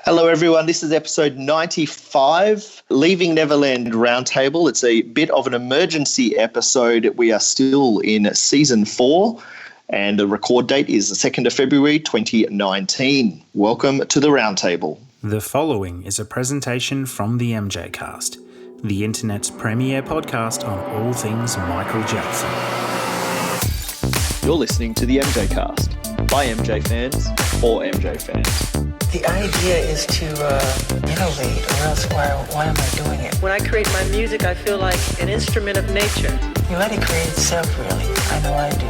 Hello, everyone. This is episode 95, Leaving Neverland Roundtable. It's a bit of an emergency episode. We are still in season 4, and the record date is the 2nd of February 2019. Welcome to the Roundtable. The following is a presentation from the MJCast, the internet's premier podcast on all things Michael Jackson. You're listening to the MJCast, by MJ fans, for MJ fans. The idea is to innovate, or else why am I doing it? When I create my music, I feel like an instrument of nature. You let it create itself, really. I know I do.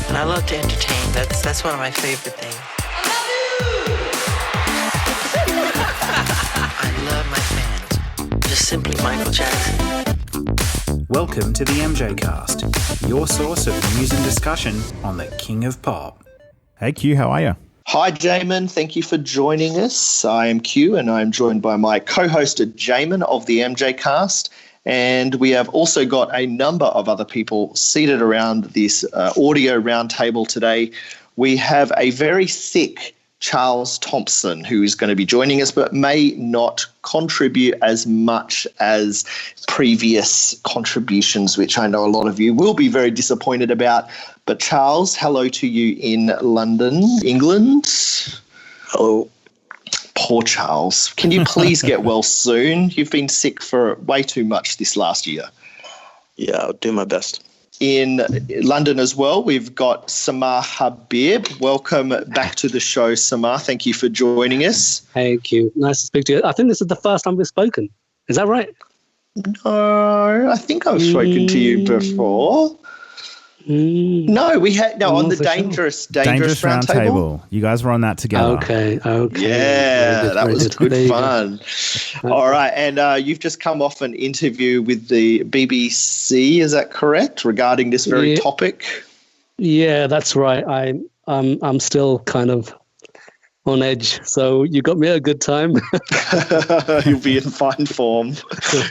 And I love to entertain. That's one of my favorite things. I love my fans. Just simply Michael Jackson. Welcome to the MJCast, your source of news and discussion on the King of Pop. Hey Q, how are you? Hi, Jamon. Thank you for joining us. I am Q, and I'm joined by my co-host, Jamon of the MJCast. And we have also got a number of other people seated around this audio roundtable today. We have a very thick Charles Thomson, who is going to be joining us, but may not contribute as much as previous contributions, which I know a lot of you will be very disappointed about. But Charles, hello to you in London, England. Hello. Poor Charles. Can you please get well soon? You've been sick for way too much this last year. Yeah, I'll do my best. In London as well, we've got Samar Habib. Welcome back to the show, Samar. Thank you for joining us. Hey, Q. Nice to speak to you. I think this is the first time we've spoken. Is that right? No, I think I've spoken to you before. No, we had on the dangerous roundtable. You guys were on that together. Okay. Yeah, that was good fun. All right, and you've just come off an interview with the BBC. Is that correct regarding this very topic? Yeah, that's right. I'm still kind of on edge, so you got me at a good time. You'll be in fine form.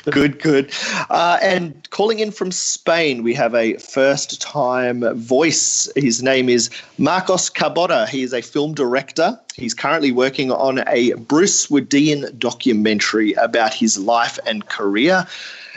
Good. And calling in from Spain, we have a first-time voice. His name is Marcos Cabotá. He is a film director. He's currently working on a Bruce Woodian documentary about his life and career,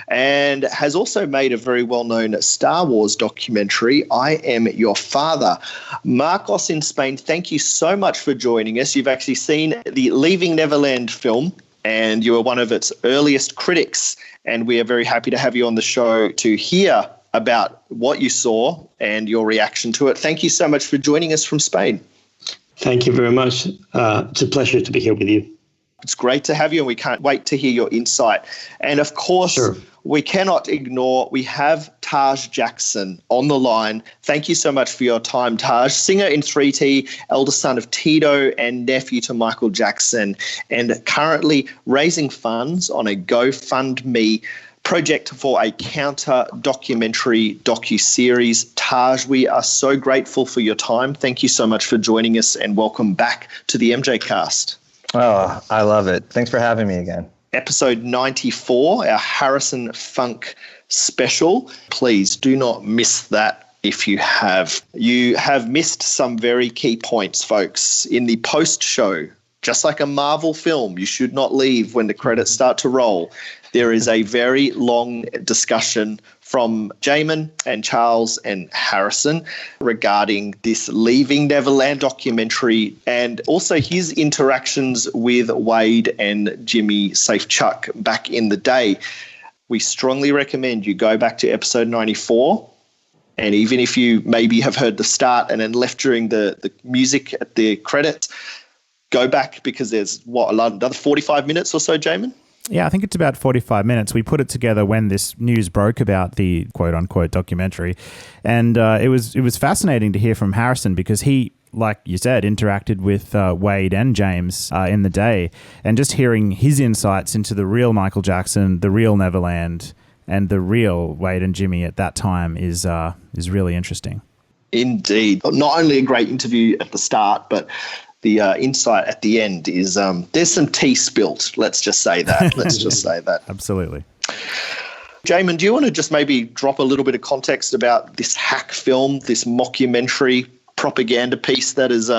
and has also made a very well-known Star Wars documentary, I Am Your Father. Marcos in Spain, thank you so much for joining us. You've actually seen the Leaving Neverland film, and you were one of its earliest critics, and we are very happy to have you on the show to hear about what you saw and your reaction to it. Thank you so much for joining us from Spain. Thank you very much. It's a pleasure to be here with you. It's great to have you, and we can't wait to hear your insight. And of course, we cannot ignore, we have Taj Jackson on the line. Thank you so much for your time, Taj. Singer in 3T, elder son of Tito and nephew to Michael Jackson, and currently raising funds on a GoFundMe project for a counter-documentary docu-series. Taj, we are so grateful for your time. Thank you so much for joining us, and welcome back to the MJCast. Oh, I love it. Thanks for having me again. Episode 94, our Harrison Funk special. Please do not miss that if you have. You have missed some very key points, folks. In the post-show, just like a Marvel film, you should not leave when the credits start to roll. There is a very long discussion from Jamon and Charles and Harrison regarding this Leaving Neverland documentary, and also his interactions with Wade and Jimmy Safechuck back in the day. We strongly recommend you go back to episode 94, and even if you maybe have heard the start and then left during the music at the credits, go back, because there's another 45 minutes or so, Jamon? Yeah, I think it's about 45 minutes. We put it together when this news broke about the quote-unquote documentary, and it was fascinating to hear from Harrison, because he, like you said, interacted with Wade and James in the day, and just hearing his insights into the real Michael Jackson, the real Neverland, and the real Wade and Jimmy at that time is really interesting. Indeed. Not only a great interview at the start, but the insight at the end is there's some tea spilt. Let's just say that. Absolutely. Jamon, do you want to just maybe drop a little bit of context about this hack film, this mockumentary propaganda piece that is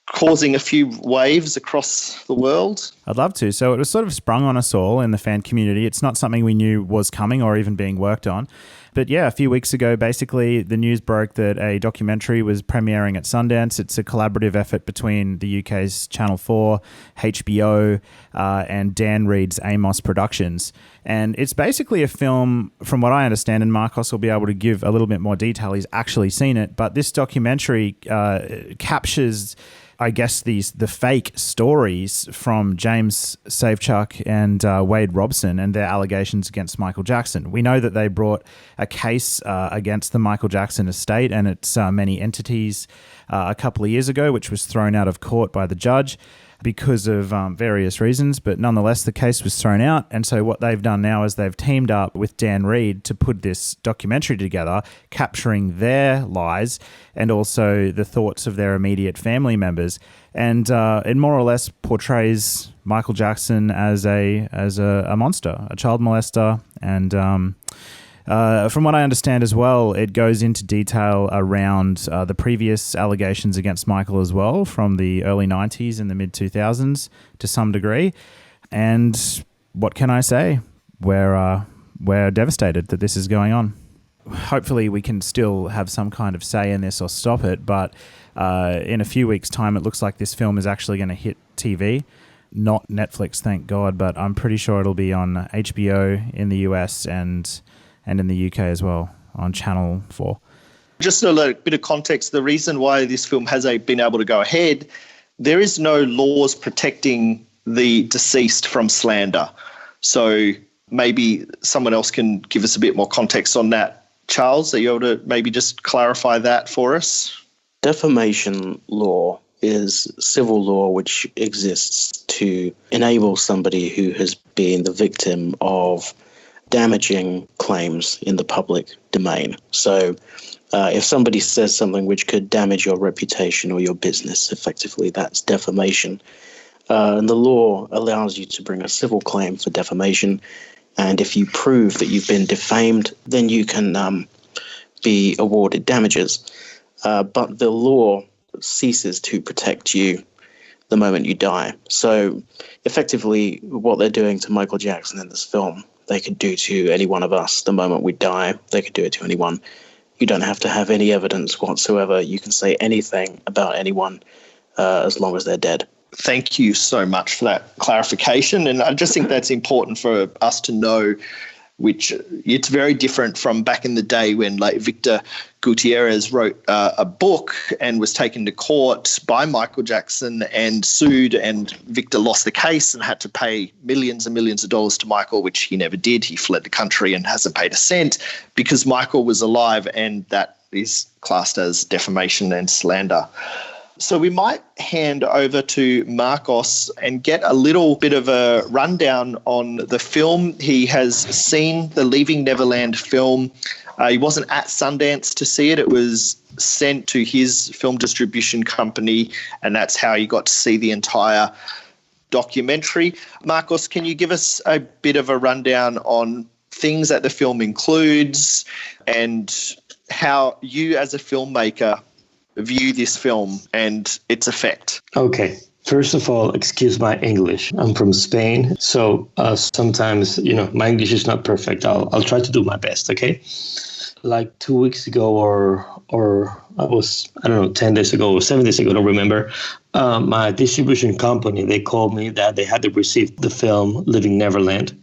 causing a few waves across the world? I'd love to. So it was sort of sprung on us all in the fan community. It's not something we knew was coming or even being worked on. But yeah, a few weeks ago, basically, the news broke that a documentary was premiering at Sundance. It's a collaborative effort between the UK's Channel 4, HBO, and Dan Reed's Amos Productions. And it's basically a film, from what I understand, and Marcos will be able to give a little bit more detail. He's actually seen it. But this documentary captures, I guess, the fake stories from James Safechuck and Wade Robson and their allegations against Michael Jackson. We know that they brought a case against the Michael Jackson estate and its many entities a couple of years ago, which was thrown out of court by the judge because of various reasons. But nonetheless, the case was thrown out. And so what they've done now is they've teamed up with Dan Reed to put this documentary together, capturing their lies and also the thoughts of their immediate family members. And it more or less portrays Michael Jackson as a monster, a child molester. And from what I understand as well, it goes into detail around the previous allegations against Michael as well, from the early 90s and the mid-2000s to some degree. And what can I say? We're devastated that this is going on. Hopefully we can still have some kind of say in this or stop it, but in a few weeks' time, it looks like this film is actually going to hit TV. Not Netflix, thank God, but I'm pretty sure it'll be on HBO in the US and in the UK as well on Channel 4. Just a bit of context, the reason why this film hasn't been able to go ahead, there is no laws protecting the deceased from slander. So maybe someone else can give us a bit more context on that. Charles, are you able to maybe just clarify that for us? Defamation law is civil law which exists to enable somebody who has been the victim of damaging claims in the public domain. So if somebody says something which could damage your reputation or your business, effectively, that's defamation. And the law allows you to bring a civil claim for defamation. And if you prove that you've been defamed, then you can be awarded damages. But the law ceases to protect you the moment you die. So effectively, what they're doing to Michael Jackson in this film, they could do to any one of us the moment we die. They could do it to anyone. You don't have to have any evidence whatsoever. You can say anything about anyone as long as they're dead. Thank you so much for that clarification. And I just think that's important for us to know, which it's very different from back in the day when like Victor Gutierrez wrote a book and was taken to court by Michael Jackson and sued, and Victor lost the case and had to pay millions and millions of dollars to Michael, which he never did. He fled the country and hasn't paid a cent because Michael was alive, and that is classed as defamation and slander. So we might hand over to Marcos and get a little bit of a rundown on the film. He has seen the Leaving Neverland film. He wasn't at Sundance to see it. It was sent to his film distribution company, and that's how he got to see the entire documentary. Marcos, can you give us a bit of a rundown on things that the film includes and how you as a filmmaker view this film and its effect? Okay. First of all, excuse my English. I'm from Spain, so sometimes, my English is not perfect. I'll try to do my best, okay? Like 2 weeks ago or I was, 10 days ago or 7 days ago, I don't remember, my distribution company, they called me that they had received the film Leaving Neverland.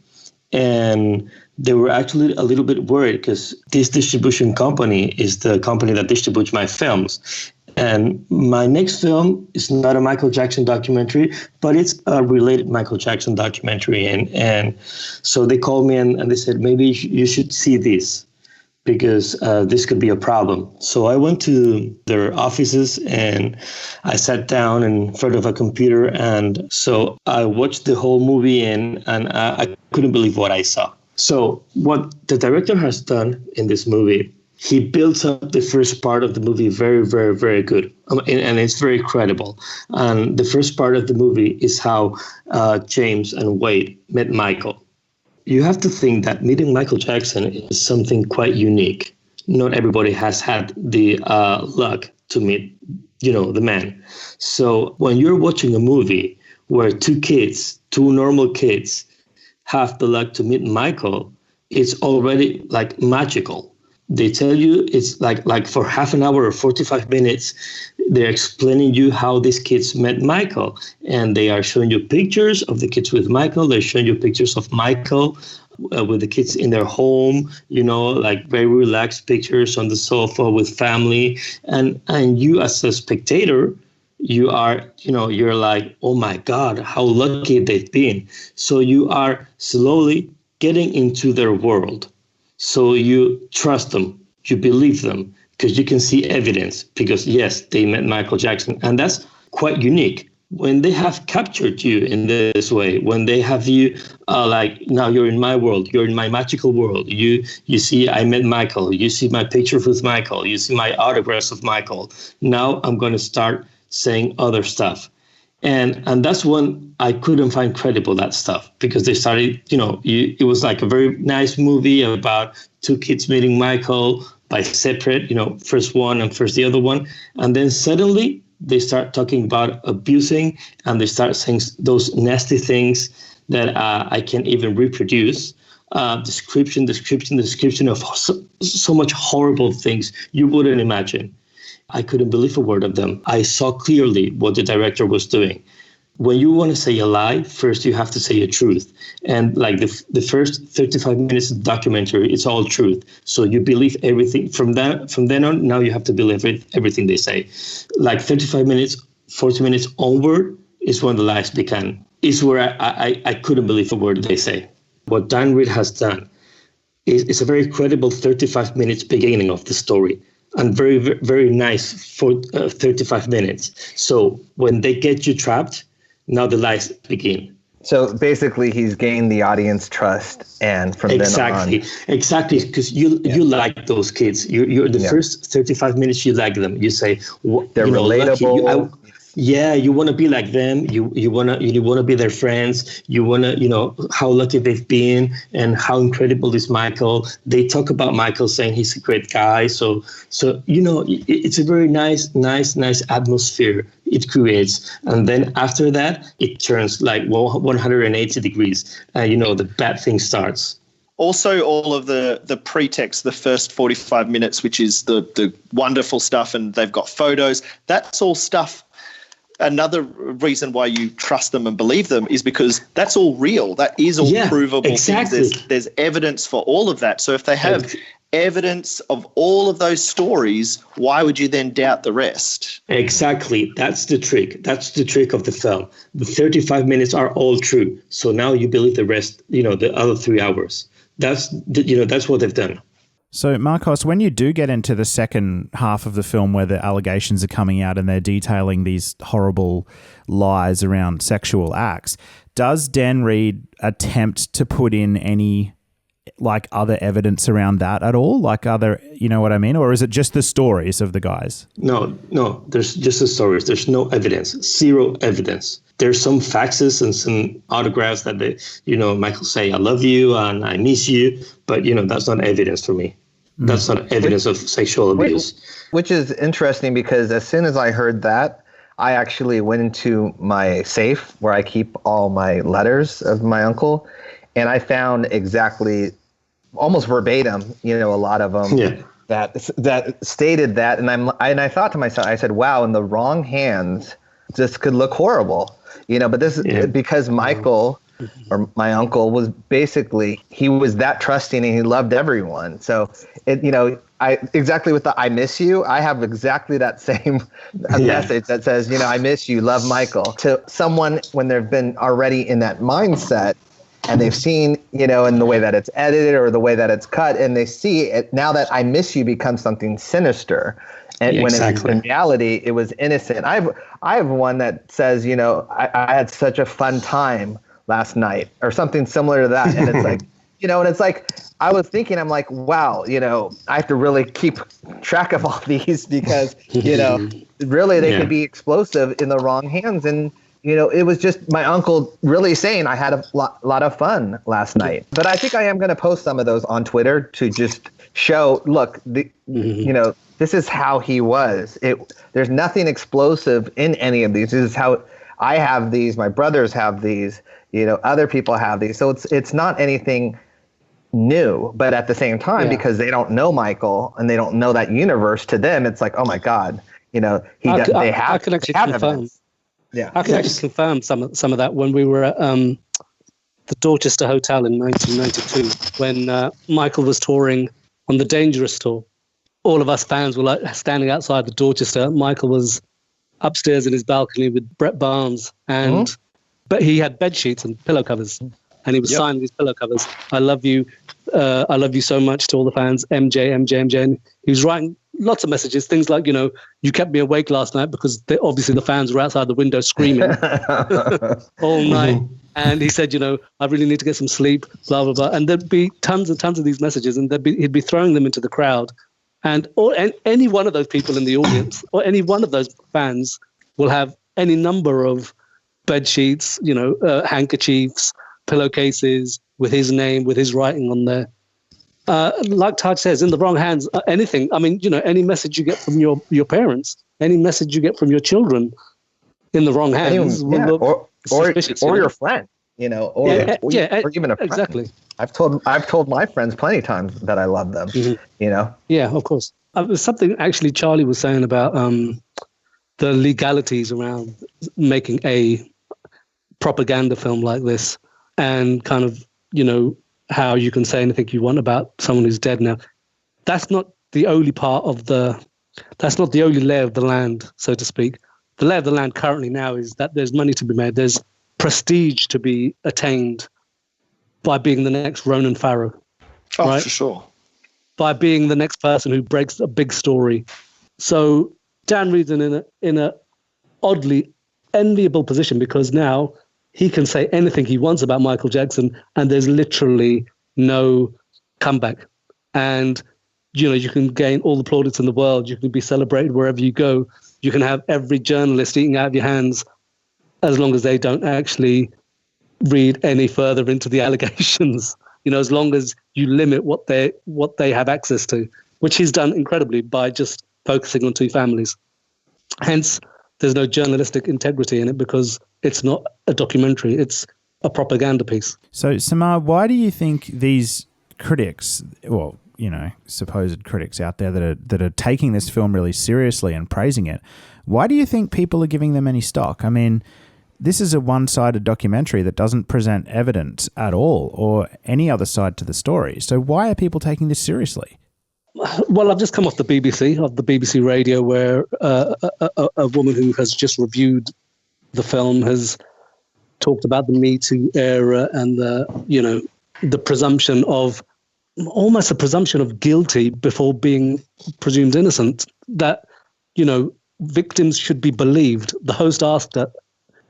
And they were actually a little bit worried because this distribution company is the company that distributes my films. And my next film is not a Michael Jackson documentary, but it's a related Michael Jackson documentary. And so they called me and they said, maybe you should see this because this could be a problem. So I went to their offices and I sat down in front of a computer. And so I watched the whole movie and I couldn't believe what I saw. So what the director has done in this movie, he builds up the first part of the movie very, very, very good. And it's very credible. And the first part of the movie is how James and Wade met Michael. You have to think that meeting Michael Jackson is something quite unique. Not everybody has had the luck to meet the man. So when you're watching a movie where two normal kids have the luck to meet Michael, it's already like magical. They tell you it's like for half an hour or 45 minutes, they're explaining you how these kids met Michael. And they are showing you pictures of the kids with Michael. They're showing you pictures of Michael with the kids in their home, like very relaxed pictures on the sofa with family. And you as a spectator, you are, you're like, oh my God, how lucky they've been. So you are slowly getting into their world. So you trust them, you believe them, because you can see evidence, because yes, they met Michael Jackson. And that's quite unique. When they have captured you in this way, when they have you now you're in my world, you're in my magical world. You see, I met Michael, you see my picture with Michael, you see my autographs of Michael. Now I'm going to start saying other stuff. And that's when I couldn't find credible, that stuff, because they started, it was like a very nice movie about two kids meeting Michael by separate, first one and first the other one. And then suddenly they start talking about abusing, and they start saying those nasty things that I can't even reproduce. Description of so much horrible things you wouldn't imagine. I couldn't believe a word of them. I saw clearly what the director was doing. When you want to say a lie, first you have to say a truth. And like the first 35 minutes of the documentary, it's all truth. So you believe everything. From then on, now you have to believe everything they say. Like 35 minutes, 40 minutes onward is when the lies began. Is where I couldn't believe a word they say. What Dan Reed has done is a very credible 35 minutes beginning of the story. And very, very nice for 35 minutes. So when they get you trapped, now the lies begin. So basically, he's gained the audience trust, and from then on, exactly, because you like those kids. You're the first 35 minutes you like them. You say they're relatable. You want to be like them. You want to be their friends. You want to, how lucky they've been and how incredible is Michael. They talk about Michael saying he's a great guy. So it's a very nice atmosphere it creates. And then after that, it turns like 180 degrees. The bad thing starts. Also, all of the pretext, the first 45 minutes, which is the wonderful stuff, and they've got photos. That's all stuff. Another reason why you trust them and believe them is because that's all real. That is all provable. Exactly. Things. There's evidence for all of that. So if they have evidence of all of those stories, why would you then doubt the rest? Exactly. That's the trick. That's the trick of the film. The 35 minutes are all true. So now you believe the rest, the other 3 hours. That's what they've done. So, Marcos, when you do get into the second half of the film where the allegations are coming out and they're detailing these horrible lies around sexual acts, does Dan Reed attempt to put in any like other evidence around that at all? Like other, you know what I mean? Or is it just the stories of the guys? No, there's just the stories. There's no evidence, zero evidence. There's some faxes and some autographs that Michael say, I love you and I miss you. But, that's not evidence for me. That's not evidence of sexual abuse. Which is interesting because as soon as I heard that, I actually went into my safe where I keep all my letters of my uncle, and I found exactly, almost verbatim, a lot of them that stated that. And I thought to myself, I said, wow, in the wrong hands, this could look horrible, but this is because Michael or my uncle was basically, he was that trusting and he loved everyone. So I exactly with the I miss you, I have exactly that same message that says, I miss you, love Michael, to someone when they've been already in that mindset and they've seen, in the way that it's edited or the way that it's cut, and they see it now that I miss you becomes something sinister. And when in reality, it was innocent. I have one that says, I had such a fun time last night or something similar to that. And it's like, and it's like, I was thinking, I'm like, wow, I have to really keep track of all these because, really they could be explosive in the wrong hands. And, it was just my uncle really saying I had a lot of fun last night. But I think I am going to post some of those on Twitter to just show, look, you know, this is how he was. There's nothing explosive in any of these. This is how I have these, my brothers have these, you know, other people have these. So it's not anything new, but at the same time, because they don't know Michael and they don't know that universe, to them, it's like, oh my God, you know, I can actually confirm. Yeah, I can actually confirm some of that when we were at the Dorchester Hotel in 1992, when Michael was touring on the Dangerous tour. All of us fans were like standing outside the Dorchester. Michael was upstairs in his balcony with Brett Barnes, and but he had bed sheets and pillow covers, and he was signing these pillow covers. I love you so much to all the fans. MJ. And he was writing lots of messages, things like, you know, you kept me awake last night, because obviously the fans were outside the window screaming all night. And he said, you know, I really need to get some sleep, blah, blah, blah. And there'd be tons and tons of these messages, and he'd be throwing them into the crowd. And any one of those people in the audience, or any one of those fans, will have any number of bed sheets, you know, handkerchiefs, pillowcases with his name, with his writing on there. Like Taj says, in the wrong hands, anything. I mean, you know, any message you get from your parents, any message you get from your children in the wrong hands will look suspicious, or your friend, you know, or even a friend. Exactly. I've told my friends plenty of times that I love them, you know? Yeah, of course. There's something actually Charlie was saying about the legalities around making a propaganda film like this, and kind of, you know, how you can say anything you want about someone who's dead now. That's not the only that's not the only lay of the land, so to speak. The lay of the land currently now is that there's money to be made. There's prestige to be attained by being the next Ronan Farrow. Oh, right? For sure. By being the next person who breaks a big story. So Dan Reed's in a oddly enviable position, because now he can say anything he wants about Michael Jackson, and there's literally no comeback. And, you know, you can gain all the plaudits in the world. You can be celebrated wherever you go. You can have every journalist eating out of your hands, as long as they don't actually read any further into the allegations. You know, as long as you limit what they have access to, which he's done incredibly by just focusing on two families. Hence, there's no journalistic integrity in it, because it's not a documentary, it's a propaganda piece. So, Samar, why do you think these critics, well, you know, supposed critics out there that are taking this film really seriously and praising it, why do you think people are giving them any stock? I mean, this is a one-sided documentary that doesn't present evidence at all, or any other side to the story. So why are people taking this seriously? Well, I've just come off the BBC radio, where a woman who has just reviewed the film has talked about the Me Too era and the presumption of, almost a presumption of guilty before being presumed innocent, that, you know, victims should be believed. The host asked her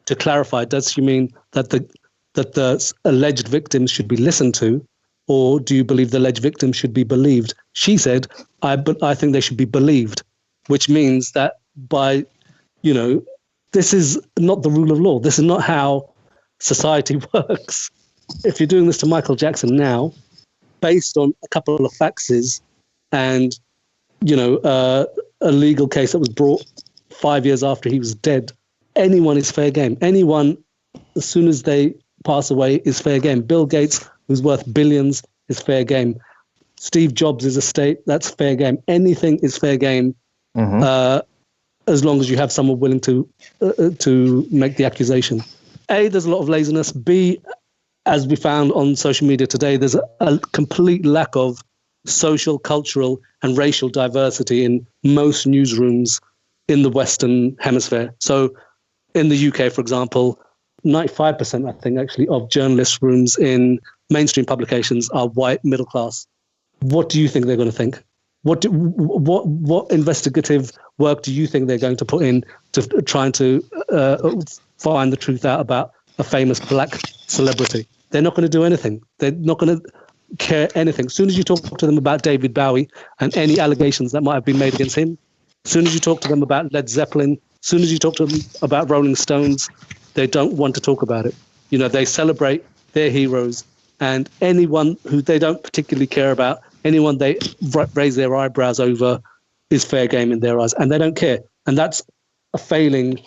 to clarify, does she mean that the alleged victims should be listened to, or do you believe the alleged victims should be believed? She said, I think they should be believed, which means that by, you know, this is not the rule of law. This is not how society works. If you're doing this to Michael Jackson now, based on a couple of faxes and, you know, a legal case that was brought 5 years after he was dead, anyone is fair game. Anyone, as soon as they pass away, is fair game. Bill Gates, who's worth billions, is fair game. Steve Jobs' estate, that's fair game. Anything is fair game, as long as you have someone willing to make the accusation. A, there's a lot of laziness. B, as we found on social media today, there's a complete lack of social, cultural, and racial diversity in most newsrooms in the Western Hemisphere. So in the UK, for example, 95%, I think, actually, of journalist rooms in mainstream publications are white, middle class. What do you think they're going to think? What investigative work do you think they're going to put in to trying to find the truth out about a famous black celebrity? They're not going to do anything. They're not going to care anything. As soon as you talk to them about David Bowie and any allegations that might have been made against him, as soon as you talk to them about Led Zeppelin, as soon as you talk to them about Rolling Stones, they don't want to talk about it. You know, they celebrate their heroes, and anyone who they don't particularly care about, anyone they raise their eyebrows over is fair game in their eyes, and they don't care. And that's a failing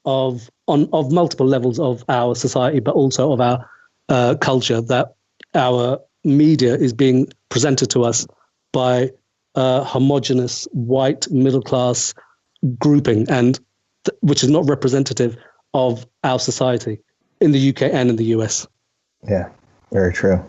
of multiple levels of our society, but also of our culture, that our media is being presented to us by a homogenous white middle class grouping, and which is not representative of our society in the UK and in the US. Yeah, very true.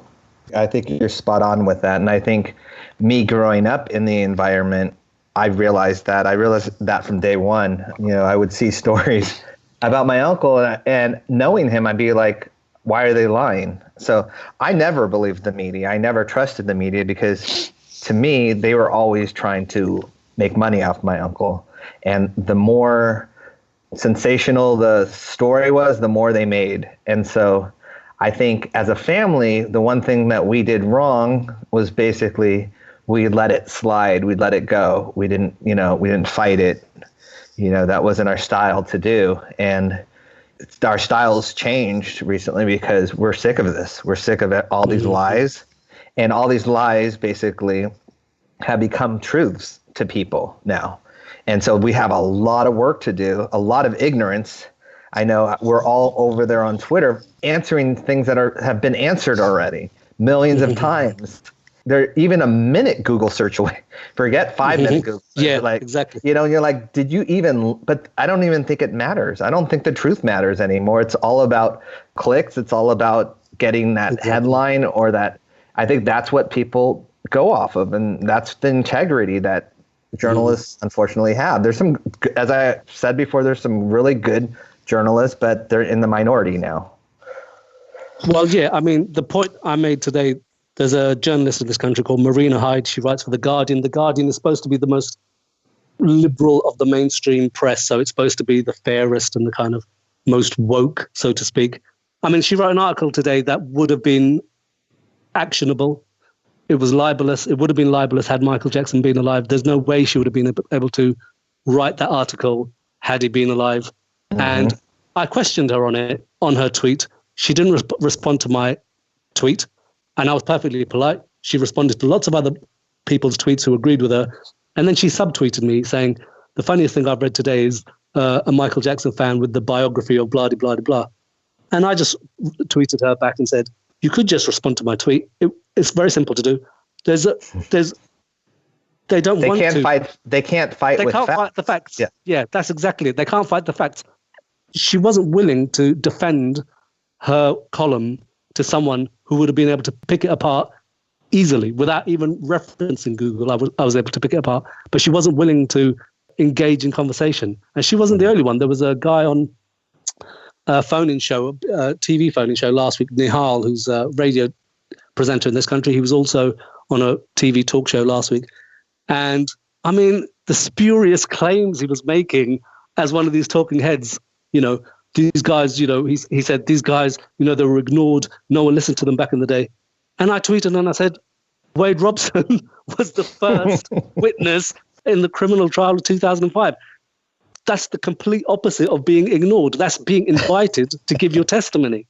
I think you're spot on with that. And I think me growing up in the environment, I realized that from day one. You know, I would see stories about my uncle, and knowing him, I'd be like, why are they lying? So I never believed the media. I never trusted the media because to me, they were always trying to make money off my uncle. And the more sensational the story was, the more they made. And so I think as a family, the one thing that we did wrong was basically we let it slide. We let it go. We didn't fight it. You know, that wasn't our style to do. And our styles changed recently because we're sick of this. We're sick of it, all these lies. And all these lies basically have become truths to people now. And so we have a lot of work to do, a lot of ignorance. I know we're all over there on Twitter answering things that have been answered already millions of times. They're even a minute Google search away. Forget 5 minutes Google search. Yeah, like, exactly. You know, and you're like, did you even, but I don't even think it matters. I don't think the truth matters anymore. It's all about clicks. It's all about getting that headline or that. I think that's what people go off of. And that's the integrity that journalists unfortunately have. There's some, as I said before, there's some really good journalists, but they're in the minority now. Well, yeah, I mean, the point I made today, there's a journalist in this country called Marina Hyde. She writes for The Guardian. The Guardian is supposed to be the most liberal of the mainstream press, so it's supposed to be the fairest and the kind of most woke, so to speak. I mean, she wrote an article today that would have been actionable. It was libelous. It would have been libelous had Michael Jackson been alive. There's no way she would have been able to write that article had he been alive. And I questioned her on it, on her tweet. She didn't respond to my tweet, and I was perfectly polite. She responded to lots of other people's tweets who agreed with her. And then she subtweeted me saying, the funniest thing I've read today is a Michael Jackson fan with the biography of blah, blah, blah, blah. And I just tweeted her back and said, you could just respond to my tweet. It's very simple to do. They can't fight the facts. Yeah, that's exactly it. They can't fight the facts. She wasn't willing to defend her column to someone who would have been able to pick it apart easily without even referencing Google. I was able to pick it apart, but she wasn't willing to engage in conversation. And she wasn't the only one. There was a guy on a phone-in show, a TV phone-in show last week, Nihal, who's a radio presenter in this country. He was also on a TV talk show last week. And I mean, the spurious claims he was making as one of these talking heads, you know, these guys, you know, he said, these guys, you know, they were ignored. No one listened to them back in the day. And I tweeted and I said, Wade Robson was the first witness in the criminal trial of 2005. That's the complete opposite of being ignored. That's being invited to give your testimony,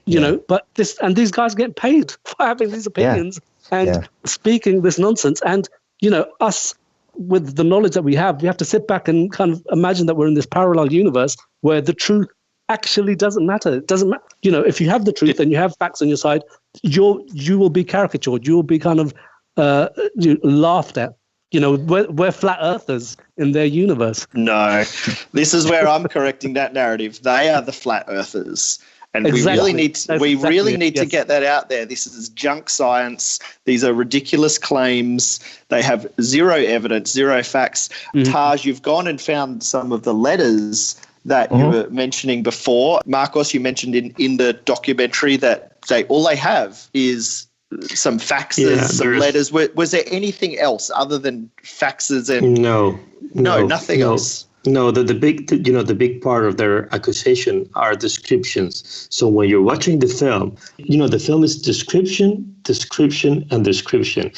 you know, but these guys get paid for having these opinions and speaking this nonsense. And, you know, us with the knowledge that we have to sit back and kind of imagine that we're in this parallel universe where the truth actually doesn't matter. It doesn't matter. You know, if you have the truth and you have facts on your side, you will be caricatured. You will be kind of laughed at. You know, we're flat earthers in their universe. No, this is where I'm correcting that narrative. They are the flat earthers. And exactly. we really need to get that out there. This is junk science. These are ridiculous claims. They have zero evidence, zero facts. Taj, you've gone and found some of the letters that you were mentioning before. Marcos, you mentioned in the documentary that all they have is some faxes, some letters. Was there anything else other than faxes and no, nothing else? No, the big part of their accusation are descriptions. So when you're watching the film, you know, the film is description, and description.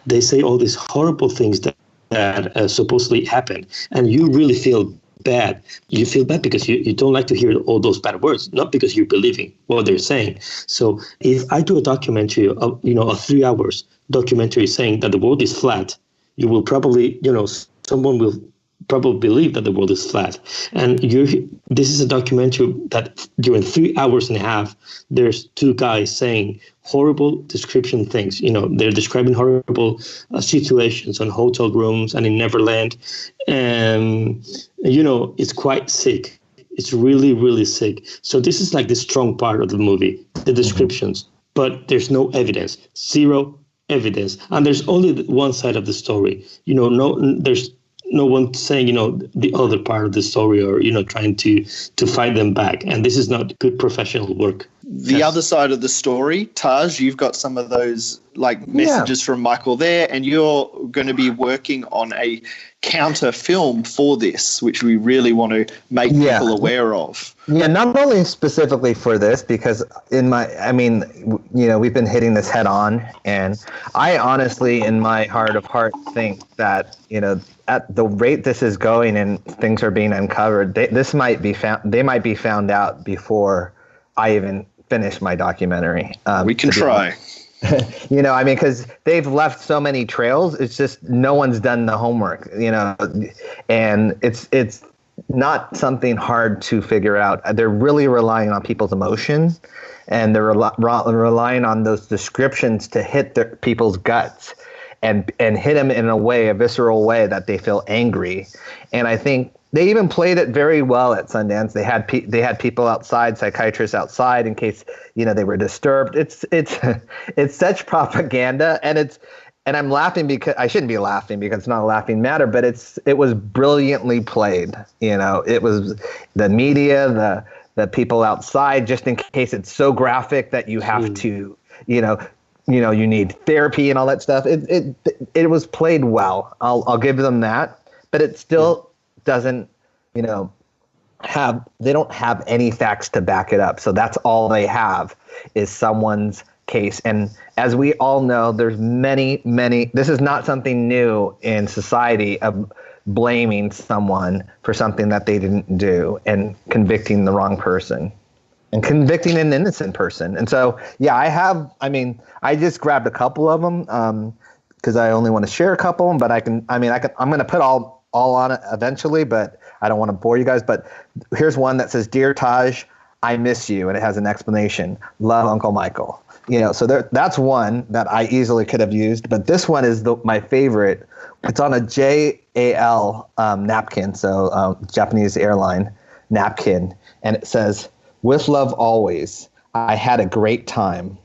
They say all these horrible things that supposedly happened, and you really feel bad. You feel bad because you don't like to hear all those bad words, not because you're believing what they're saying. So if I do a documentary, a 3 hours documentary saying that the world is flat, you will probably, someone will probably believe that the world is flat. And this is a documentary that during 3 hours and a half, there's two guys saying horrible description things. They're describing horrible situations on hotel rooms and in Neverland. And, it's quite sick. It's really, really sick. So this is like the strong part of the movie, the descriptions. But there's no evidence, zero evidence. And there's only one side of the story. There's no one saying, the other part of the story or, trying to fight them back. And this is not good professional work. The other side of the story, Taj, you've got some of those messages from Michael there, and you're going to be working on a counter film for this, which we really want to make people aware of. Yeah, not only specifically for this, because we've been hitting this head on, and I honestly, in my heart of hearts, think that, at the rate this is going and things are being uncovered, they might be found out before I even finish my documentary. We can try. Because they've left so many trails. It's just no one's done the homework, and it's not something hard to figure out. They're really relying on people's emotion, and they're relying on those descriptions to hit people's guts and hit them in a visceral way that they feel angry. And I think they even played it very well at Sundance. They had people outside, psychiatrists outside, in case they were disturbed. It's such propaganda, and I'm laughing because I shouldn't be laughing because it's not a laughing matter, but it was brilliantly played. It was the media, the people outside, just in case it's so graphic that you have to, you need therapy and all that stuff. It was played well. I'll give them that, but it still doesn't, they don't have any facts to back it up. So that's all they have is someone's case. And as we all know, there's many, this is not something new in society of blaming someone for something that they didn't do and convicting the wrong person and convicting an innocent person. And so, I just grabbed a couple of them because I only want to share a couple, but I'm going to put all on it eventually, but I don't want to bore you guys. But here's one that says, "Dear Taj, I miss you," and it has an explanation. "Love, Uncle Michael." So that's one that I easily could have used, but this one is my favorite. It's on a JAL napkin, so Japanese airline napkin, and it says, "With love always. I had a great time.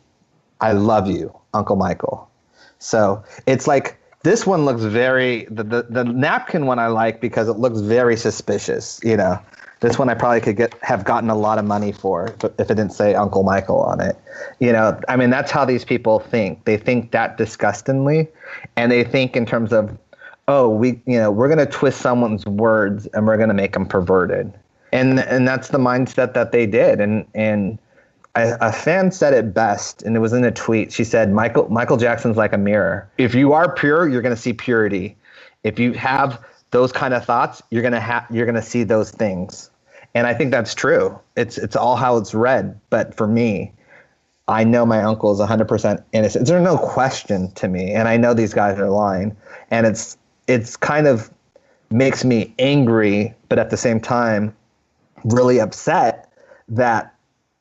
I love you, Uncle Michael." So it's like, this one looks very, the napkin one I like because it looks very suspicious. This one I probably could have gotten a lot of money for if it didn't say Uncle Michael on it. That's how these people think. They think that disgustingly, and they think in terms of, we're going to twist someone's words and we're going to make them perverted. And that's the mindset that they did. And a fan said it best, and it was in a tweet. She said, Michael Jackson's like a mirror. If you are pure, you're going to see purity. If you have those kind of thoughts, you're going to see those things. And I think that's true. It's all how it's read. But for me, I know my uncle is 100% innocent. There's no question to me, and I know these guys are lying. And it's kind of makes me angry, but at the same time, really upset that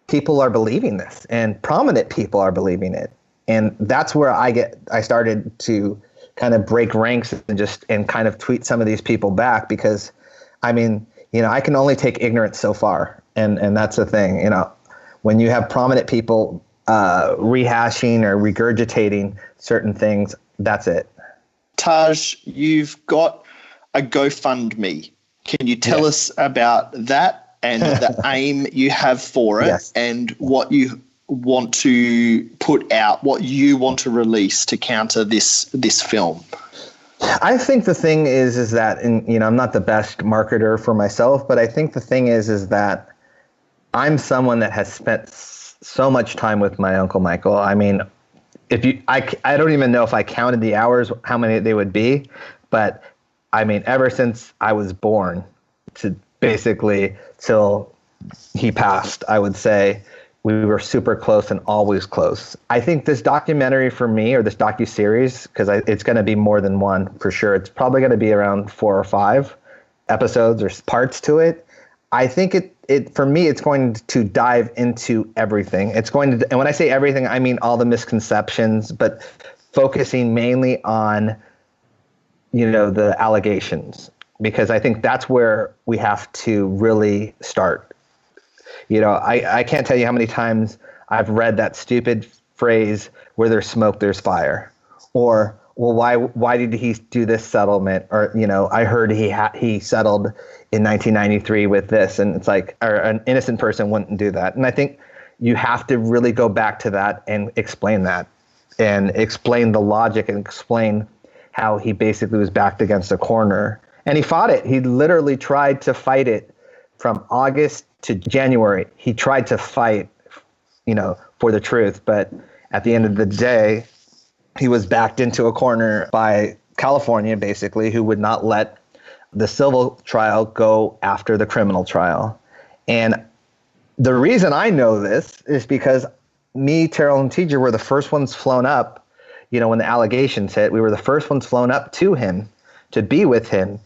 people are believing this, and prominent people are believing it. And that's where I started to kind of break ranks and kind of tweet some of these people back, because I can only take ignorance so far. And that's the thing, when you have prominent people rehashing or regurgitating certain things, that's it. Taj, you've got a GoFundMe. Can you tell us about that and the aim you have for it, and what you want to put out, what you want to release to counter this film? I think the thing is that, and I'm not the best marketer for myself, but I think the thing is that I'm someone that has spent so much time with my Uncle Michael. I don't even know if I counted the hours, how many they would be, but ever since I was born, to basically till he passed, I would say. We were super close and always close. I think this documentary for me, or this docu-series, because it's going to be more than one for sure. It's probably going to be around 4 or 5 episodes or parts to it. I think it for me, it's going to dive into everything. It's going to, and when I say everything, I mean all the misconceptions, but focusing mainly on, the allegations, because I think that's where we have to really start. I can't tell you how many times I've read that stupid phrase, where there's smoke, there's fire. Or, well, why did he do this settlement? Or, I heard he settled in 1993 with this. And it's like, or an innocent person wouldn't do that. And I think you have to really go back to that and explain that, and explain the logic, and explain how he basically was backed against a corner. And he fought it. He literally tried to fight it from August to January. He tried to fight, for the truth. But at the end of the day, he was backed into a corner by California, basically, who would not let the civil trial go after the criminal trial. And the reason I know this is because me, Terrell, and TJ were the first ones flown up, when the allegations hit. We were the first ones flown up to him to be with him.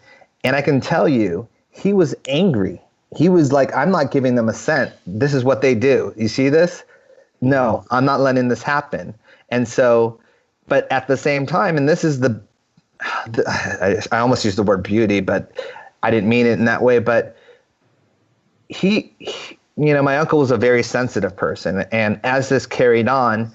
And I can tell you, he was angry. He was like, I'm not giving them a cent. This is what they do. You see this? No, I'm not letting this happen. And so, but at the same time, and this is I almost used the word beauty, but I didn't mean it in that way. But he my uncle was a very sensitive person. And as this carried on,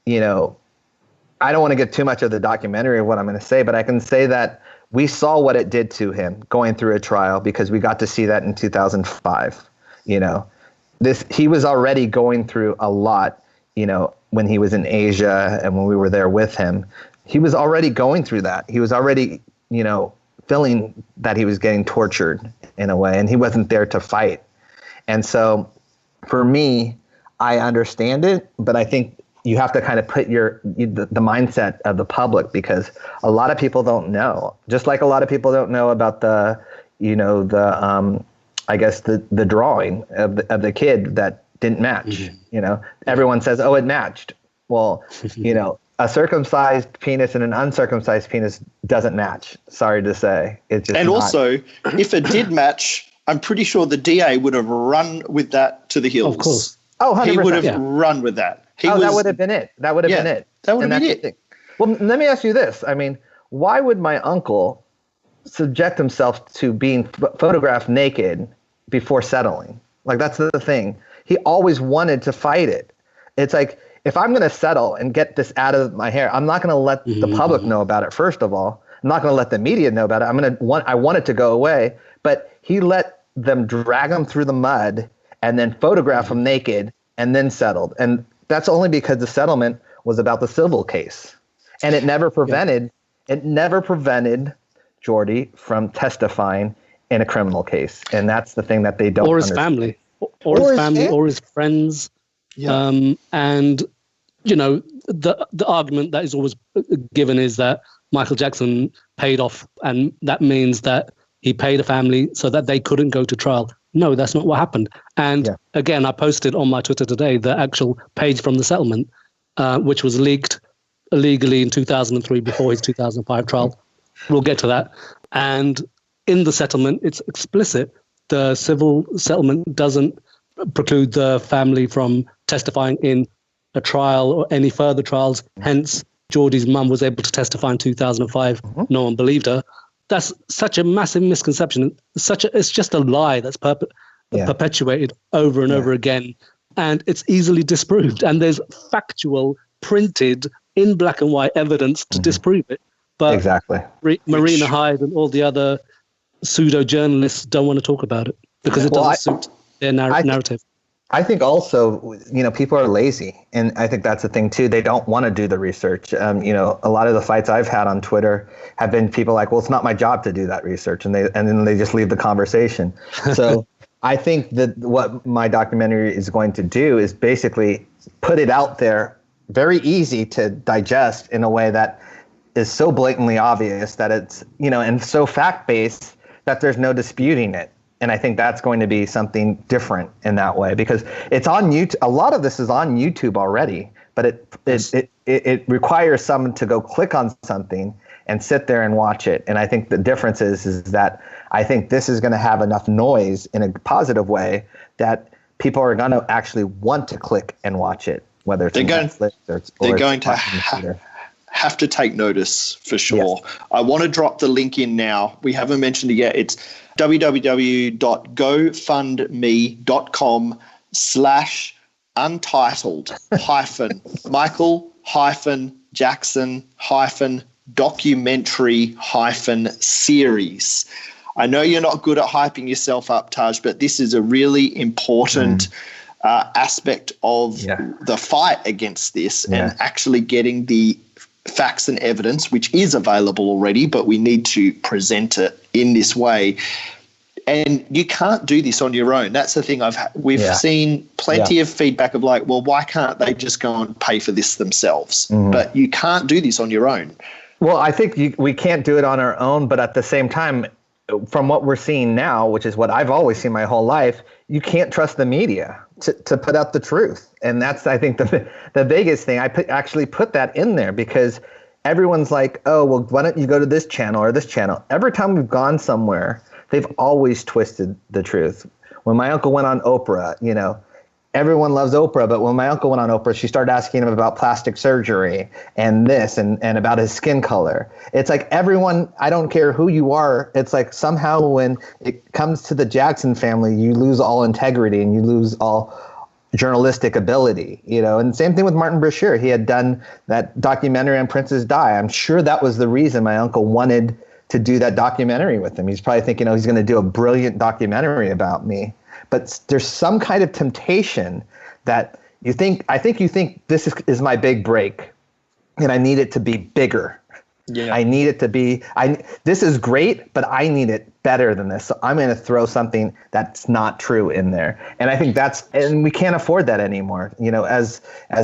I don't want to get too much of the documentary of what I'm going to say, but I can say that we saw what it did to him going through a trial, because we got to see that in 2005. He was already going through a lot, when he was in Asia and when we were there with him. He was already going through that. He was already, feeling that he was getting tortured in a way, and he wasn't there to fight. And so for me, I understand it, but I think you have to kind of put the mindset of the public, because a lot of people don't know. Just like a lot of people don't know about the drawing of the kid that didn't match. Mm-hmm. Everyone says, oh, it matched. Well, a circumcised penis and an uncircumcised penis doesn't match. Sorry to say. It's just also, if it did match, I'm pretty sure the DA would have run with that to the hills. Of course. Oh, 100%. He would have run with that. That would have been it. That would have been it. That would have been it. Well, let me ask you this. I mean, why would my uncle subject himself to being photographed naked before settling? Like, that's the thing. He always wanted to fight it. It's like, if I'm going to settle and get this out of my hair, I'm not going to let the public know about it, first of all. I'm not going to let the media know about it. I want it to go away. But he let them drag him through the mud and then photograph him naked and then settled. And that's only because the settlement was about the civil case. And it never prevented Jordy from testifying in a criminal case. And that's the thing that they don't understand. Family. Or his family, or his friends. Yeah. And, the argument that is always given is that Michael Jackson paid off, and that means that he paid a family so that they couldn't go to trial. No, that's not what happened. And again, I posted on my Twitter today the actual page from the settlement, which was leaked illegally in 2003 before his 2005 trial. We'll get to that. And in the settlement, it's explicit. The civil settlement doesn't preclude the family from testifying in a trial or any further trials. Hence, Geordie's mum was able to testify in 2005. No one believed her. That's such a massive misconception. It's just a lie that's perpetuated over and over again, and it's easily disproved. And there's factual, printed in black and white evidence to disprove it. But exactly, Marina Hyde and all the other pseudo journalists don't want to talk about it because it doesn't suit their narrative. I think also, people are lazy, and I think that's the thing too. They don't want to do the research. A lot of the fights I've had on Twitter have been people like, well, it's not my job to do that research, and then they just leave the conversation. So I think that what my documentary is going to do is basically put it out there, very easy to digest in a way that is so blatantly obvious that it's, and so fact-based that there's no disputing it. And I think that's going to be something different in that way, because it's on YouTube. A lot of this is on YouTube already, but it requires someone to go click on something and sit there and watch it. And I think the difference is that I think this is going to have enough noise in a positive way that people are going to actually want to click and watch it, whether it's Netflix or they're going to have to take notice for sure. Yes. I want to drop the link in now. We haven't mentioned it yet. It's www.GoFundMe.com/untitled-Michael-documentary-series. I know you're not good at hyping yourself up, Taj, but this is a really important aspect of the fight against this and actually getting the facts and evidence, which is available already, but we need to present it in this way. And you can't do this on your own. That's the thing. We've seen plenty of feedback of like, well, why can't they just go and pay for this themselves? But you can't do this on your own. Well, I think we can't do it on our own, but at the same time, from what we're seeing now, which is what I've always seen my whole life, you can't trust the media to put out the truth. And that's, I think, the biggest thing. I actually put that in there because everyone's like, oh, well, why don't you go to this channel or this channel? Every time we've gone somewhere, they've always twisted the truth. When my uncle went on Oprah, everyone loves Oprah, but when my uncle went on Oprah, she started asking him about plastic surgery and this and about his skin color. It's like everyone, I don't care who you are, it's like somehow when it comes to the Jackson family, you lose all integrity and you lose all journalistic ability, and same thing with Martin Brashear. He had done that documentary on Princess Di. I'm sure that was the reason my uncle wanted to do that documentary with him. He's probably thinking, he's going to do a brilliant documentary about me. But there's some kind of temptation that you think this is my big break and I need it to be bigger. Yeah. I need it to be, this is great, but I need it better than this. So I'm going to throw something that's not true in there. And I think and we can't afford that anymore. As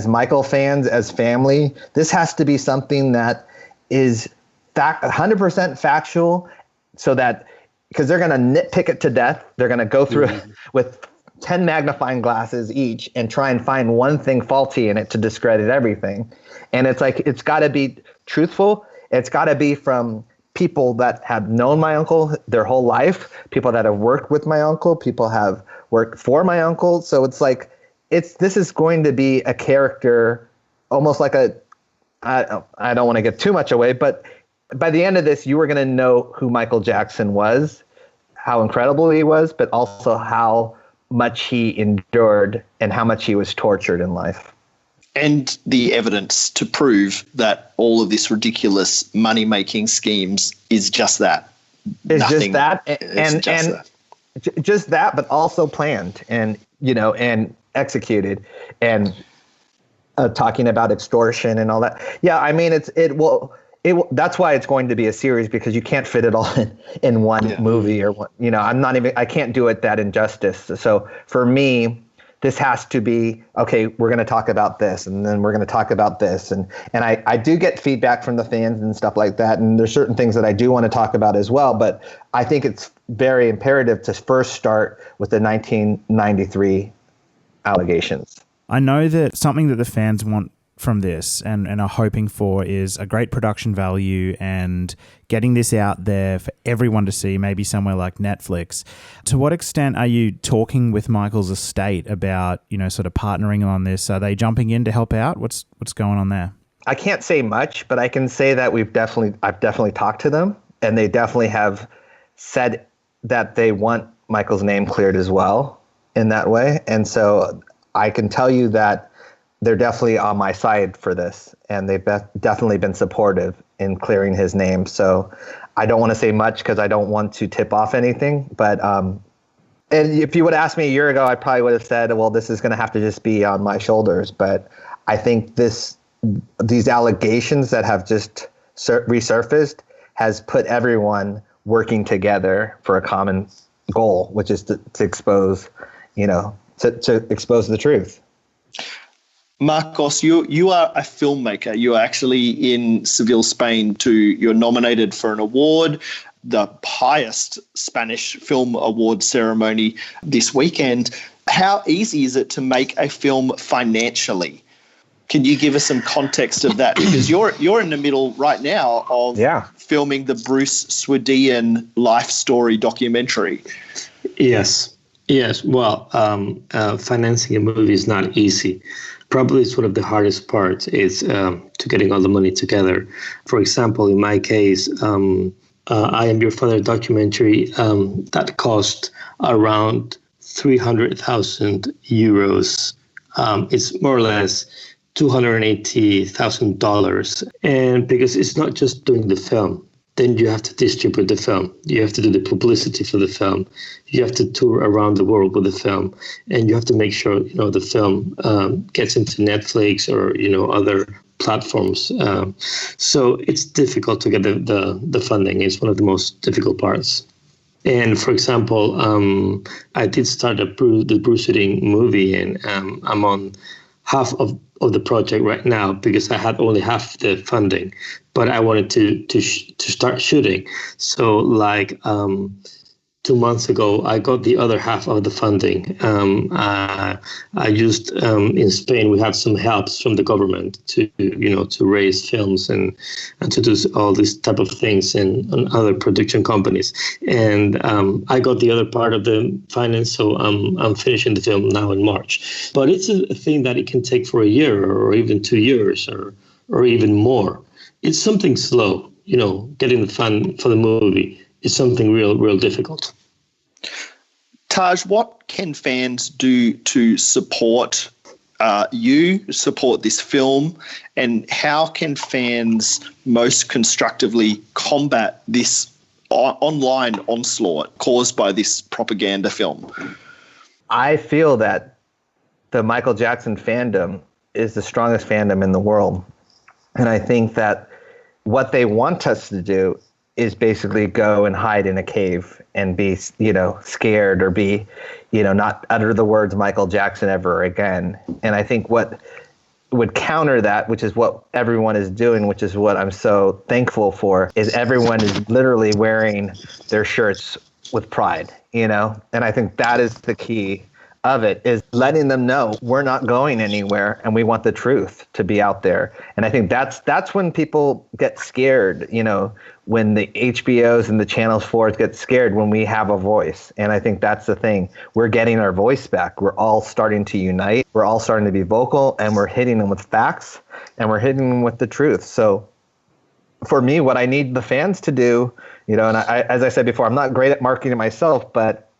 Michael fans, as family, this has to be something that is 100% factual, so that, because they're going to nitpick it to death. They're going to go through it with 10 magnifying glasses each and try and find one thing faulty in it to discredit everything. And it's like, it's got to be truthful. It's got to be from people that have known my uncle their whole life, people that have worked with my uncle, people have worked for my uncle. So it's like, this is going to be a character, almost like I don't want to give too much away, but by the end of this, you were going to know who Michael Jackson was, how incredible he was, but also how much he endured and how much he was tortured in life. And the evidence to prove that all of this ridiculous money-making schemes is just that. It's just that, just that, but also planned and executed, and talking about extortion and all that. Yeah, I mean, that's why it's going to be a series, because you can't fit it all in one movie or one, I can't do it that injustice. So for me, this has to be, okay, we're going to talk about this, and then we're going to talk about this. And I do get feedback from the fans and stuff like that. And there's certain things that I do want to talk about as well. But I think it's very imperative to first start with the 1993 allegations. I know that something that the fans want from this and are hoping for is a great production value and getting this out there for everyone to see, maybe somewhere like Netflix. To what extent are you talking with Michael's estate about, sort of partnering on this? Are they jumping in to help out? What's going on there? I can't say much, but I can say that I've definitely talked to them, and they definitely have said that they want Michael's name cleared as well in that way. And so I can tell you that they're definitely on my side for this, and they've definitely been supportive in clearing his name. So I don't want to say much because I don't want to tip off anything. But and if you would have asked me a year ago, I probably would have said, well, this is going to have to just be on my shoulders. But I think these allegations that have just resurfaced has put everyone working together for a common goal, which is to expose, to expose the truth. Marcos, you are a filmmaker. You are actually in Seville, Spain. You're nominated for an award, the highest Spanish film award ceremony this weekend. How easy is it to make a film financially? Can you give us some context of that? Because you're in the middle right now of filming the Bruce Swedian life story documentary. Yes. Well, financing a movie is not easy. Probably it's one of the hardest parts is to getting all the money together. For example, in my case, I Am Your Father documentary that cost around 300,000 euros. It's more or less $280,000. And because it's not just doing the film, then you have to distribute the film. You have to do the publicity for the film. You have to tour around the world with the film, and you have to make sure the film gets into Netflix or other platforms. So it's difficult to get the funding. It's one of the most difficult parts. And for example, I did start the Bruce Swedian movie, and I'm on half of the project right now because I had only half the funding, but I wanted to start shooting. So 2 months ago, I got the other half of the funding. I used in Spain, we had some helps from the government to raise films and to do all these type of things and other production companies. And I got the other part of the finance, so I'm finishing the film now in March. But it's a thing that it can take for a year or even 2 years or even more. It's something slow, getting the fund for the movie is something real difficult. Taj, what can fans do to support support this film, and how can fans most constructively combat this online onslaught caused by this propaganda film? I feel that the Michael Jackson fandom is the strongest fandom in the world. And I think that what they want us to do is basically go and hide in a cave and be, scared or be, not utter the words Michael Jackson ever again. And I think what would counter that, which is what everyone is doing, which is what I'm so thankful for, is everyone is literally wearing their shirts with pride, And I think that is the key of it, is letting them know we're not going anywhere and we want the truth to be out there. And I think that's when people get scared, when the HBOs and the Channels 4s get scared when we have a voice. And I think that's the thing. We're getting our voice back. We're all starting to unite. We're all starting to be vocal, and we're hitting them with facts, and we're hitting them with the truth. So for me, what I need the fans to do, and I, as I said before, I'm not great at marketing myself, but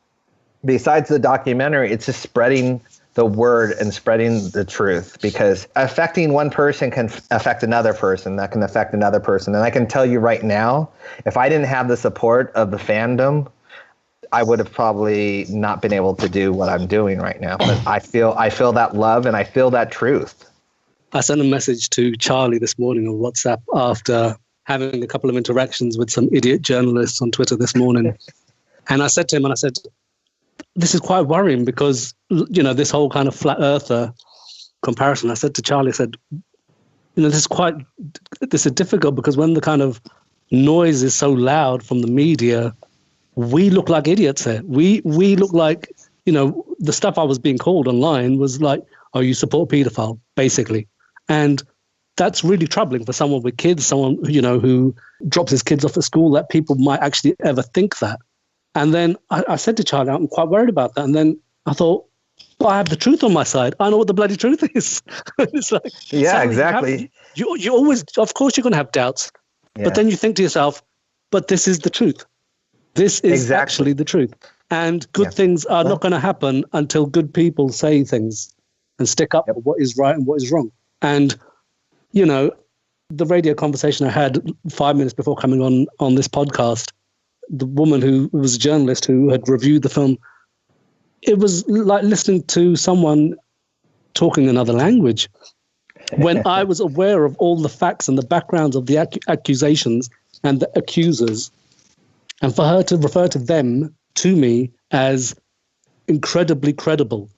besides the documentary, it's just spreading the word and spreading the truth, because affecting one person can affect another person, that can affect another person. And I can tell you right now, if I didn't have the support of the fandom, I would have probably not been able to do what I'm doing right now. But I feel that love and I feel that truth. I sent a message to Charlie this morning on WhatsApp after having a couple of interactions with some idiot journalists on Twitter this morning. And I said to him, this is quite worrying because, this whole kind of flat earther comparison. I said to Charlie, this is difficult because when the kind of noise is so loud from the media, we look like idiots here. We look like, the stuff I was being called online was like, oh, you support paedophile, basically. And that's really troubling for someone with kids, someone, who drops his kids off at school, that people might actually ever think that. And then I said to Charlie, I'm quite worried about that. And then I thought, well, I have the truth on my side. I know what the bloody truth is. It's like, yeah, exactly. You always, of course, you're going to have doubts. Yeah. But then you think to yourself, but this is the truth. This is actually the truth. And good things are not going to happen until good people say things and stick up for what is right and what is wrong. And, the radio conversation I had 5 minutes before coming on this podcast, the woman who was a journalist who had reviewed the film, it was like listening to someone talking another language. When I was aware of all the facts and the backgrounds of the accusations and the accusers, and for her to refer to them to me as incredibly credible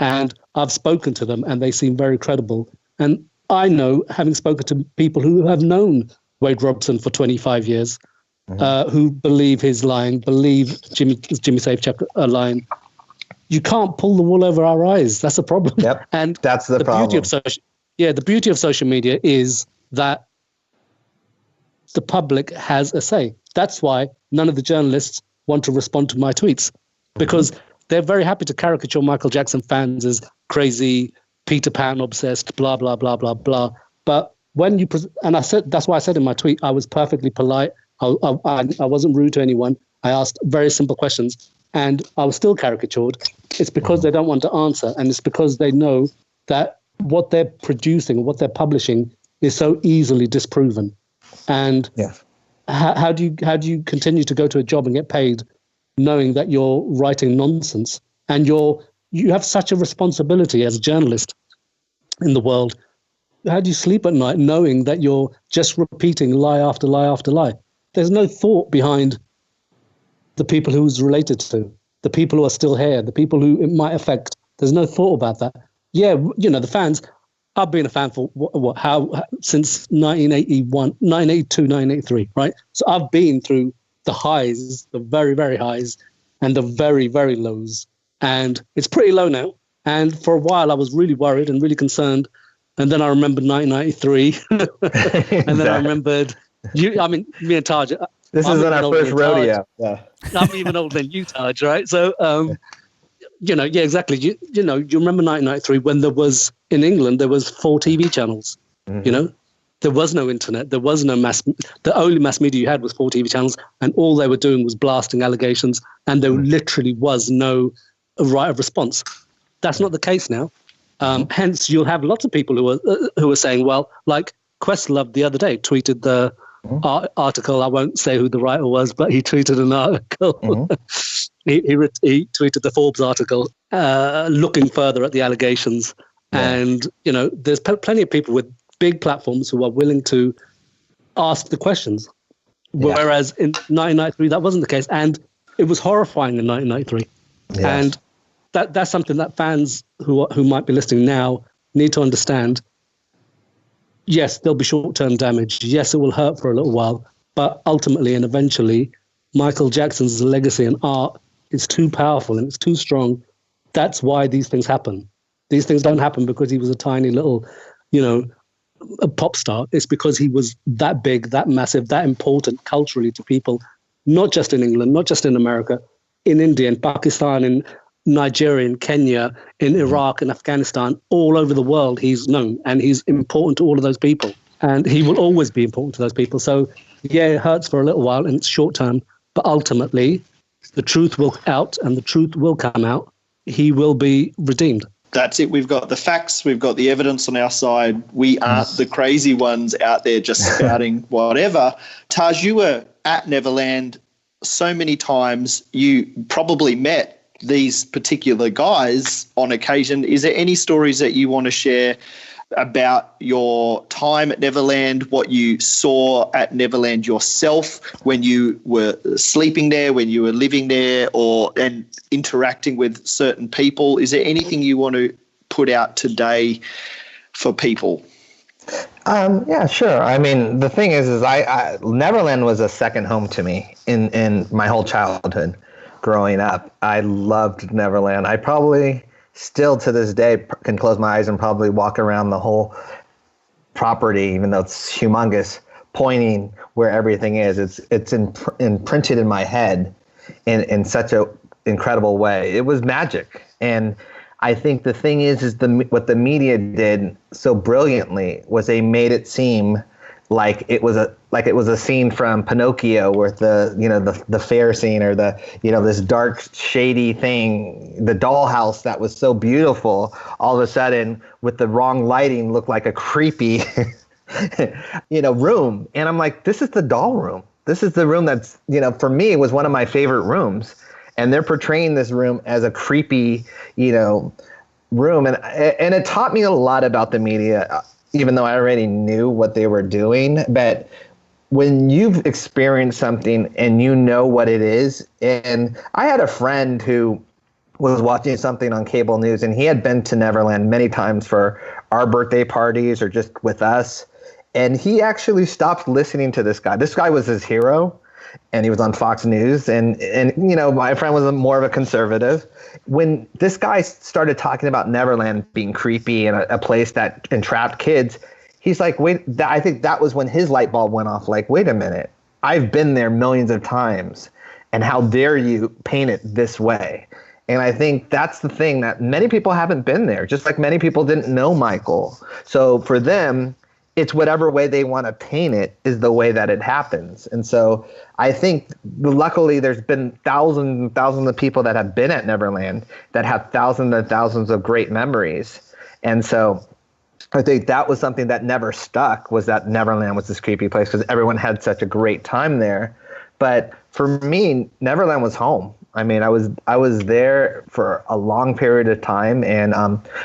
And I've spoken to them and they seem very credible. And I know, having spoken to people who have known Wade Robson for 25 years, who believe he's lying, believe Jimmy Safechuck are lying. You can't pull the wool over our eyes. That's a problem. Yep. And that's the problem. The beauty of social media is that the public has a say. That's why none of the journalists want to respond to my tweets, because they're very happy to caricature Michael Jackson fans as crazy, Peter Pan obsessed, blah, blah, blah, blah, blah. But when you, and I said, that's why I said in my tweet, I was perfectly polite. I wasn't rude to anyone. I asked very simple questions and I was still caricatured. It's because they don't want to answer. And it's because they know that what they're producing, what they're publishing is so easily disproven. And how do you continue to go to a job and get paid knowing that you're writing nonsense? And you have such a responsibility as a journalist in the world. How do you sleep at night knowing that you're just repeating lie after lie after lie? There's no thought behind the people who's related to, the people who are still here, the people who it might affect. There's no thought about that. Yeah, the fans. I've been a fan for since 1982, 1983, right? So I've been through the highs, the very, very highs, and the very, very lows. And it's pretty low now. And for a while, I was really worried and really concerned. And then I remembered 1993. And then I remembered me and Taj. This is in our first rodeo. Yeah. I'm even older than you, Taj, right? So, exactly. You remember 1993 when in England, there was 4 TV channels, There was no internet. There was no the only mass media you had was 4 TV channels, and all they were doing was blasting allegations, and there literally was no right of response. That's not the case now. Hence, you'll have lots of people who are saying, well, like Questlove the other day tweeted the article. I won't say who the writer was, but he tweeted an article. he tweeted the Forbes article looking further at the allegations. Yeah. And, there's plenty of people with big platforms who are willing to ask the questions. Yeah. Whereas in 1993, that wasn't the case. And it was horrifying in 1993. Yes. And that's something that fans who might be listening now need to understand. Yes, there'll be short-term damage. Yes, it will hurt for a little while. But ultimately and eventually, Michael Jackson's legacy and art is too powerful and it's too strong. That's why these things happen. These things don't happen because he was a tiny little, a pop star. It's because he was that big, that massive, that important culturally to people, not just in England, not just in America, in India, in Pakistan, in Nigeria, in Kenya, in Iraq, in Afghanistan, all over the world. He's known and he's important to all of those people. And he will always be important to those people. So, yeah, it hurts for a little while and it's short term, but ultimately the truth will out and the truth will come out. He will be redeemed. That's it. We've got the facts. We've got the evidence on our side. We aren't the crazy ones out there just spouting whatever. Taj, you were at Neverland so many times. You probably met these particular guys on occasion. Is there any stories that you want to share about your time at Neverland, what you saw at Neverland yourself when you were sleeping there, when you were living there, and interacting with certain people? Is there anything you want to put out today for people? Yeah, sure. I mean, the thing is I Neverland was a second home to me in my whole childhood growing up. I loved Neverland. I probably still to this day can close my eyes and probably walk around the whole property, even though it's humongous, pointing where everything is. It's imprinted in my head in such a incredible way. It was magic. And I think the thing is what the media did so brilliantly was they made it seem like it was a scene from Pinocchio with the fair scene, or this dark shady thing, the dollhouse that was so beautiful, all of a sudden with the wrong lighting looked like a creepy room. And I'm like, this is the doll room. This is the room that's, for me, was one of my favorite rooms. And they're portraying this room as a creepy, room. And it taught me a lot about the media, even though I already knew what they were doing. But when you've experienced something and you know what it is, and I had a friend who was watching something on cable news, and he had been to Neverland many times for our birthday parties or just with us. And he actually stopped listening to this guy. This guy was his hero, and he was on Fox News. And you know, my friend was more of a conservative. When this guy started talking about Neverland being creepy and a place that entrapped kids, he's like, wait, I think that was when his light bulb went off. Like, wait a minute, I've been there millions of times, and how dare you paint it this way? And I think that's the thing, that many people haven't been there, just like many people didn't know Michael. So for them, it's whatever way they want to paint it is the way that it happens. And so I think luckily there's been thousands and thousands of people that have been at Neverland that have thousands and thousands of great memories. And so I think that was something that never stuck, was that Neverland was this creepy place because everyone had such a great time there. But for me, Neverland was home. I mean, I was there for a long period of time, and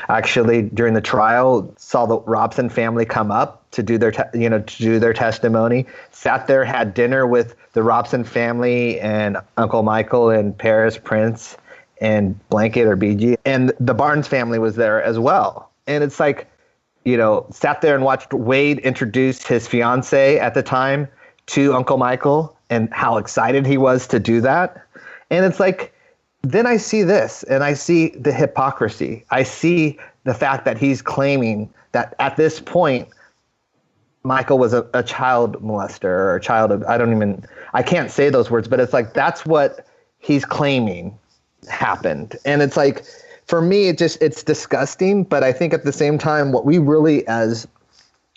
actually during the trial saw the Robson family come up to do their testimony. Sat there, had dinner with the Robson family and Uncle Michael and Paris Prince and Blanket or BG, and the Barnes family was there as well. And it's like, you know, sat there and watched Wade introduce his fiance at the time to Uncle Michael and how excited he was to do that. And it's like, then I see this, and I see the hypocrisy. I see the fact that he's claiming that at this point, Michael was a child molester or a child of, I can't say those words, but it's like, that's what he's claiming happened. And it's like, for me, it's disgusting. But I think at the same time, what we really as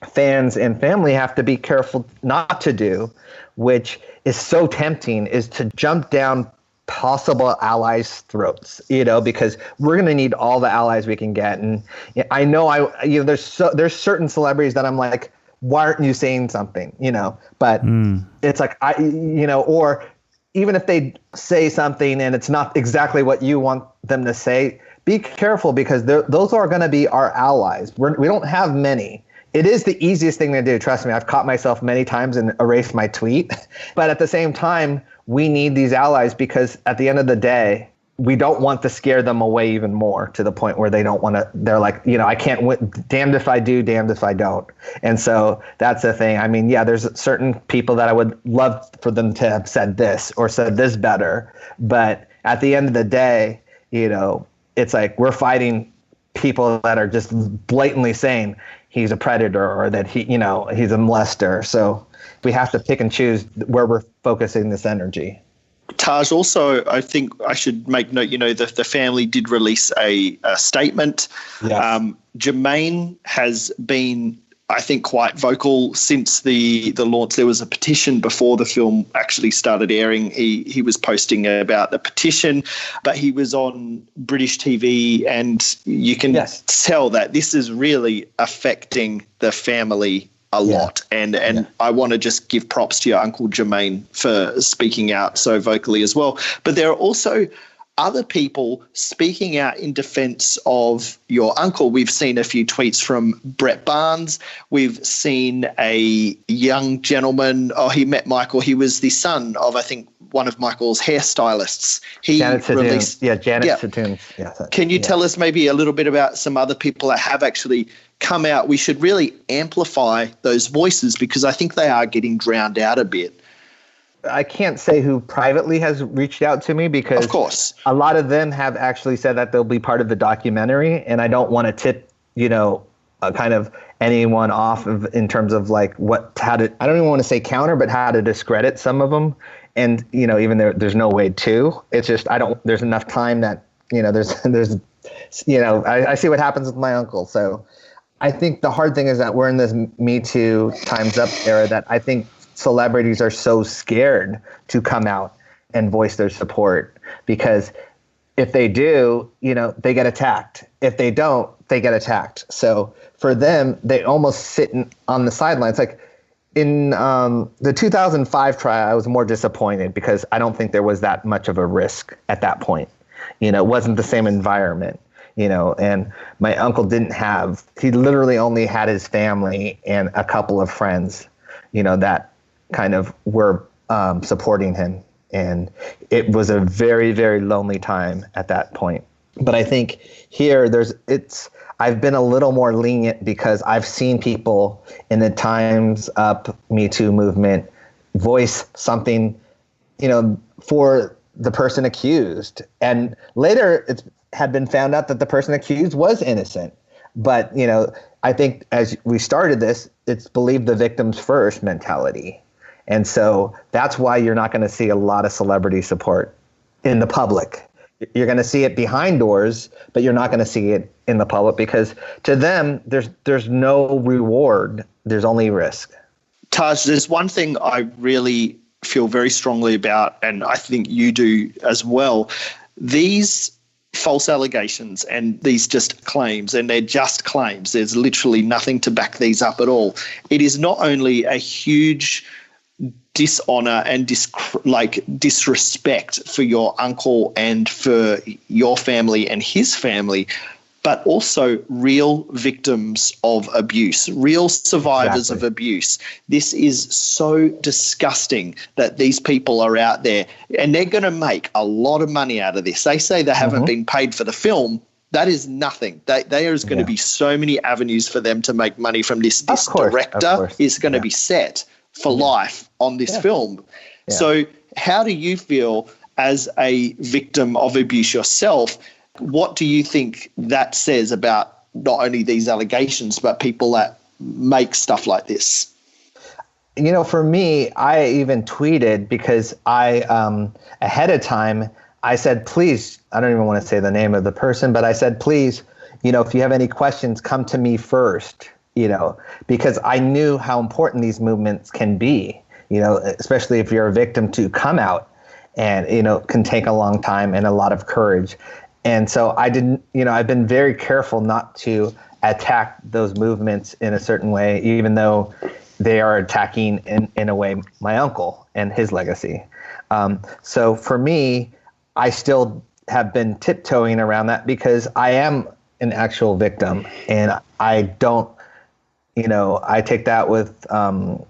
fans and family have to be careful not to do, which is so tempting, is to jump down possible allies' throats, you know, because we're going to need all the allies we can get. And I know there's certain celebrities that I'm like, why aren't you saying something, you know? But it's like, or even if they say something and it's not exactly what you want them to say, be careful, because those are going to be our allies. We don't have many. It is the easiest thing to do. Trust me, I've caught myself many times and erased my tweet. But at the same time, we need these allies, because at the end of the day, we don't want to scare them away even more, to the point where they don't want to, they're like, you know, I can't win, damned if I do, damned if I don't. And so that's the thing. I mean, yeah, there's certain people that I would love for them to have said this or said this better. But at the end of the day, you know, it's like we're fighting people that are just blatantly saying he's a predator or that he's a molester. So we have to pick and choose where we're focusing this energy. Taj, also, I think I should make note, you know, the family did release a statement. Yes. Jamon has been, I think, quite vocal since the launch. There was a petition before the film actually started airing. He was posting about the petition, but he was on British TV, and you can tell that this is really affecting the family a lot. And I want to just give props to your Uncle Jamon for speaking out so vocally as well. But there are also other people speaking out in defense of your uncle. We've seen a few tweets from Brett Barnes. We've seen a young gentleman. Oh, he met Michael. He was the son of, I think, one of Michael's hairstylists. Janet released. Janet Satoon. Yeah. Can you tell us maybe a little bit about some other people that have actually come out? We should really amplify those voices, because I think they are getting drowned out a bit. I can't say who privately has reached out to me, because of course a lot of them have actually said that they'll be part of the documentary, and I don't want to tip, kind of anyone off of in terms of like I don't even want to say counter, but how to discredit some of them. And, even there's no way to, it's just, there's enough time that, I see what happens with my uncle. So I think the hard thing is that we're in this Me Too Time's Up era that I think celebrities are so scared to come out and voice their support, because if they do, they get attacked. If they don't, they get attacked. So for them, they almost sit on the sidelines. Like in the 2005 trial, I was more disappointed because I don't think there was that much of a risk at that point. It wasn't the same environment, and my uncle he literally only had his family and a couple of friends, that kind of were supporting him. And it was a very, very lonely time at that point. But I think here I've been a little more lenient because I've seen people in the Time's Up Me Too movement voice something, for the person accused. And later it had been found out that the person accused was innocent. But, I think as we started this, it's believe the victims first mentality. And so that's why you're not going to see a lot of celebrity support in the public. You're going to see it behind doors, but you're not going to see it in the public because to them, there's no reward. There's only risk. Taj, there's one thing I really feel very strongly about, and I think you do as well. These false allegations and these just claims, and they're just claims. There's literally nothing to back these up at all. It is not only a huge dishonor and disrespect for your uncle and for your family and his family, but also real victims of abuse, real survivors of abuse. This is so disgusting that these people are out there and they're going to make a lot of money out of this. They say they haven't been paid for the film. That is nothing. There is going to be so many avenues for them to make money from this. This director is going to be set for life on this film. Yeah. So how do you feel as a victim of abuse yourself? What do you think that says about not only these allegations, but people that make stuff like this? For me, I even tweeted because I, ahead of time, I said, please, I don't even want to say the name of the person, but I said, please, if you have any questions, come to me first, because I knew how important these movements can be, especially if you're a victim to come out and, can take a long time and a lot of courage. And so I didn't, I've been very careful not to attack those movements in a certain way, even though they are attacking in a way my uncle and his legacy. So for me, I still have been tiptoeing around that because I am an actual victim and I don't, I take that with, I'm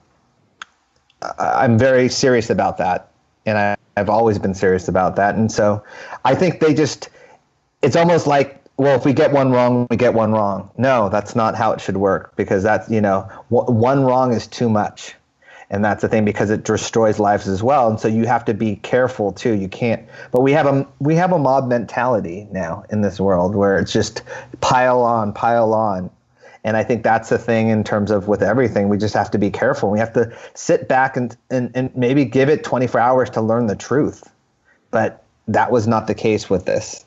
very serious about that. And I've always been serious about that. And so I think it's almost like, well, if we get one wrong, we get one wrong. No, that's not how it should work because that's, one wrong is too much. And that's the thing because it destroys lives as well. And so you have to be careful too. You can't, but we have a mob mentality now in this world where it's just pile on. And I think that's the thing in terms of with everything. We just have to be careful. We have to sit back and maybe give it 24 hours to learn the truth. But that was not the case with this.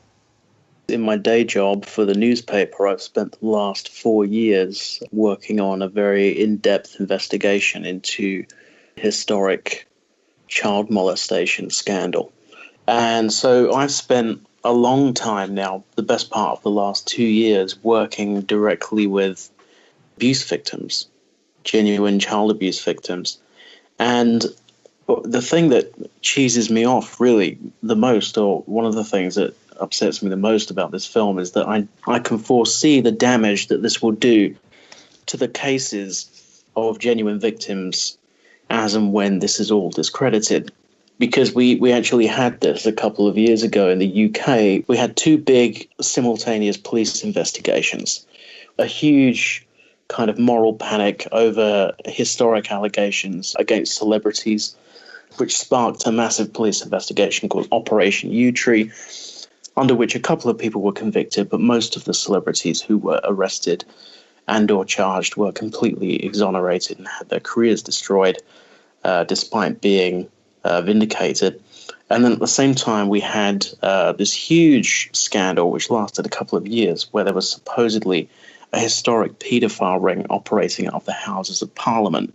In my day job for the newspaper, I've spent the last 4 years working on a very in-depth investigation into historic child molestation scandal. And so I've spent a long time now, the best part of the last 2 years, working directly with abuse victims, genuine child abuse victims. And the thing that cheeses me off really the most, or one of the things that upsets me the most about this film, is that I can foresee the damage that this will do to the cases of genuine victims as and when this is all discredited. Because we actually had this a couple of years ago in the UK. We had two big simultaneous police investigations, a huge kind of moral panic over historic allegations against celebrities, which sparked a massive police investigation called Operation U-Tree, under which a couple of people were convicted, but most of the celebrities who were arrested and or charged were completely exonerated and had their careers destroyed, despite being vindicated. And then at the same time, we had this huge scandal, which lasted a couple of years, where there was supposedly a historic paedophile ring operating out of the Houses of Parliament.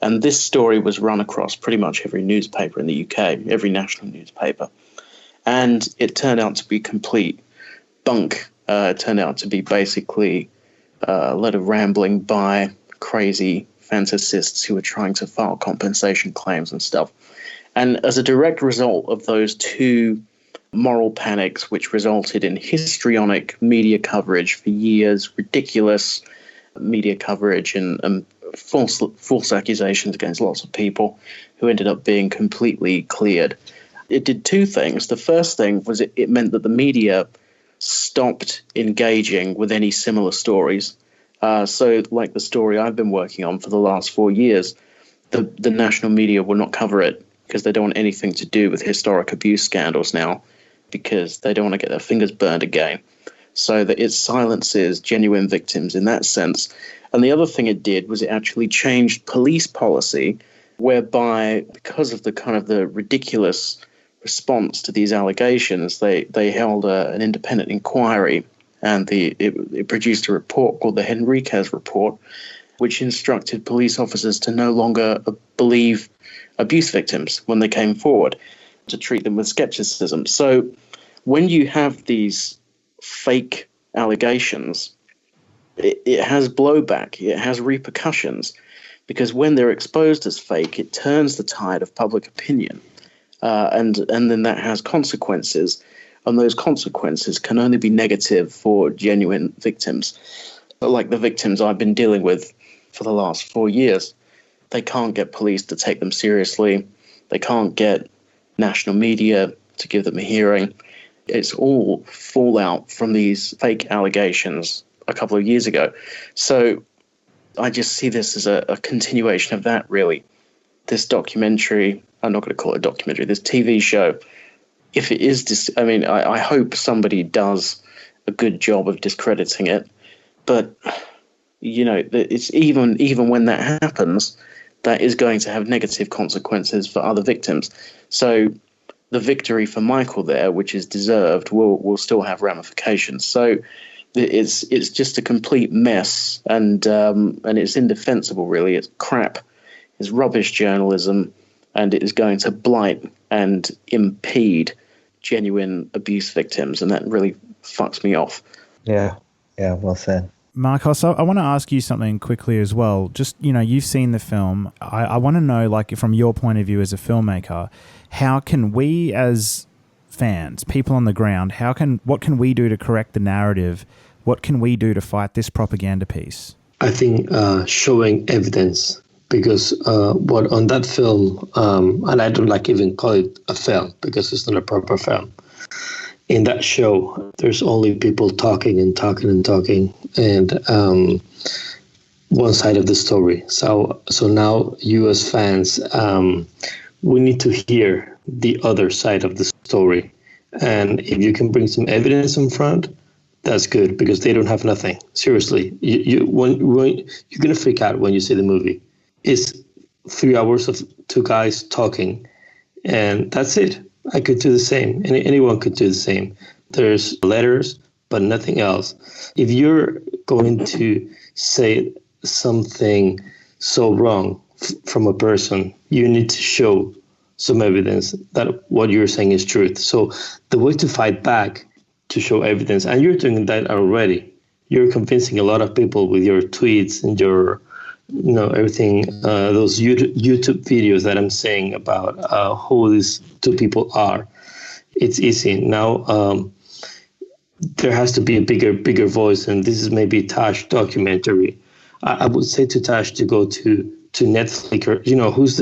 And this story was run across pretty much every newspaper in the UK, every national newspaper. And it turned out to be complete bunk. It turned out to be basically a lot of rambling by crazy fantasists who were trying to file compensation claims and stuff. And as a direct result of those two moral panics, which resulted in histrionic media coverage for years, ridiculous media coverage and false accusations against lots of people who ended up being completely cleared. It did two things. The first thing was it meant that the media stopped engaging with any similar stories. So like the story I've been working on for the last 4 years, the national media will not cover it because they don't want anything to do with historic abuse scandals now, because they don't want to get their fingers burned again. So that it silences genuine victims in that sense. And the other thing it did was it actually changed police policy, whereby because of the kind of the ridiculous response to these allegations, they held an independent inquiry, and it produced a report called the Henriquez Report, which instructed police officers to no longer believe abuse victims when they came forward, to treat them with skepticism. So when you have these fake allegations, it has blowback, it has repercussions, because when they're exposed as fake, it turns the tide of public opinion, and then that has consequences, and those consequences can only be negative for genuine victims, like the victims I've been dealing with for the last 4 years. They can't get police to take them seriously. They can't get national media to give them a hearing. It's all fallout from these fake allegations a couple of years ago. So I just see this as a continuation of that, really. This documentary, I'm not going to call it a documentary, this TV show, if it is, I hope somebody does a good job of discrediting it. But, it's even when that happens, that is going to have negative consequences for other victims. So the victory for Michael there, which is deserved, will still have ramifications. So it's just a complete mess, and it's indefensible, really. It's crap. It's rubbish journalism, and it is going to blight and impede genuine abuse victims, and that really fucks me off. Yeah, well said. Mark, also, I want to ask you something quickly as well. Just, you've seen the film. I want to know, like, from your point of view as a filmmaker, how can we as fans, people on the ground, what can we do to correct the narrative? What can we do to fight this propaganda piece? I think showing evidence, because what on that film, and I don't like even call it a film because it's not a proper film. In that show, there's only people talking and talking and talking, and one side of the story. So now you as fans, we need to hear the other side of the story. And if you can bring some evidence in front, that's good, because they don't have nothing. Seriously, you're going to freak out when you see the movie. It's 3 hours of two guys talking, and that's it. I could do the same. Anyone could do the same. There's letters, but nothing else. If you're going to say something so wrong from a person, you need to show some evidence that what you're saying is truth. So the way to fight back, to show evidence, and you're doing that already. You're convincing a lot of people with your tweets and your, everything, those YouTube videos that I'm saying about who these two people are. It's easy. Now, there has to be a bigger voice, and this is maybe Taj documentary. I would say to Taj to go to Netflix, or who's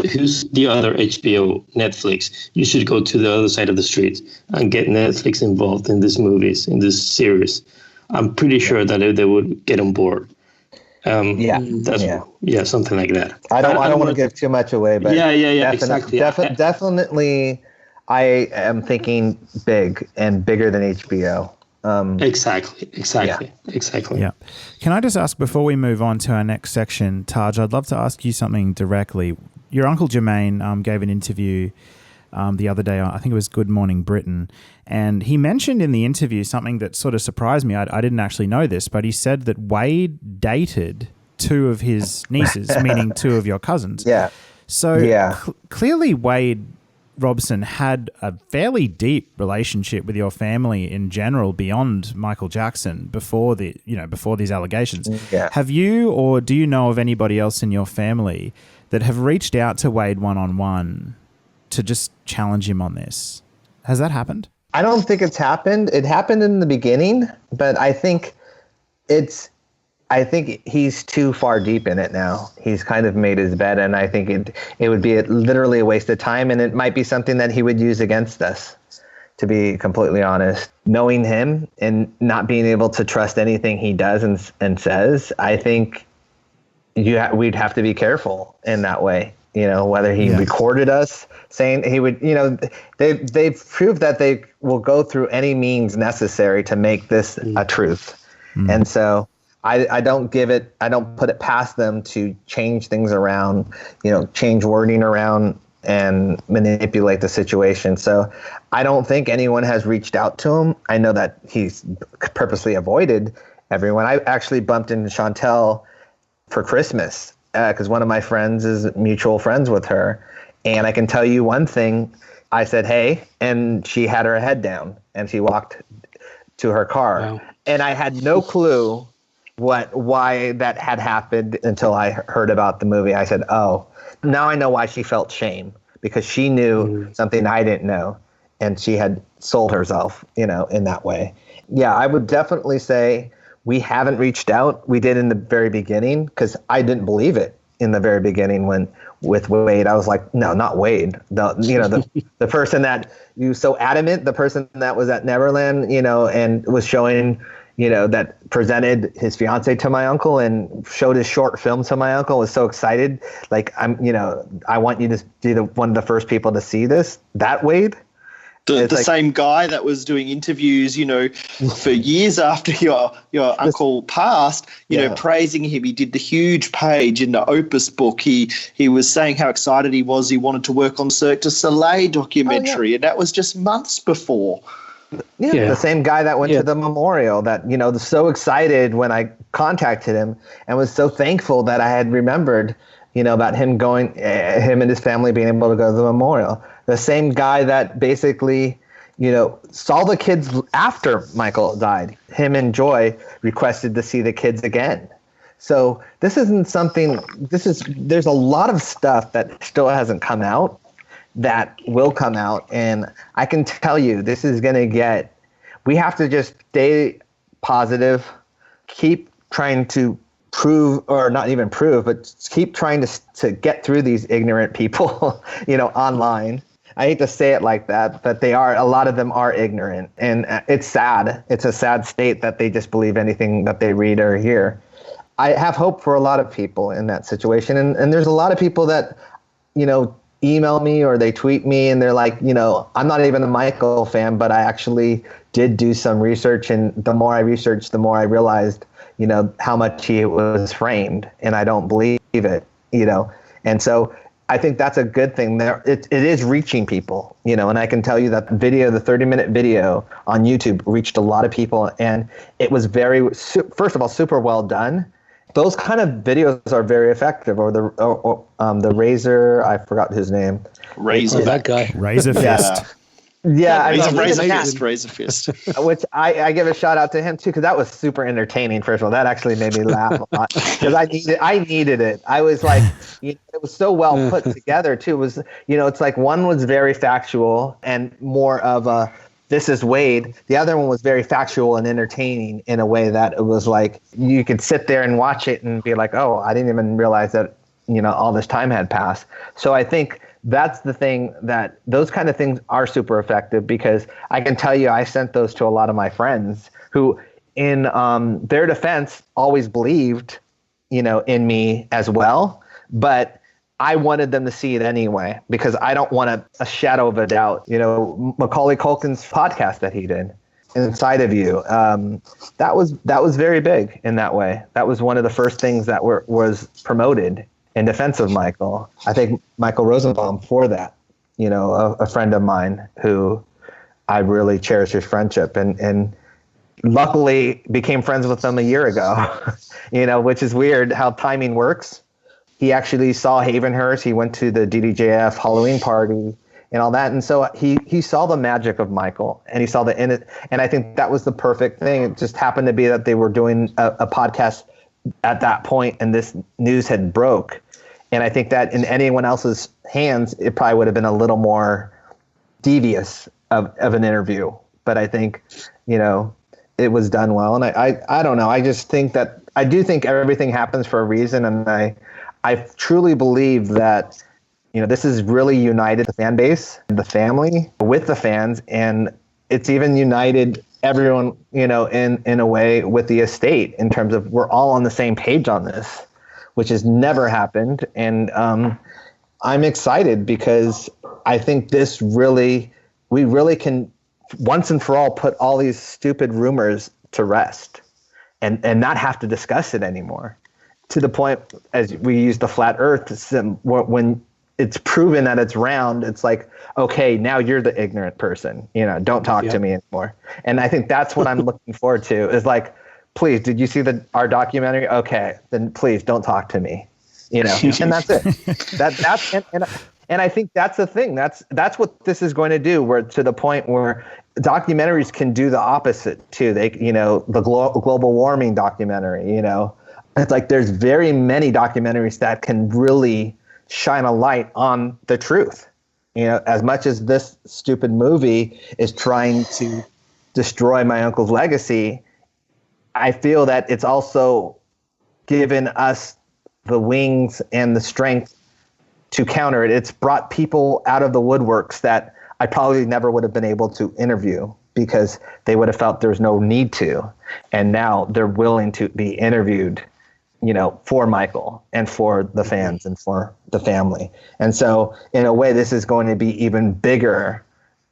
the other HBO, Netflix. You should go to the other side of the street and get Netflix involved in these movies, in this series. I'm pretty sure that they would get on board. Something like that. I don't want to give too much away, but exactly. Definitely, I am thinking big and bigger than HBO. Exactly. Yeah. Can I just ask, before we move on to our next section, Taj, I'd love to ask you something directly. Your uncle Jamon gave an interview the other day, I think it was Good Morning Britain, and he mentioned in the interview something that sort of surprised me. I didn't actually know this, but he said that Wade dated two of his nieces, meaning two of your cousins. Yeah. So clearly Wade Robson had a fairly deep relationship with your family in general beyond Michael Jackson before these allegations. Yeah. Have you, or do you know of anybody else in your family that have reached out to Wade one-on-one to just challenge him on this? Has that happened? I don't think it's happened. It happened in the beginning, but I think he's too far deep in it now. He's kind of made his bed, and I think it would be literally a waste of time, and it might be something that he would use against us. to be completely honest. Knowing him and not being able to trust anything he does and says, I think we'd have to be careful in that way. You know, whether he recorded us saying he would, you know, they've proved that they will go through any means necessary to make this a truth. And so I don't put it past them to change things around, you know, change wording around and manipulate the situation. So I don't think anyone has reached out to him. I know that he's purposely avoided everyone. I actually bumped into Chantel for Christmas because one of my friends is mutual friends with her. And I can tell you one thing. I said, hey, and she had her head down and she walked to her car. Wow. And I had no clue why that had happened until I heard about the movie. I said, oh, now I know why she felt shame, because she knew something I didn't know, and she had sold herself, you know, in that way. Yeah, I would definitely say we haven't reached out. We did in the very beginning, because I didn't believe it in the very beginning with Wade. I was like, no, not Wade. The person that you were so adamant, the person that was at Neverland, you know, and was showing, you know, that presented his fiance to my uncle and showed his short film to my uncle, was so excited. Like, I want you to be one of the first people to see this. That Wade. The same guy that was doing interviews, you know, for years after your uncle passed, you know, praising him. He did the huge page in the Opus book. He was saying how excited he was. He wanted to work on Cirque du Soleil documentary, and that was just months before. Yeah, the same guy that went to the memorial that, you know, was so excited when I contacted him and was so thankful that I had remembered, you know, about him him and his family being able to go to the memorial. The same guy that basically, you know, saw the kids after Michael died. Him and Joy requested to see the kids again. So this isn't something, there's a lot of stuff that still hasn't come out that will come out. And I can tell you, this is going to we have to just stay positive, keep trying to prove, or not even prove, but keep trying to get through these ignorant people, you know, online. I hate to say it like that, but a lot of them are ignorant. And it's sad. It's a sad state that they just believe anything that they read or hear. I have hope for a lot of people in that situation. And there's a lot of people that, you know, email me or they tweet me and they're like, you know, I'm not even a Michael fan, but I actually did do some research. And the more I researched, the more I realized, you know, how much he was framed, and I don't believe it, you know. And so I think that's a good thing. It is reaching people, you know, and I can tell you that the 30-minute video on YouTube reached a lot of people, and it was first of all, super well done. Those kind of videos are very effective. Or the Razor, I forgot his name. That guy. Razor Fist. Yeah, Razor Fist. Which I give a shout out to him too, because that was super entertaining. First of all, that actually made me laugh a lot because I needed it. I was like, you know, it was so well put together too. It was, you know, it's like one was very factual and more of a this is Wade. The other one was very factual and entertaining in a way that it was like you could sit there and watch it and be like, oh, I didn't even realize that, you know, all this time had passed. So I think that's the thing, that those kind of things are super effective, because I can tell you I sent those to a lot of my friends who, in their defense, always believed, you know, in me as well. But I wanted them to see it anyway, because I don't want a shadow of a doubt. You know, Macaulay Culkin's podcast that he did, Inside of You, that was very big in that way. That was one of the first things that was promoted in defense of Michael. I think Michael Rosenbaum for that, you know, a friend of mine who I really cherish his friendship, and luckily became friends with him a year ago, you know, which is weird how timing works. He actually saw Havenhurst. He went to the DDJF Halloween party and all that. And so he saw the magic of Michael, and he saw and I think that was the perfect thing. It just happened to be that they were doing a podcast at that point, and this news had broke. And I think that in anyone else's hands, it probably would have been a little more devious of an interview. But I think, you know, it was done well. And I don't know. I just think that I do think everything happens for a reason. And I truly believe that, you know, this has really united the fan base, the family with the fans. And it's even united everyone, in a way with the estate in terms of we're all on the same page on this, which has never happened. And I'm excited because I think we really can once and for all put all these stupid rumors to rest and not have to discuss it anymore. To the point, as we use the flat earth, when it's proven that it's round, it's like, okay, now you're the ignorant person, don't talk to me anymore. And I think that's what I'm looking forward to is like, please, did you see our documentary? Okay, then please don't talk to me, and that's it. And I think that's the thing. That's what this is going to do. Where to the point where documentaries can do the opposite too. They, the global warming documentary. It's like there's very many documentaries that can really shine a light on the truth. As much as this stupid movie is trying to destroy my uncle's legacy, I feel that it's also given us the wings and the strength to counter it. It's brought people out of the woodworks that I probably never would have been able to interview because they would have felt there's no need to. And now they're willing to be interviewed, for Michael and for the fans and for the family. And so in a way, this is going to be even bigger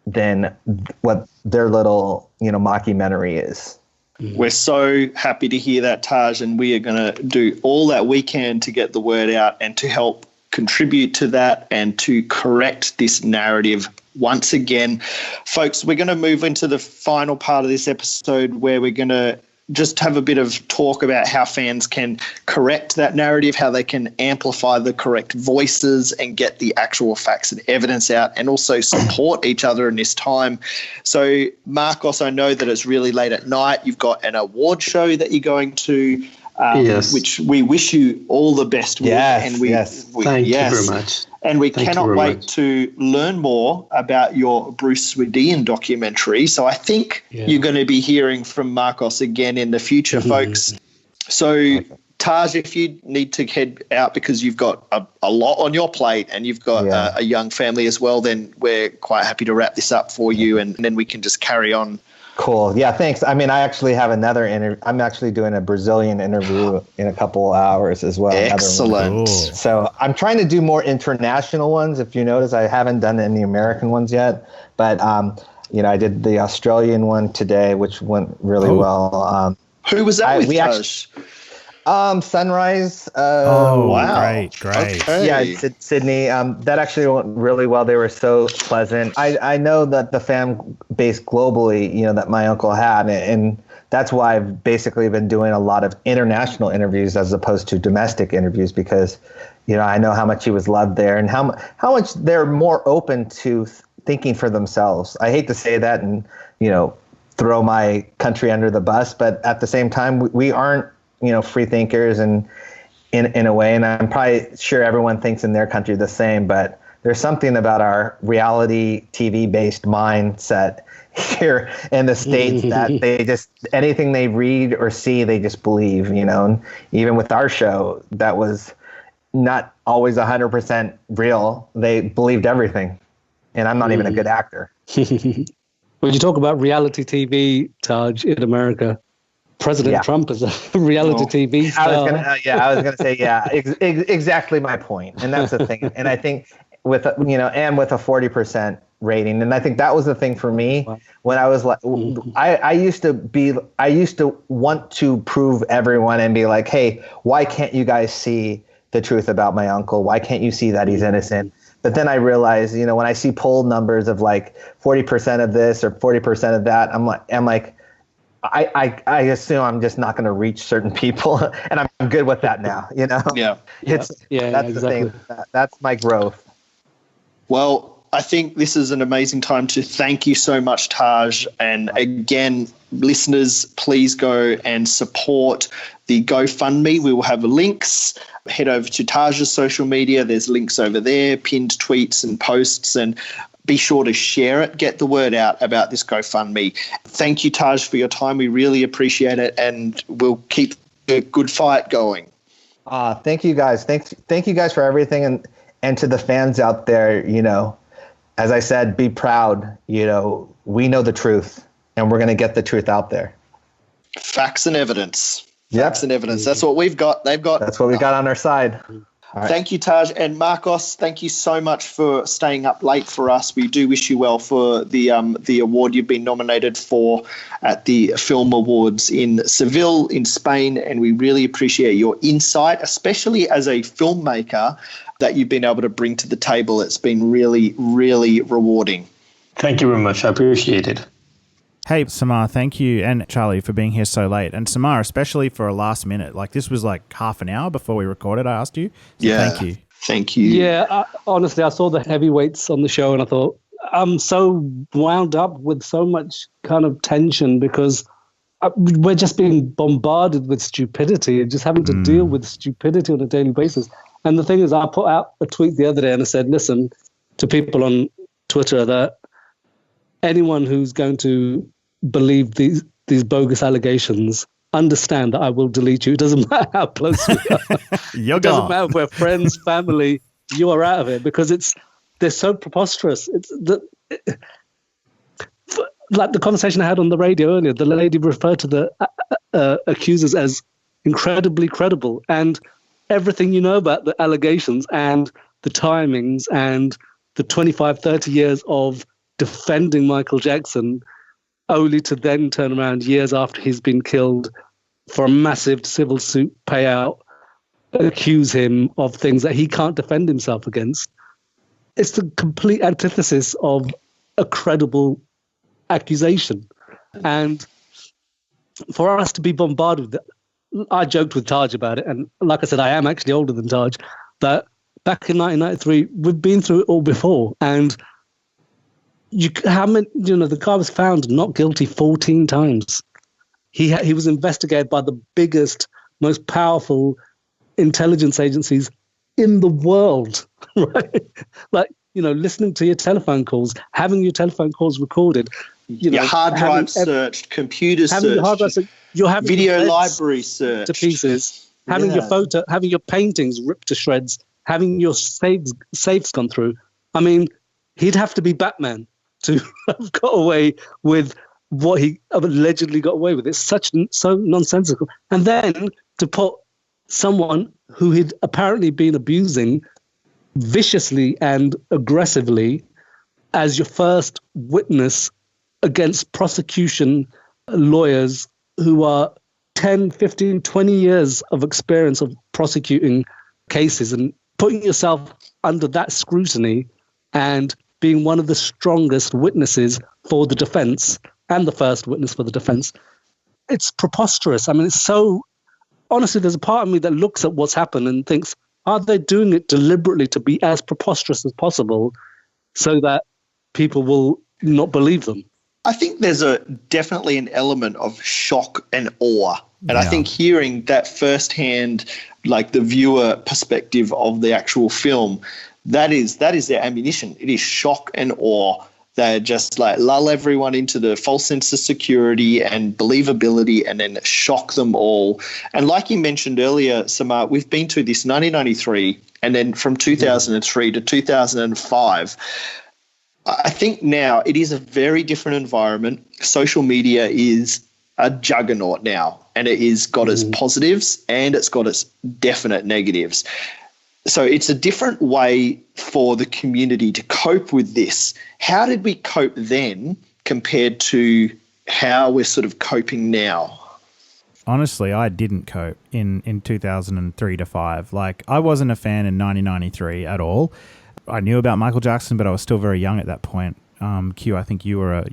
than what their little, mockumentary is. We're so happy to hear that, Taj, and we are going to do all that we can to get the word out and to help contribute to that and to correct this narrative once again. Folks, we're going to move into the final part of this episode where we're going to just have a bit of talk about how fans can correct that narrative, how they can amplify the correct voices and get the actual facts and evidence out and also support each other in this time. So, Marcos, I know that it's really late at night. You've got an award show that you're going to, which we wish you all the best with. Thank you very much. And we cannot wait to learn more about your Bruce Swedian documentary. So I think you're going to be hearing from Marcos again in the future, folks. So, Taj, if you need to head out because you've got a lot on your plate and you've got a young family as well, then we're quite happy to wrap this up for you and then we can just carry on. Cool. Yeah, thanks. I mean, I actually have another interview. I'm actually doing a Brazilian interview in a couple of hours as well. Excellent. So I'm trying to do more international ones. If you notice, I haven't done any American ones yet. But, I did the Australian one today, which went really well. Who was that with? Sunrise. Wow. Great. Okay. Yeah, Sydney. That actually went really well. They were so pleasant. I know that the fan base globally, that my uncle had, and that's why I've basically been doing a lot of international interviews as opposed to domestic interviews because, I know how much he was loved there and how much they're more open to thinking for themselves. I hate to say that and, throw my country under the bus, but at the same time, we aren't, free thinkers and in a way, and I'm probably sure everyone thinks in their country the same, but there's something about our reality TV based mindset here in the States that they just, anything they read or see, they just believe, and even with our show, that was not always 100% real. They believed everything, and I'm not even a good actor. When you talk about reality TV, Taj, in America, President Trump is a reality TV star. I was gonna say, exactly my point, and that's the thing. And I think with a 40% rating, and I think that was the thing for me when I was like, I used to want to prove everyone and be like, hey, why can't you guys see the truth about my uncle? Why can't you see that he's innocent? But then I realized, when I see poll numbers of like 40% of this or 40% of that, I'm like. I assume I'm just not going to reach certain people, and I'm good with that now. Yeah. That's exactly the thing. That's my growth. Well, I think this is an amazing time to thank you so much, Taj. And again, listeners, please go and support the GoFundMe. We will have links. Head over to Taj's social media. There's links over there, pinned tweets and posts, and be sure to share it, get the word out about this GoFundMe. Thank you, Taj, for your time. We really appreciate it, and we'll keep the good fight going. Thank you, guys. Thank you guys for everything, and to the fans out there, as I said, be proud. You know, we know the truth, and we're going to get the truth out there. Facts and evidence. Yep. Facts and evidence. That's what we've got. They've got. That's what we got on our side. All right. Thank you, Taj. And Marcos, thank you so much for staying up late for us. We do wish you well for the award you've been nominated for at the Film Awards in Seville in Spain. And we really appreciate your insight, especially as a filmmaker, that you've been able to bring to the table. It's been really, really rewarding. Thank you very much. I appreciate it. Hey, Samar, thank you, and Charlie, for being here so late. And Samar, especially for a last minute. Like, this was like half an hour before we recorded, I asked you. So yeah. Thank you. Thank you. Yeah, honestly, I saw the heavyweights on the show and I thought, I'm so wound up with so much kind of tension because we're just being bombarded with stupidity and just having to deal with stupidity on a daily basis. And the thing is, I put out a tweet the other day and I said, listen to people on Twitter that anyone who's going to believe these bogus allegations, understand that I will delete you. It doesn't matter how close we are. You're it doesn't gone. matter if we're friends, family, you are out of it because they're so preposterous. Like the conversation I had on the radio earlier, the lady referred to the accusers as incredibly credible, and everything you know about the allegations and the timings and the 25, 30 years of defending Michael Jackson, only to then turn around years after he's been killed for a massive civil suit payout, accuse him of things that he can't defend himself against. It's the complete antithesis of a credible accusation. And for us to be bombarded with that, I joked with Taj about it, and like I said, I am actually older than Taj, but back in 1993, we've been through it all before, and the guy was found not guilty 14 times. He was investigated by the biggest, most powerful intelligence agencies in the world, right? Like, listening to your telephone calls, having your telephone calls recorded, your hard drive searched, computers searched, your hard drive searched, you're having video library searched to pieces, having your photo, having your paintings ripped to shreds, having your safes gone through. I mean, he'd have to be Batman to have got away with what he allegedly got away with. It's so nonsensical. And then to put someone who he'd apparently been abusing viciously and aggressively as your first witness against prosecution lawyers who are 10, 15, 20 years of experience of prosecuting cases, and putting yourself under that scrutiny and being one of the strongest witnesses for the defense and the first witness for the defense. It's preposterous. I mean, it's so, honestly, there's a part of me that looks at what's happened and thinks, are they doing it deliberately to be as preposterous as possible so that people will not believe them? I think there's definitely an element of shock and awe. And I think hearing that firsthand, like the viewer perspective of the actual film, that is their ammunition. It is shock and awe. They just like lull everyone into the false sense of security and believability and then shock them all. And like you mentioned earlier, Samar, we've been to this 1993 and then from 2003 to 2005. I think now it is a very different environment. Social media is a juggernaut now, and it is got its positives and it's got its definite negatives. So it's a different way for the community to cope with this. How did we cope then compared to how we're sort of coping now? Honestly, I didn't cope in 2003 to 5. Like, I wasn't a fan in 1993 at all. I knew about Michael Jackson, but I was still very young at that point. Q, I think you were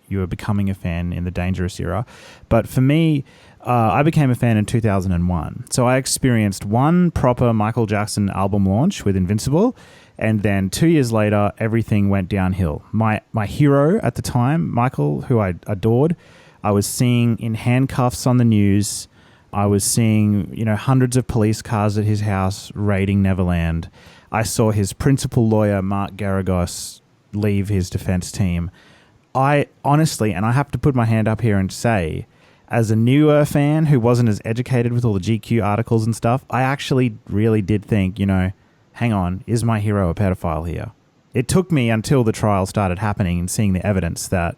you were becoming a fan in the Dangerous era. But for me, I became a fan in 2001. So I experienced one proper Michael Jackson album launch with Invincible, and then 2 years later, everything went downhill. My hero at the time, Michael, who I adored, I was seeing in handcuffs on the news. I was seeing, hundreds of police cars at his house raiding Neverland. I saw his principal lawyer, Mark Garagos, leave his defense team. I honestly, and I have to put my hand up here and say, as a newer fan who wasn't as educated with all the GQ articles and stuff, I actually really did think, hang on, is my hero a pedophile here? it took me until the trial started happening and seeing the evidence that,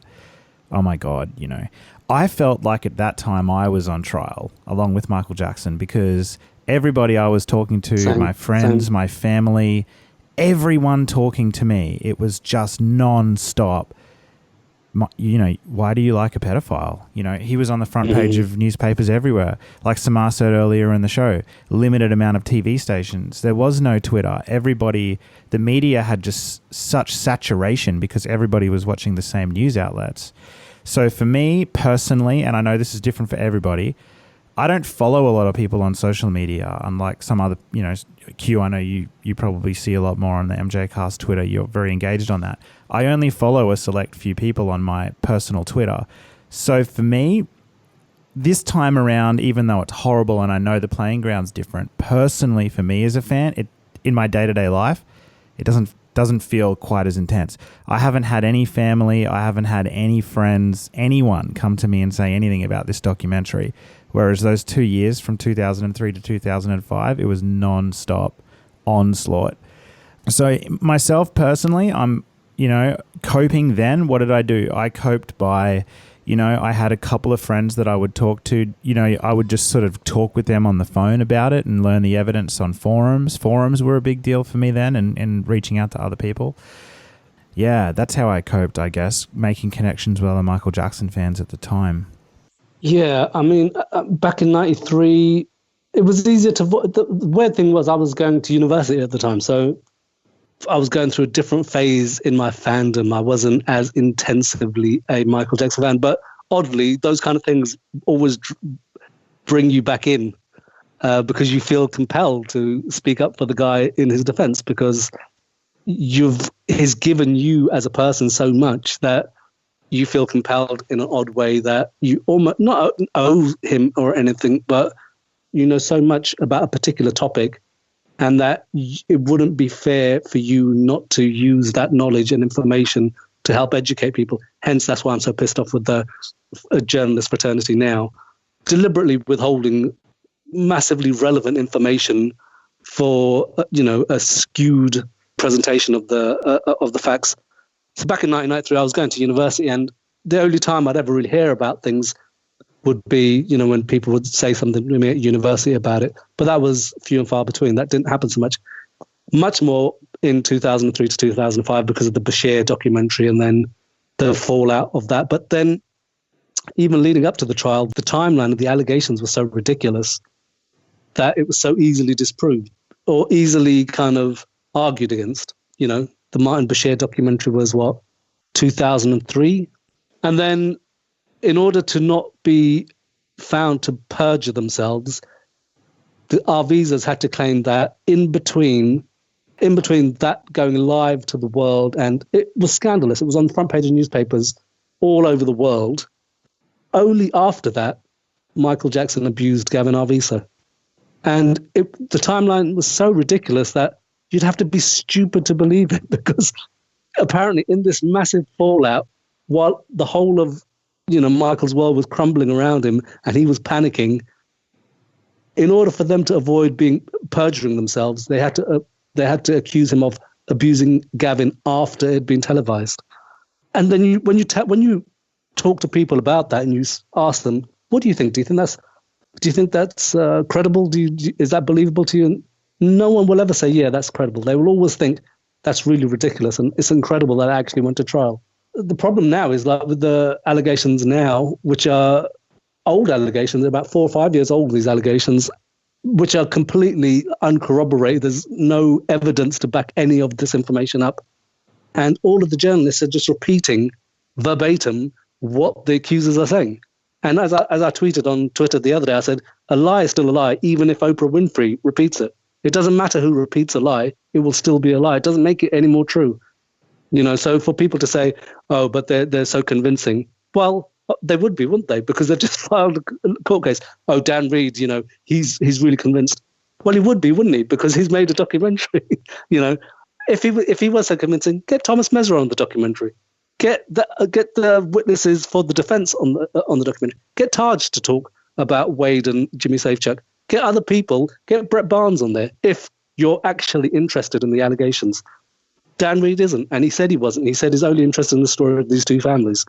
oh my God, you know, I felt like at that time I was on trial along with Michael Jackson, because everybody I was talking to, my friends, my family, everyone talking to me, it was just non-stop. You know, why do you like a pedophile? You know, he was on the front page of newspapers everywhere. Like Samar said earlier in the show, limited amount of TV stations. There was no Twitter. Everybody, the media had just such saturation because everybody was watching the same news outlets. So for me personally, and I know this is different for everybody, I don't follow a lot of people on social media, unlike some other, you know, Q, I know you probably see a lot more on the MJCast Twitter. You're very engaged on that. I only follow a select few people on my personal Twitter. So for me, this time around, even though it's horrible and I know the playing ground's different, personally for me as a fan, in my day-to-day life, it doesn't feel quite as intense. I haven't had any family, I haven't had any friends, anyone come to me and say anything about this documentary. Whereas those 2 years from 2003 to 2005, it was non-stop onslaught. So myself personally, I'm, you know, coping then. What did I do? I coped by, you know, I had a couple of friends that I would talk to. You know, I would just sort of talk with them on the phone about it and learn the evidence on forums. Forums were a big deal for me then, and reaching out to other people. Yeah, that's how I coped, I guess, making connections with other Michael Jackson fans at the time. Yeah, I mean, back in '93, it was easier to... The weird thing was I was going to university at the time, so I was going through a different phase in my fandom. I wasn't as intensively a Michael Jackson fan, but oddly, those kind of things always bring you back in because you feel compelled to speak up for the guy in his defense, because he's given you as a person so much that you feel compelled in an odd way that you almost not owe him or anything, but you know so much about a particular topic, and that it wouldn't be fair for you not to use that knowledge and information to help educate people. Hence, that's why I'm so pissed off with the journalist fraternity now, deliberately withholding massively relevant information for, you know, a skewed presentation of the facts. So back in 1993, I was going to university, and the only time I'd ever really hear about things would be, you know, when people would say something to me at university about it. But that was few and far between. That didn't happen so much. Much more in 2003 to 2005 because of the Bashir documentary and then the fallout of that. But then even leading up to the trial, the timeline of the allegations was so ridiculous that it was so easily disproved or easily kind of argued against. You know, the Martin Bashir documentary was, 2003? And then in order to not be found to perjure themselves, our visas had to claim that in between that going live to the world, and it was scandalous. It was on the front page of newspapers all over the world. Only after that, Michael Jackson abused Gavin Arvizo. And the timeline was so ridiculous that you'd have to be stupid to believe it, because apparently in this massive fallout, while the whole of, you know, Michael's world was crumbling around him and he was panicking, in order for them to avoid perjuring themselves, they had to accuse him of abusing Gavin after it had been televised. And then when you talk to people about that and you ask them, what do you think? Do you think that's credible? Is that believable to you? And no one will ever say, yeah, that's credible. They will always think that's really ridiculous and it's incredible that it actually went to trial. The problem now is, like, with the allegations now, which are old allegations, about 4 or 5 years old, these allegations, which are completely uncorroborated. There's no evidence to back any of this information up. And all of the journalists are just repeating verbatim what the accusers are saying. And as I tweeted on Twitter the other day, I said, a lie is still a lie, even if Oprah Winfrey repeats it. It doesn't matter who repeats a lie, it will still be a lie. It doesn't make it any more true. You know, so for people to say, oh, but they're so convincing, well, they would be, wouldn't they? Because they've just filed a court case. Oh, Dan Reed, you know, he's really convinced. Well, he would be, wouldn't he? Because he's made a documentary. You know, if he was so convincing, get Thomas Mesra on the documentary. Get the witnesses for the defense on the documentary. Get Taj to talk about Wade and Jimmy Safechuck. Get other people. Get Brett Barnes on there if you're actually interested in the allegations. Dan Reed isn't, and he said he wasn't. He said he's only interested in the story of these two families.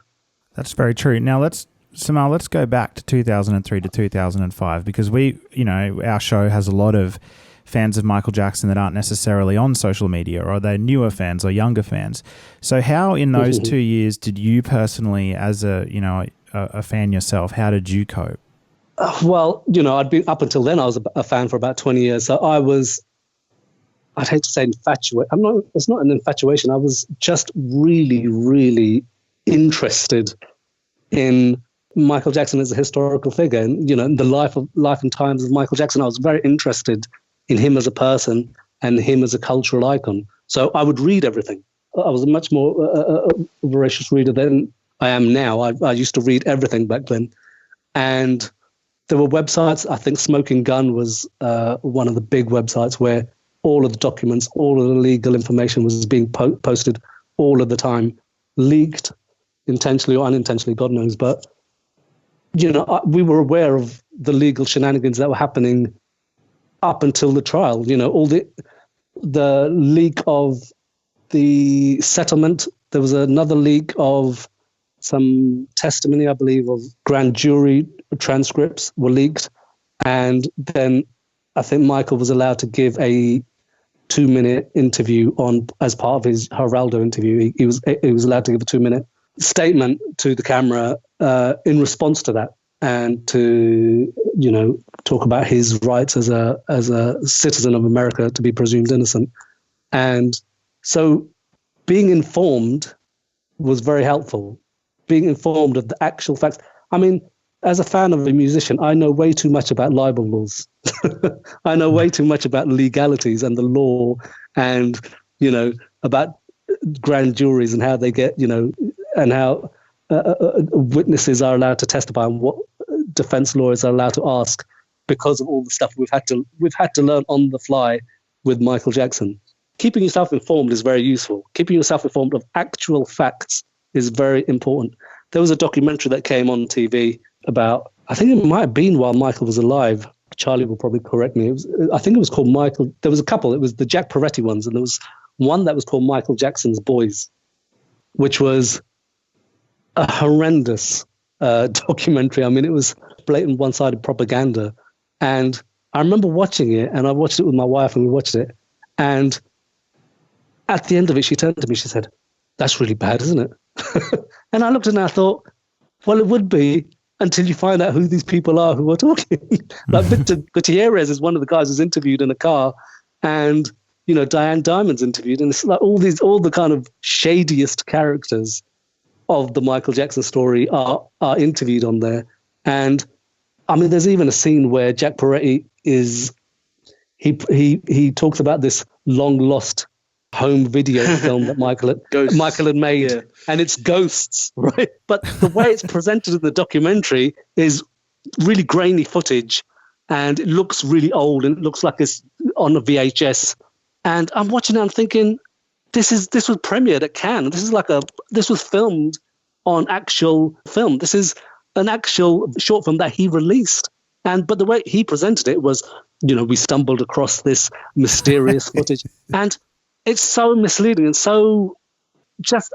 That's very true. Now Samar, let's go back to 2003 to 2005, because our show has a lot of fans of Michael Jackson that aren't necessarily on social media, or they're newer fans or younger fans. So how in those 2 years did you personally, as a fan yourself, how did you cope? Well, I'd been, up until then, I was a fan for about 20 years. So I'd hate to say infatuated. It's not an infatuation. I was just really, really interested in Michael Jackson as a historical figure, and the life and times of Michael Jackson. I was very interested in him as a person and him as a cultural icon. So I would read everything. I was a much more voracious reader than I am now. I used to read everything back then, and there were websites. I think Smoking Gun was one of the big websites where all of the documents, all of the legal information was being posted all of the time, leaked intentionally or unintentionally, God knows. But we were aware of the legal shenanigans that were happening up until the trial. All the leak of the settlement. There was another leak of some testimony, I believe, of grand jury transcripts were leaked. And then I think Michael was allowed to give a 2-minute interview as part of his Geraldo interview. He was allowed to give a 2-minute statement to the camera in response to that, and to talk about his rights as a citizen of America to be presumed innocent. And so being informed was very helpful. Being informed of the actual facts. I mean, as a fan of a musician, I know way too much about libel laws. I know way too much about legalities and the law, and about grand juries and how they get and how witnesses are allowed to testify and what defense lawyers are allowed to ask, because of all the stuff we've had to learn on the fly with Michael Jackson. Keeping yourself informed is very useful. Keeping yourself informed of actual facts is very important. There was a documentary that came on TV about, I think it might have been while Michael was alive. Charlie will probably correct me. I think it was called Michael. There was a couple. It was the Jack Peretti ones, and there was one that was called Michael Jackson's Boys, which was a horrendous documentary. I mean, it was blatant one-sided propaganda. And I remember watching it, and I watched it with my wife, and we watched it. And at the end of it, she turned to me, she said, "That's really bad, isn't it?" And I looked at it and I thought, well, it would be until you find out who these people are who are talking. Like Victor Gutierrez is one of the guys who's interviewed in a car, and Diane Diamond's interviewed, and it's like all the kind of shadiest characters of the Michael Jackson story are interviewed on there. And I mean, there's even a scene where Jack Peretti he talks about this long lost home video film that Michael had made, yeah. And it's ghosts, right? But the way it's presented in the documentary is really grainy footage, and it looks really old, and it looks like it's on a VHS. And I'm watching it and thinking, this was premiered at Cannes. This was filmed on actual film. This is an actual short film that he released. But the way he presented it was, we stumbled across this mysterious footage, and it's so misleading and so just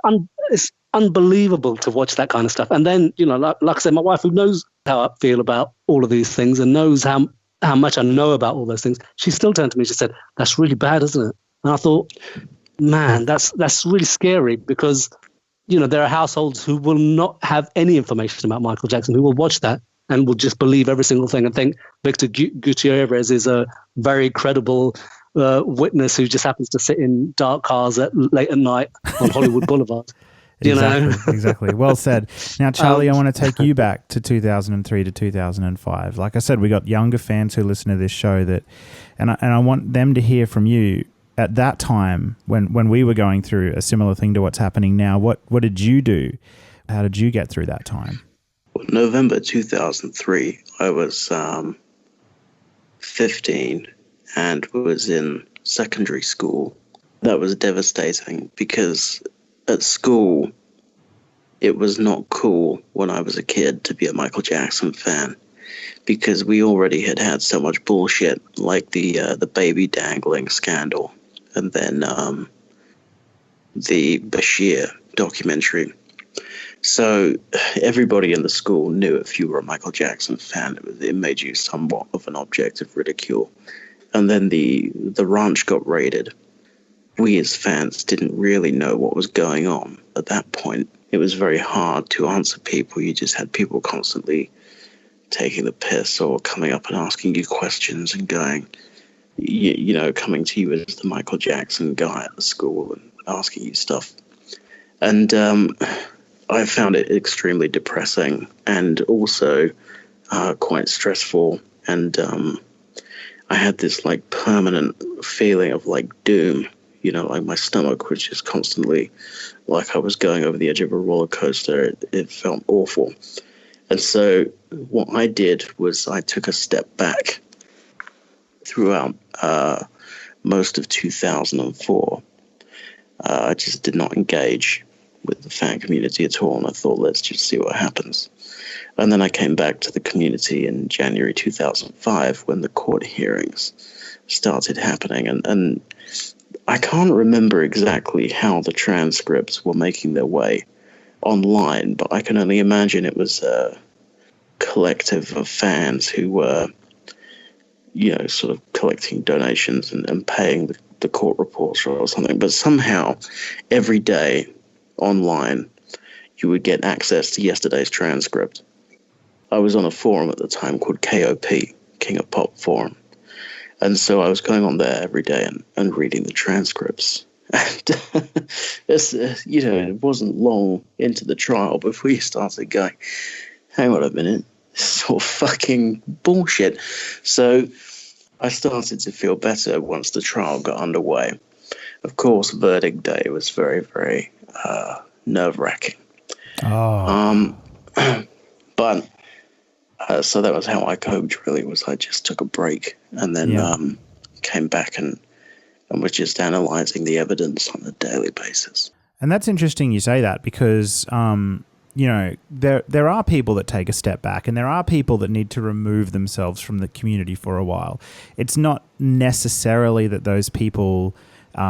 it's unbelievable to watch that kind of stuff. And then, like I said, my wife, who knows how I feel about all of these things and knows how much I know about all those things, she still turned to me, she said, "That's really bad, isn't it?" And I thought, man, that's really scary, because, there are households who will not have any information about Michael Jackson, who will watch that and will just believe every single thing and think Victor Gutierrez is a very credible witness who just happens to sit in dark cars late at night on Hollywood Boulevard. Exactly. Well said. Now, Charlie, I want to take you back to 2003 to 2005. Like I said, we got younger fans who listen to this show and I want them to hear from you at that time when we were going through a similar thing to what's happening now. What did you do? How did you get through that time? November 2003, I was 15 and was in secondary school. That was devastating, because at school, it was not cool when I was a kid to be a Michael Jackson fan, because we already had so much bullshit, like the baby dangling scandal. And then the Bashir documentary. So everybody in the school knew if you were a Michael Jackson fan, it made you somewhat of an object of ridicule. And then the ranch got raided. We as fans didn't really know what was going on at that point. It was very hard to answer people. You just had people constantly taking the piss or coming up and asking you questions and going, you know, coming to you as the Michael Jackson guy at the school and asking you stuff. And I found it extremely depressing and also quite stressful. And I had this like permanent feeling of like doom, you know, like my stomach was just constantly like I was going over the edge of a roller coaster. It felt awful. And so what I did was I took a step back throughout most of 2004. I just did not engage with the fan community at all, and I thought, let's just see what happens. And then I came back to the community in January 2005 when the court hearings started happening, and I can't remember exactly how the transcripts were making their way online, but I can only imagine it was a collective of fans who were, you know, sort of collecting donations and paying the court reports or something. But somehow every day online you would get access to yesterday's transcript. I was on a forum at the time called KOP, King of Pop Forum. And so I was going on there every day and reading the transcripts. And, you know, it wasn't long into the trial before you started going, hang on a minute, this is all fucking bullshit. So I started to feel better once the trial got underway. Of course, verdict day was very, very nerve-wracking. Oh. But so that was how I coped, really, was I just took a break and then came back and was just analyzing the evidence on a daily basis. And that's interesting you say that because, you know, there are people that take a step back and there are people that need to remove themselves from the community for a while. It's not necessarily that those people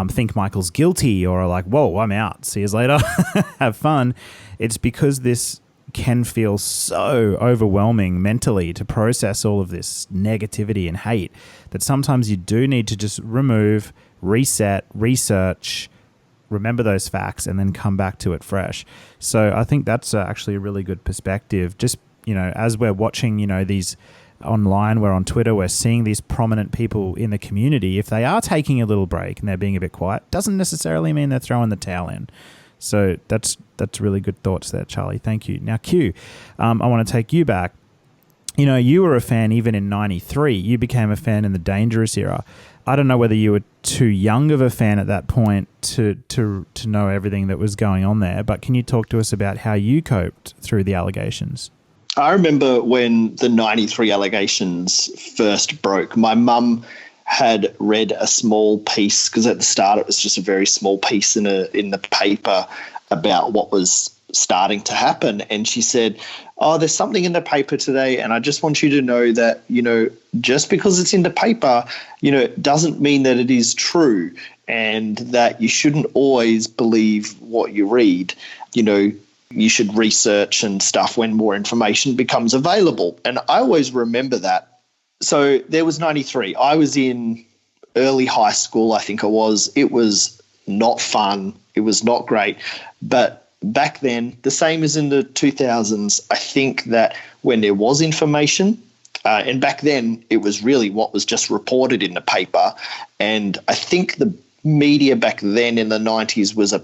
think Michael's guilty or are like, whoa, I'm out. See you later. Have fun. It's because this can feel so overwhelming mentally to process all of this negativity and hate that sometimes you do need to just remove, reset, research, remember those facts, and then come back to it fresh. So I think that's actually a really good perspective. Just, you know, as we're watching, you know, these online, we're on Twitter, we're seeing these prominent people in the community. If they are taking a little break and they're being a bit quiet, doesn't necessarily mean they're throwing the towel in. So that's really good thoughts there, Charlie. Thank you. Now, Q, I want to take you back. You know, you were a fan even in 93. You became a fan in the Dangerous era. I don't know whether you were too young of a fan at that point to know everything that was going on there, but can you talk to us about how you coped through the allegations? I remember when the 93 allegations first broke, my mum had read a small piece, because at the start it was just a very small piece in the paper about what was starting to happen. And she said, oh, there's something in the paper today, and I just want you to know that, you know, just because it's in the paper, you know, doesn't mean that it is true, and that you shouldn't always believe what you read. You know, you should research and stuff when more information becomes available. And I always remember that. So there was 93. I was in early high school, I think it was. It was not fun. It was not great. But back then, the same as in the 2000s, I think that when there was information, and back then it was really what was just reported in the paper. And I think the media back then in the 90s was a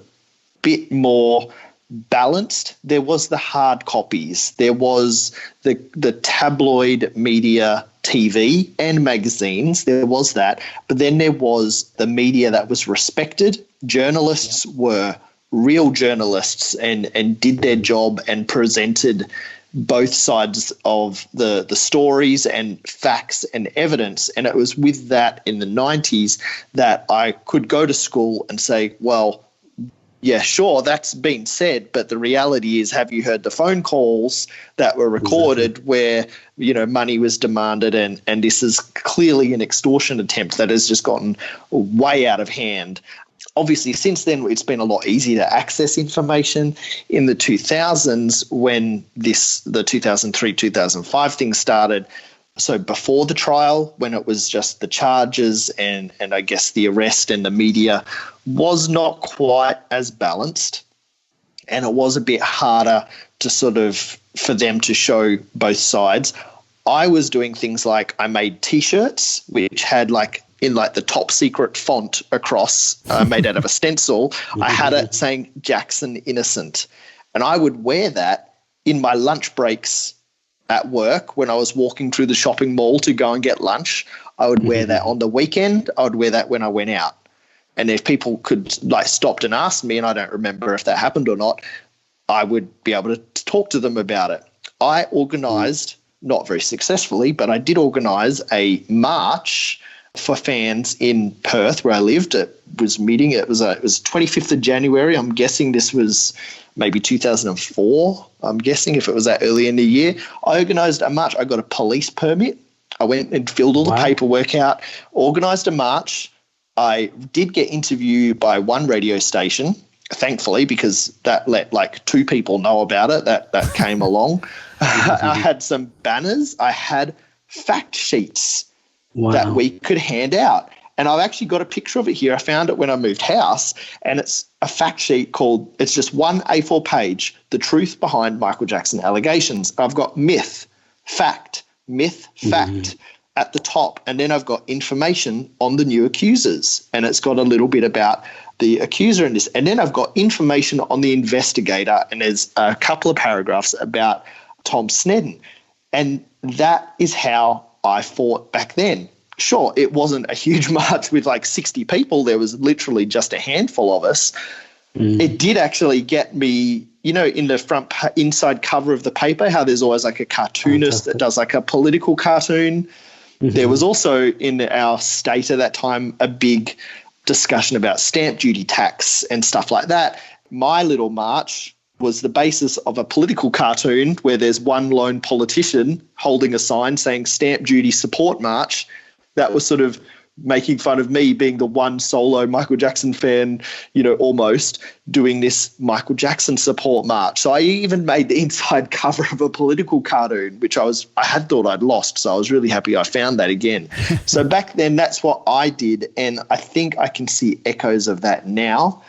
bit more balanced. There was the hard copies. There was the tabloid media, TV and magazines. There was that. But then there was the media that was respected. Journalists were real journalists and did their job and presented both sides of the stories and facts and evidence. And it was with that in the 90s that I could go to school and say, well, yeah, sure, that's been said, but the reality is, have you heard the phone calls that were recorded where, you know, money was demanded and this is clearly an extortion attempt that has just gotten way out of hand. obviously, since then, it's been a lot easier to access information. In the 2000s, when the 2003-2005 thing started, so before the trial, when it was just the charges and I guess the arrest and the media was not quite as balanced, and it was a bit harder to sort of for them to show both sides. I was doing things like I made T-shirts which had in the top secret font across, made out of a stencil. I had it saying Jackson innocent, and I would wear that in my lunch breaks at work when I was walking through the shopping mall to go and get lunch. I would wear that on the weekend. I would wear that when I went out. And if people could stopped and asked me, and I don't remember if that happened or not, I would be able to talk to them about it. I organised, not very successfully, but I did organise a march for fans in Perth where I lived. It was 25th of January. I'm guessing this was maybe 2004. I'm guessing if it was that early in the year. I organised a march. I got a police permit. I went and filled all the paperwork out, organised a march. I did get interviewed by one radio station, thankfully, because that let 2 people know about it. That came along. I had some banners. I had fact sheets that we could hand out. And I've actually got a picture of it here. I found it when I moved house, and it's a fact sheet it's just one A4 page, the truth behind Michael Jackson allegations. I've got myth, fact at the top. And then I've got information on the new accusers. And it's got a little bit about the accuser in this. And then I've got information on the investigator. And there's a couple of paragraphs about Tom Snedden. And that is how I fought back then. Sure, it wasn't a huge march with 60 people. There was literally just a handful of us. It did actually get me, in the inside cover of the paper, how there's always a cartoonist that does a political cartoon. There was also in our state at that time a big discussion about stamp duty tax and stuff like that. My little march was the basis of a political cartoon where there's one lone politician holding a sign saying stamp duty support march. That was sort of making fun of me being the one solo Michael Jackson fan, almost doing this Michael Jackson support march. So I even made the inside cover of a political cartoon, which I had thought I'd lost. So I was really happy I found that again. So back then, that's what I did. And I think I can see echoes of that now.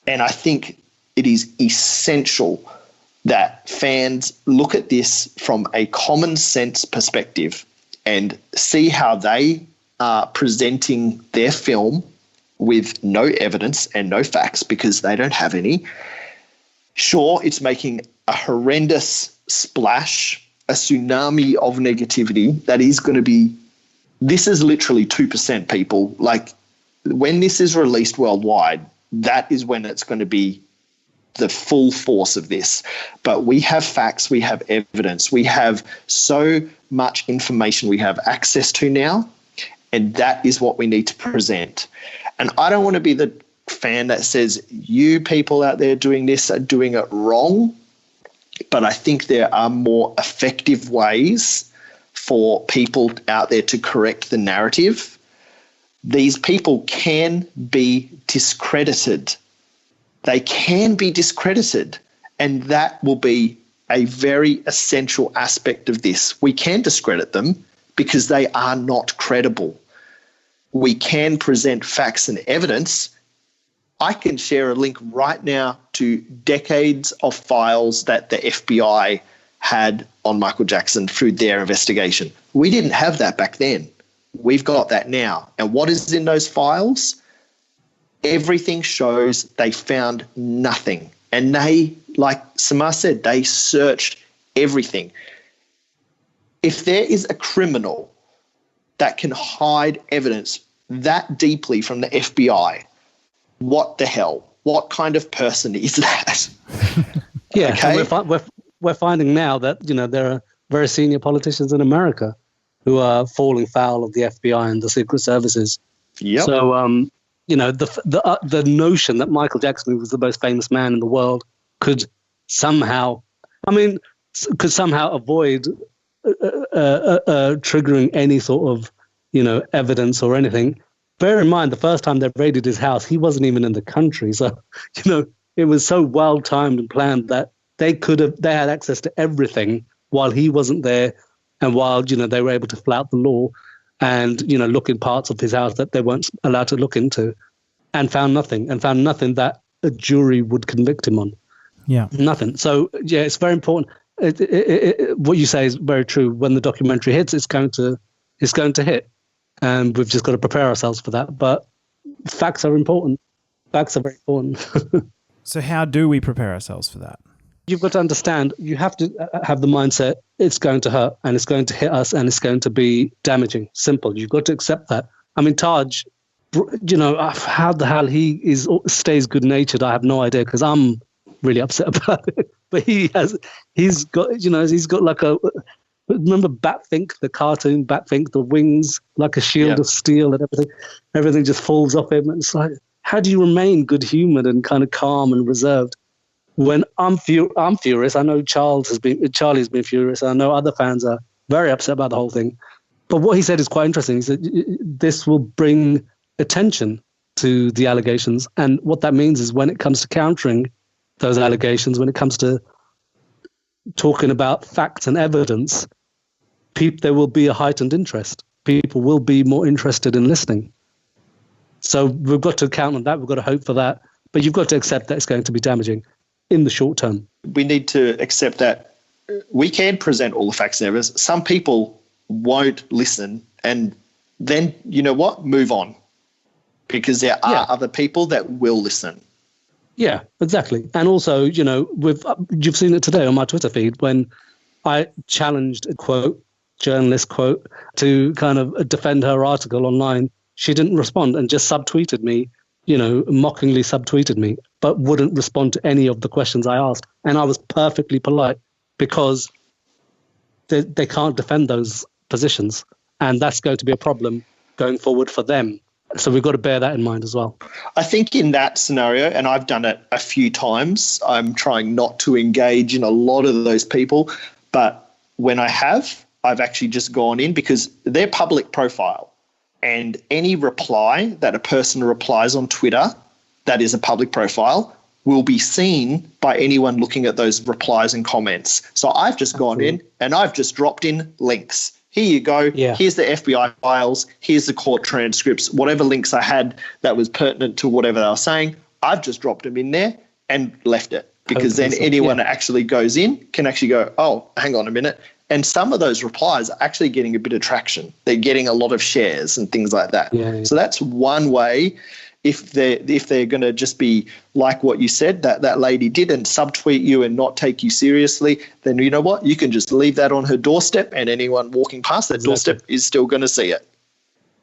And I think it is essential that fans look at this from a common sense perspective and see how they are presenting their film with no evidence and no facts because they don't have any. Sure, it's making a horrendous splash, a tsunami of negativity that is going to be, this is literally 2% people. When this is released worldwide, that is when it's going to be the full force of this. But we have facts, we have evidence, we have so much information we have access to now, and that is what we need to present. And I don't want to be the fan that says you people out there doing this are doing it wrong, but I think there are more effective ways for people out there to correct the narrative. These people can be discredited. They can be discredited, and that will be a very essential aspect of this. We can discredit them because they are not credible. We can present facts and evidence. I can share a link right now to decades of files that the FBI had on Michael Jackson through their investigation. We didn't have that back then. We've got that now. And what is in those files? Everything shows they found nothing. And they, like Samar said, they searched everything. If there is a criminal that can hide evidence that deeply from the FBI, what the hell? What kind of person is that? Yeah, okay? And we're finding now that, there are very senior politicians in America who are falling foul of the FBI and the Secret Services. Yep. So, the notion that Michael Jackson, who was the most famous man in the world, could somehow avoid triggering any sort of, evidence or anything, bear in mind, the first time they raided his house, he wasn't even in the country. So, it was so well timed and planned that they had access to everything while he wasn't there, and while, they were able to flout the law and, look in parts of his house that they weren't allowed to look into, and found nothing that a jury would convict him on. Yeah. Nothing. So, yeah, it's very important. What you say is very true. When the documentary hits, it's going to hit. And we've just got to prepare ourselves for that. But facts are important. Facts are very important. So how do we prepare ourselves for that? You've got to understand, you have to have the mindset, it's going to hurt and it's going to hit us and it's going to be damaging. Simple. You've got to accept that. I mean, Taj, how the hell he stays good-natured, I have no idea, because I'm really upset about it. But he's got like remember Batfink, the cartoon Batfink, the wings, like a shield of steel, and everything just falls off him. And it's like, how do you remain good-humored and kind of calm and reserved when I'm furious? I know Charlie's been furious. I know other fans are very upset about the whole thing. But what he said is quite interesting. He said this will bring attention to the allegations. And what that means is when it comes to countering those allegations, when it comes to talking about facts and evidence, there will be a heightened interest. People will be more interested in listening. So we've got to count on that. We've got to hope for that. But you've got to accept that it's going to be damaging in the short term. We need to accept that we can present all the facts and evidence. Some people won't listen, and then, you know what? Move on. Because there are other people that will listen. Yeah, exactly. And also, you've seen it today on my Twitter feed when I challenged a journalist quote, to kind of defend her article online. She didn't respond and just subtweeted me, mockingly subtweeted me, but wouldn't respond to any of the questions I asked. And I was perfectly polite because they can't defend those positions. And that's going to be a problem going forward for them. So we've got to bear that in mind as well. I think in that scenario, and I've done it a few times, I'm trying not to engage in a lot of those people, but when I have, I've actually just gone in because they're public profile, and any reply that a person replies on Twitter that is a public profile will be seen by anyone looking at those replies and comments. So I've just gone in and I've just dropped in links. Here you go. Yeah. Here's the FBI files. Here's the court transcripts. Whatever links I had that was pertinent to whatever they were saying, I've just dropped them in there and left it, because then anyone that actually goes in can actually go, oh, hang on a minute. And some of those replies are actually getting a bit of traction. They're getting a lot of shares and things like that. Yeah. So that's one way. If they're going to just be like what you said, that lady did, and subtweet you and not take you seriously, then you know what? You can just leave that on her doorstep, and anyone walking past that doorstep is still going to see it.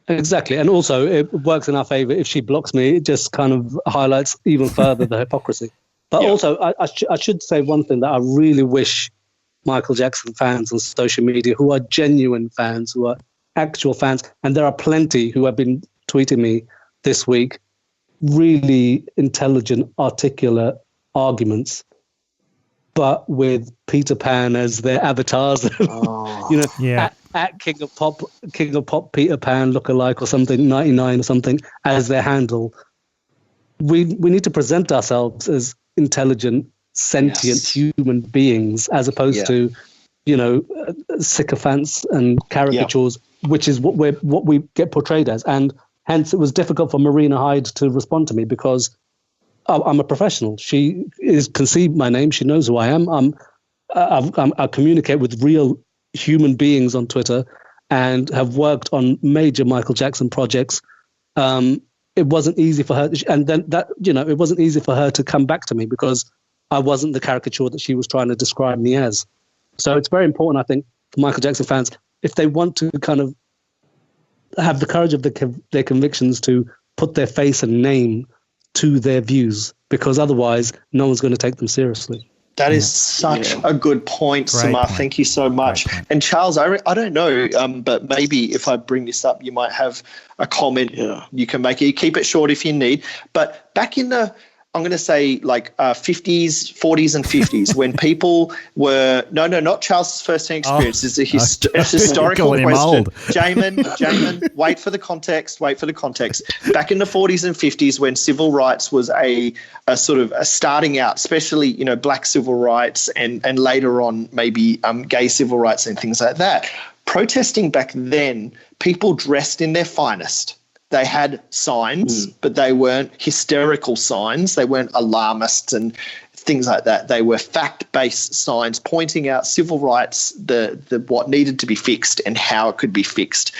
Exactly. And also it works in our favor. If she blocks me, it just kind of highlights even further the hypocrisy. But also I should say one thing that I really wish Michael Jackson fans on social media, who are genuine fans, who are actual fans, and there are plenty who have been tweeting me this week, really intelligent, articulate arguments, but with Peter Pan as their avatars. At King of Pop Peter Pan lookalike or something, 99 or something, as their handle. We need to present ourselves as intelligent, sentient human beings, as opposed to, sycophants and caricatures, which is what we get portrayed as. And hence, it was difficult for Marina Hyde to respond to me because I'm a professional. She can see my name. She knows who I am. I communicate with real human beings on Twitter and have worked on major Michael Jackson projects. It wasn't easy for her. And then it wasn't easy for her to come back to me because I wasn't the caricature that she was trying to describe me as. So it's very important, I think, for Michael Jackson fans, if they want to kind of have the courage of their convictions, to put their face and name to their views, because otherwise no one's going to take them seriously. That is such a good point, Samar. Thank you so much. And Charles, I don't know, but maybe if I bring this up, you might have a comment you can make. You keep it short if you need. But back in the I'm going to say like 50s, 40s and 50s when people were, not Charles' first-hand experience. It's a historical calling him question. old. Jamon, wait for the context. Back in the 40s and 50s when civil rights was a sort of a starting out, especially, black civil rights and later on maybe gay civil rights and things like that. Protesting back then, people dressed in their finest. They had signs, but they weren't hysterical signs. They weren't alarmists and things like that. They were fact-based signs pointing out civil rights, the what needed to be fixed and how it could be fixed.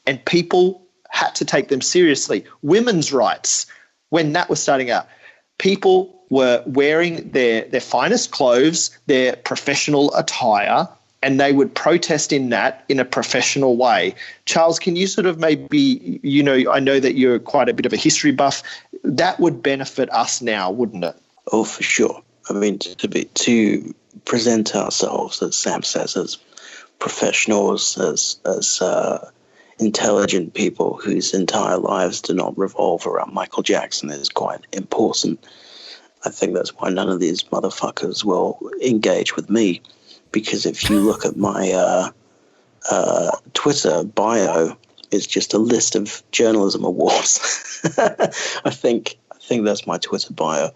And people had to take them seriously. Women's rights, when that was starting out, people were wearing their finest clothes, their professional attire, and they would protest in that in a professional way. Charles, can you sort of maybe, I know that you're quite a bit of a history buff. That would benefit us now, wouldn't it? Oh, for sure. I mean, to present ourselves, as Sam says, as professionals, as intelligent people whose entire lives do not revolve around Michael Jackson is quite important. I think that's why none of these motherfuckers will engage with me. Because if you look at my Twitter bio, it's just a list of journalism awards. I think that's my Twitter bio.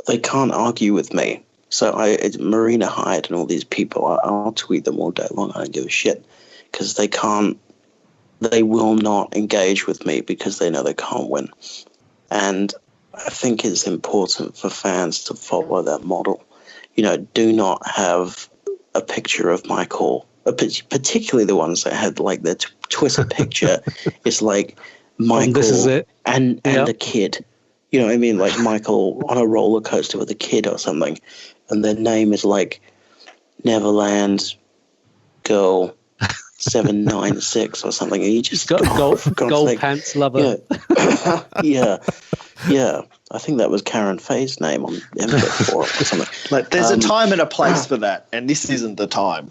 They can't argue with me. So Marina Hyde and all these people, I'll tweet them all day long. I don't give a shit because they will not engage with me because they know they can't win. And I think it's important for fans to follow that model. Do not have a picture of Michael, particularly the ones that had like their Twitter picture is like Michael this is it. and a kid. You know what I mean? Like Michael on a roller coaster with a kid or something. And their name is like Neverland Girl 796 or something. And you just gold pants lover. Yeah. I think that was Karen Faye's name on MJ4 or something. Like, there's a time and a place for that, and this isn't the time.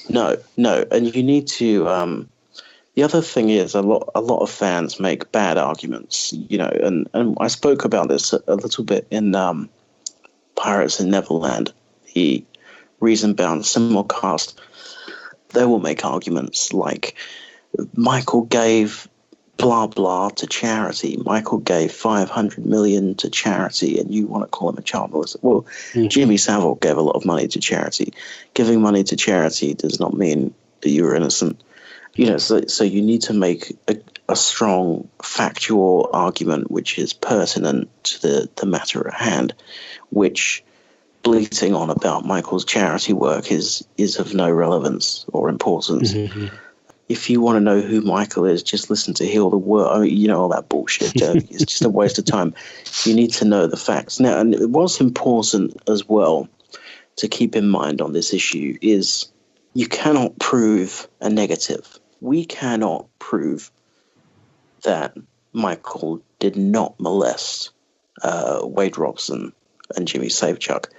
No, and you need to. The other thing is a lot of fans make bad arguments, and I spoke about this a little bit in Pirates in Neverland, the reason-bound simulcast. They will make arguments like Michael gave blah blah to charity. Michael gave 500 million to charity, and you want to call him a child molester. Well, Jimmy Savile gave a lot of money to charity. Giving money to charity does not mean that you were innocent. So you need to make a strong factual argument which is pertinent to the matter at hand, which bleating on about Michael's charity work is of no relevance or importance. Mm-hmm. If you want to know who Michael is, just listen to Heal the World. I mean, all that bullshit. It's just a waste of time. You need to know the facts. Now, and what's important as well to keep in mind on this issue is you cannot prove a negative. We cannot prove that Michael did not molest Wade Robson and Jimmy Safechuck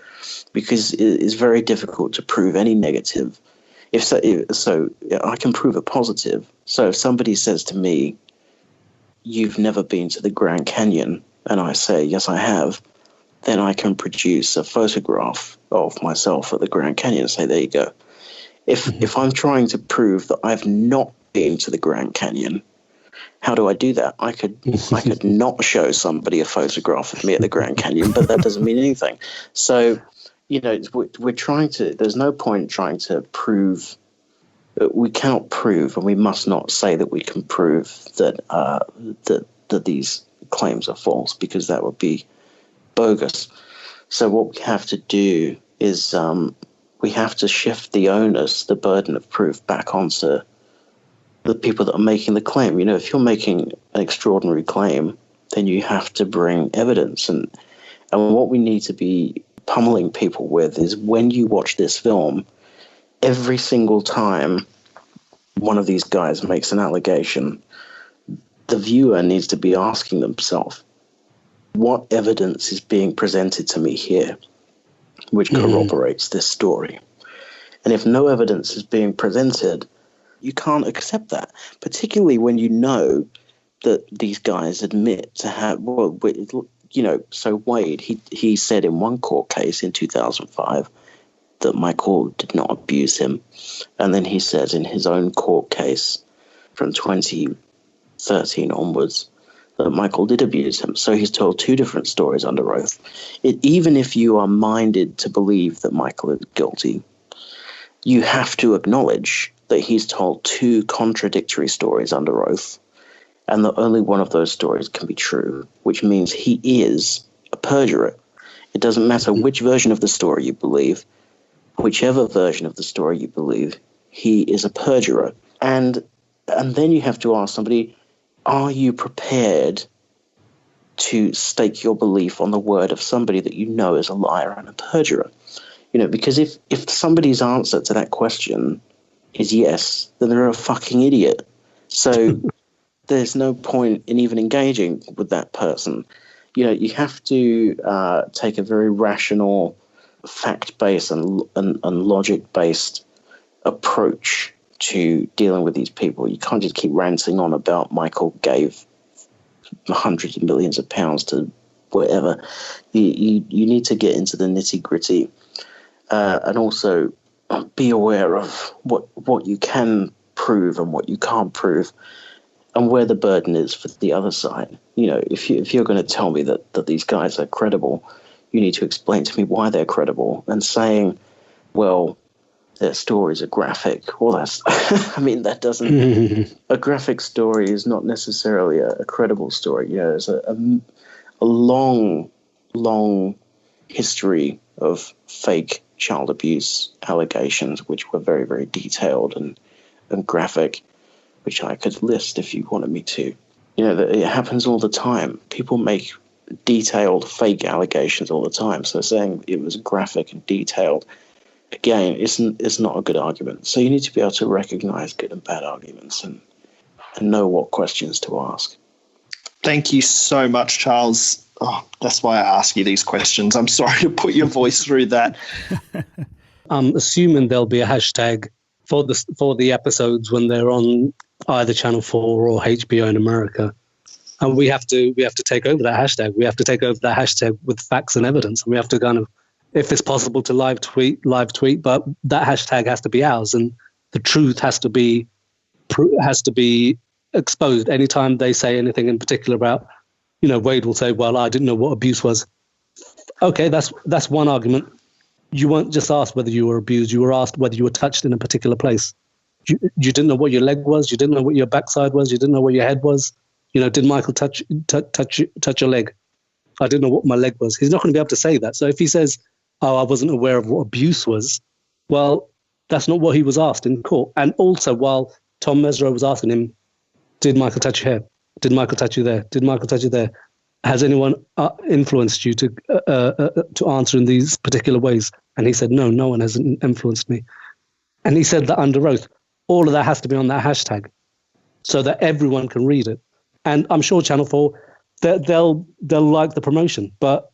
because it is very difficult to prove any negative. So I can prove a positive. So if somebody says to me, "You've never been to the Grand Canyon," and I say, "Yes, I have," then I can produce a photograph of myself at the Grand Canyon and say, "There you go." If I'm trying to prove that I've not been to the Grand Canyon, how do I do that? I could not show somebody a photograph of me at the Grand Canyon, but that doesn't mean anything. So, we're trying to. There's no point trying to prove. We cannot prove, and we must not say that we can prove that that these claims are false, because that would be bogus. So what we have to do is we have to shift the onus, the burden of proof, back onto the people that are making the claim. If you're making an extraordinary claim, then you have to bring evidence. And what we need to be pummeling people with is, when you watch this film, every single time one of these guys makes an allegation, the viewer needs to be asking themselves, what evidence is being presented to me here which corroborates this story? And if no evidence is being presented, you can't accept that, particularly when you know that these guys admit to have, so Wade, he said in one court case in 2005 that Michael did not abuse him. And then he says in his own court case from 2013 onwards that Michael did abuse him. So he's told two different stories under oath. Even if you are minded to believe that Michael is guilty, you have to acknowledge that he's told two contradictory stories under oath, and that only one of those stories can be true, which means he is a perjurer. It doesn't matter which version of the story you believe, whichever version of the story you believe, he is a perjurer. And then you have to ask somebody, are you prepared to stake your belief on the word of somebody that you know is a liar and a perjurer? Because if somebody's answer to that question is yes, then they're a fucking idiot. So there's no point in even engaging with that person. You have to take a very rational, fact-based and logic-based approach to dealing with these people. You can't just keep ranting on about Michael gave hundreds of millions of pounds to whatever. You need to get into the nitty-gritty and also be aware of what you can prove and what you can't prove, and where the burden is for the other side. If you're going to tell me that these guys are credible, you need to explain to me why they're credible. And saying, well, their stories are graphic, all that. That doesn't. A graphic story is not necessarily a credible story. There's a long history of fake child abuse allegations, which were very, very detailed and graphic, which I could list if you wanted me to. It happens all the time. People make detailed fake allegations all the time. So saying it was graphic and detailed, again, is not a good argument. So you need to be able to recognize good and bad arguments and know what questions to ask. Thank you so much, Charles. Oh, that's why I ask you these questions. I'm sorry to put your voice through that. I'm assuming there'll be a hashtag for the episodes when they're on either Channel 4 or HBO in America. And we have to take over that hashtag. We have to take over that hashtag with facts and evidence. And we have to kind of, if it's possible, to live tweet, but that hashtag has to be ours, and the truth has to be exposed. Anytime they say anything in particular about, Wade will say, well, I didn't know what abuse was. Okay, that's one argument. You weren't just asked whether you were abused. You were asked whether you were touched in a particular place. You didn't know what your leg was. You didn't know what your backside was. You didn't know what your head was. Did Michael touch your leg? I didn't know what my leg was. He's not going to be able to say that. So if he says, oh, I wasn't aware of what abuse was, well, that's not what he was asked in court. And also, while Tom Mesereau was asking him, did Michael touch your hair? Did Michael touch you there? Did Michael touch you there? Has anyone influenced you to answer in these particular ways? And he said, no one has influenced me. And he said that under oath. All of that has to be on that hashtag so that everyone can read it. And I'm sure Channel 4, they'll like the promotion, but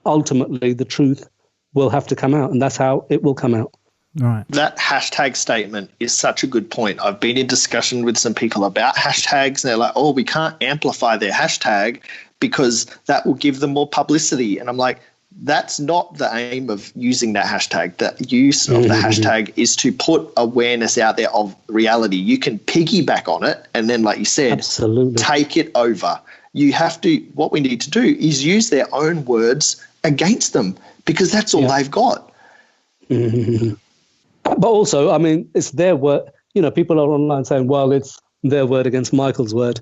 ultimately the truth will have to come out, and that's how it will come out. Right. That hashtag statement is such a good point. I've been in discussion with some people about hashtags, and they're like, oh, we can't amplify their hashtag because that will give them more publicity. And I'm like, that's not the aim of using that hashtag. The use of the hashtag is to put awareness out there of reality. You can piggyback on it, and then, like you said, absolutely take it over. You have to, what we need to do is use their own words against them, because that's all they've got. But also, it's their word. People are online saying, well, it's their word against Michael's word.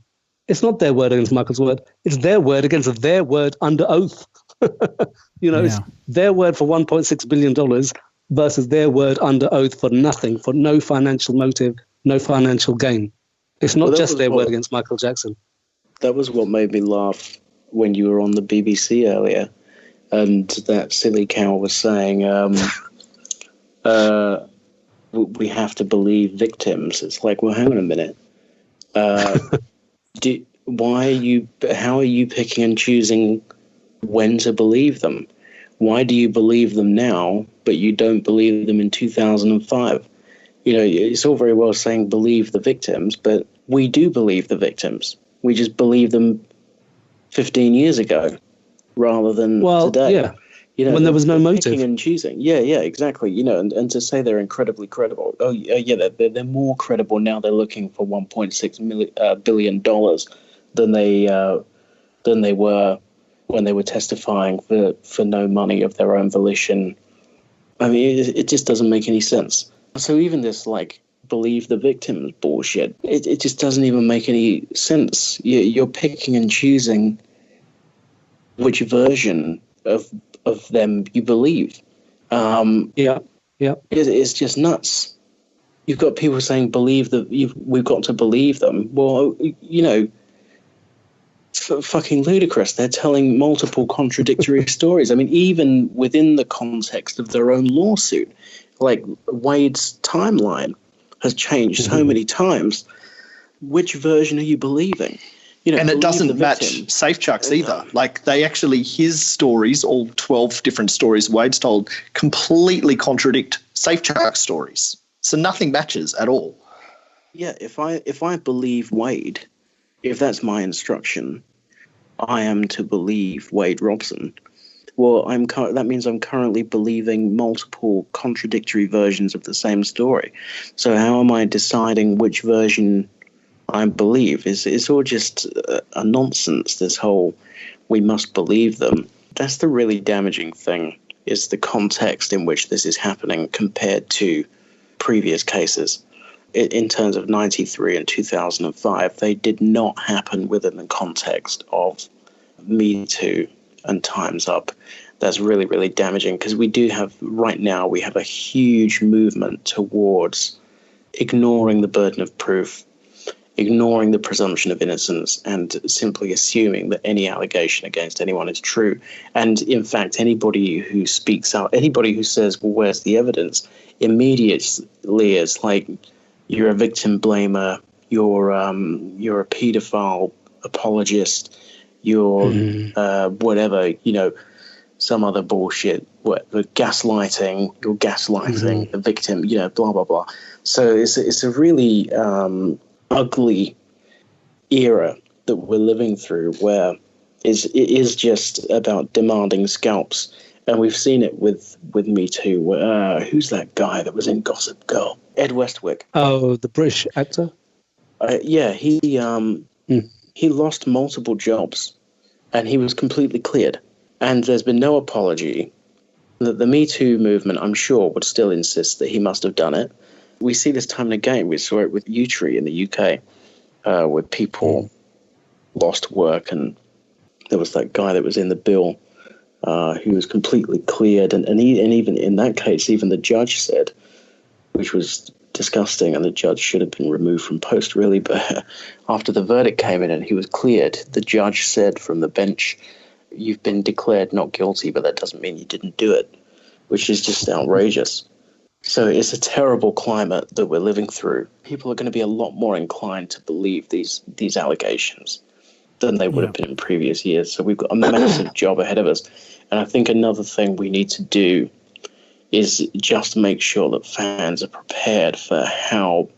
It's not their word against Michael's word. It's their word against their word under oath. It's their word for $1.6 billion versus their word under oath for nothing, for no financial motive, no financial gain. It's not just their word against Michael Jackson. That was what made me laugh when you were on the BBC earlier, and that silly cow was saying, we have to believe victims. It's like, well, hang on a minute. How are you picking and choosing when to believe them? Why do you believe them now, but you don't believe them in 2005? It's all very well saying believe the victims, but we do believe the victims. We just believe them 15 years ago. rather than today. Yeah. When there was no motive. Picking and choosing. Yeah, exactly. And to say they're incredibly credible. Oh, yeah, they're more credible now. They're looking for $1.6 billion than they were when they were testifying for no money of their own volition. I mean, it just doesn't make any sense. So even this, believe the victims bullshit, it just doesn't even make any sense. You're picking and choosing which version of them you believe. It's just nuts. You've got people saying we've got to believe them. Well, fucking ludicrous. They're telling multiple contradictory stories. I mean, even within the context of their own lawsuit, Wade's timeline has changed so many times. Which version are you believing? And it doesn't match Safechuck's either. His stories, all 12 different stories Wade's told, completely contradict Safechuck's stories. So nothing matches at all. Yeah, if I believe Wade, if that's my instruction, I am to believe Wade Robson. Well, that means I'm currently believing multiple contradictory versions of the same story. So how am I deciding which version I believe? It's all just a nonsense, this whole we must believe them. That's the really damaging thing, is the context in which this is happening compared to previous cases. In terms of 93 and 2005, they did not happen within the context of Me Too and Time's Up. That's really, really damaging, because we have a huge movement towards ignoring the burden of proof, ignoring the presumption of innocence, and simply assuming that any allegation against anyone is true. And in fact, anybody who speaks out, anybody who says, well, where's the evidence, immediately is like, you're a victim blamer, you're a pedophile apologist, you're whatever, some other bullshit, gaslighting, you're gaslighting the victim, blah, blah, blah. So it's a really ugly era that we're living through, where it is just about demanding scalps. And we've seen it with Me Too. Who's that guy that was in Gossip Girl? Ed Westwick. Oh, the British actor? He lost multiple jobs, and he was completely cleared. And there's been no apology. The Me Too movement, I'm sure, would still insist that he must have done it. We see this time and again. We saw it with Utri in the UK, where people lost work, and there was that guy that was in the bill who was completely cleared. And even in that case, even the judge said, which was disgusting, and the judge should have been removed from post, really. But after the verdict came in and he was cleared, the judge said from the bench, you've been declared not guilty, but that doesn't mean you didn't do it, which is just outrageous. So it's a terrible climate that we're living through. People are going to be a lot more inclined to believe these allegations than they would have been in previous years. So we've got a massive job ahead of us. And I think another thing we need to do is just make sure that fans are prepared for how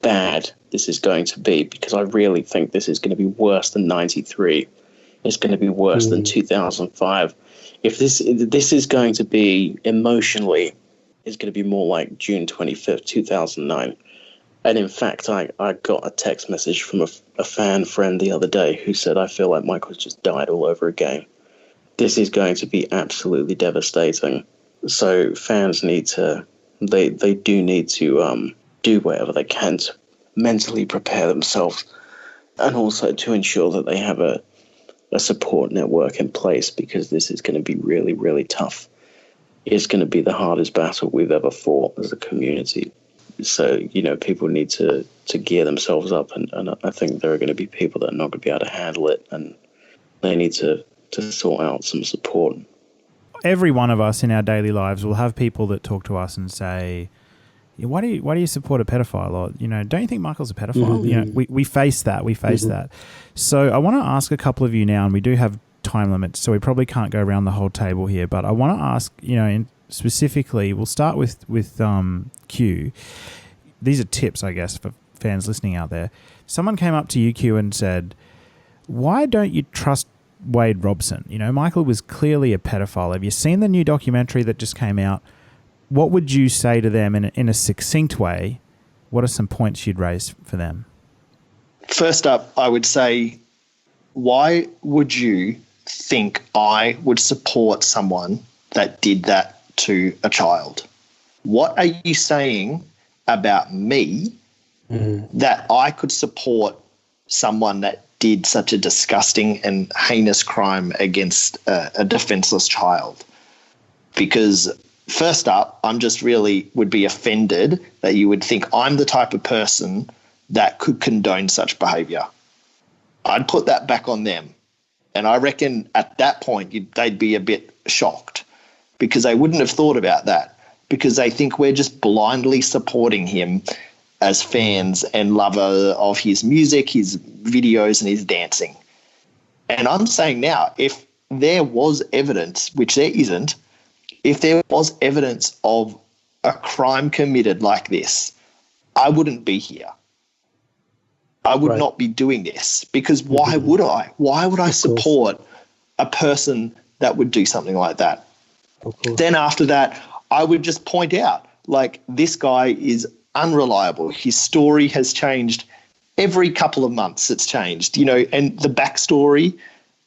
bad this is going to be, because I really think this is going to be worse than 93. It's going to be worse than 2005. If this is going to be emotionally, it's going to be more like June 25th, 2009. And in fact, I got a text message from a fan friend the other day who said, I feel like Michael's just died all over again. This is going to be absolutely devastating. So fans need to, they do need to do whatever they can to mentally prepare themselves, and also to ensure that they have a support network in place, because this is going to be really, really tough. It's going to be the hardest battle we've ever fought as a community. So, people need to gear themselves up, and I think there are going to be people that are not going to be able to handle it, and they need to sort out some support. Every one of us in our daily lives will have people that talk to us and say, why do you support a pedophile? Or, don't you think Michael's a pedophile? We face that. That. So I want to ask a couple of you now, and we do have time limits, so we probably can't go around the whole table here, but I want to ask, specifically, we'll start with Q. These are tips, I guess, for fans listening out there. Someone came up to you, Q, and said, why don't you trust Wade Robson. You know, Michael was clearly a pedophile. Have you seen the new documentary that just came out? What would you say to them in a succinct way? What are some points you'd raise for them? First up, I would say, why would you think I would support someone that did that to a child? What are you saying about me that I could support someone that did such a disgusting and heinous crime against a defenseless child? Because first up, I'm just really would be offended that you would think I'm the type of person that could condone such behavior. I'd put that back on them. And I reckon at that point, they'd be a bit shocked because they wouldn't have thought about that, because they think we're just blindly supporting him as fans and lover of his music, his videos, and his dancing. And I'm saying now, if there was evidence, which there isn't, if there was evidence of a crime committed like this, I wouldn't be here. I would not be doing this, because why would I? Why would I support a person that would do something like that? Then after that, I would just point out, like, this guy is unreliable. His story has changed every couple of months. It's changed, you know, and the backstory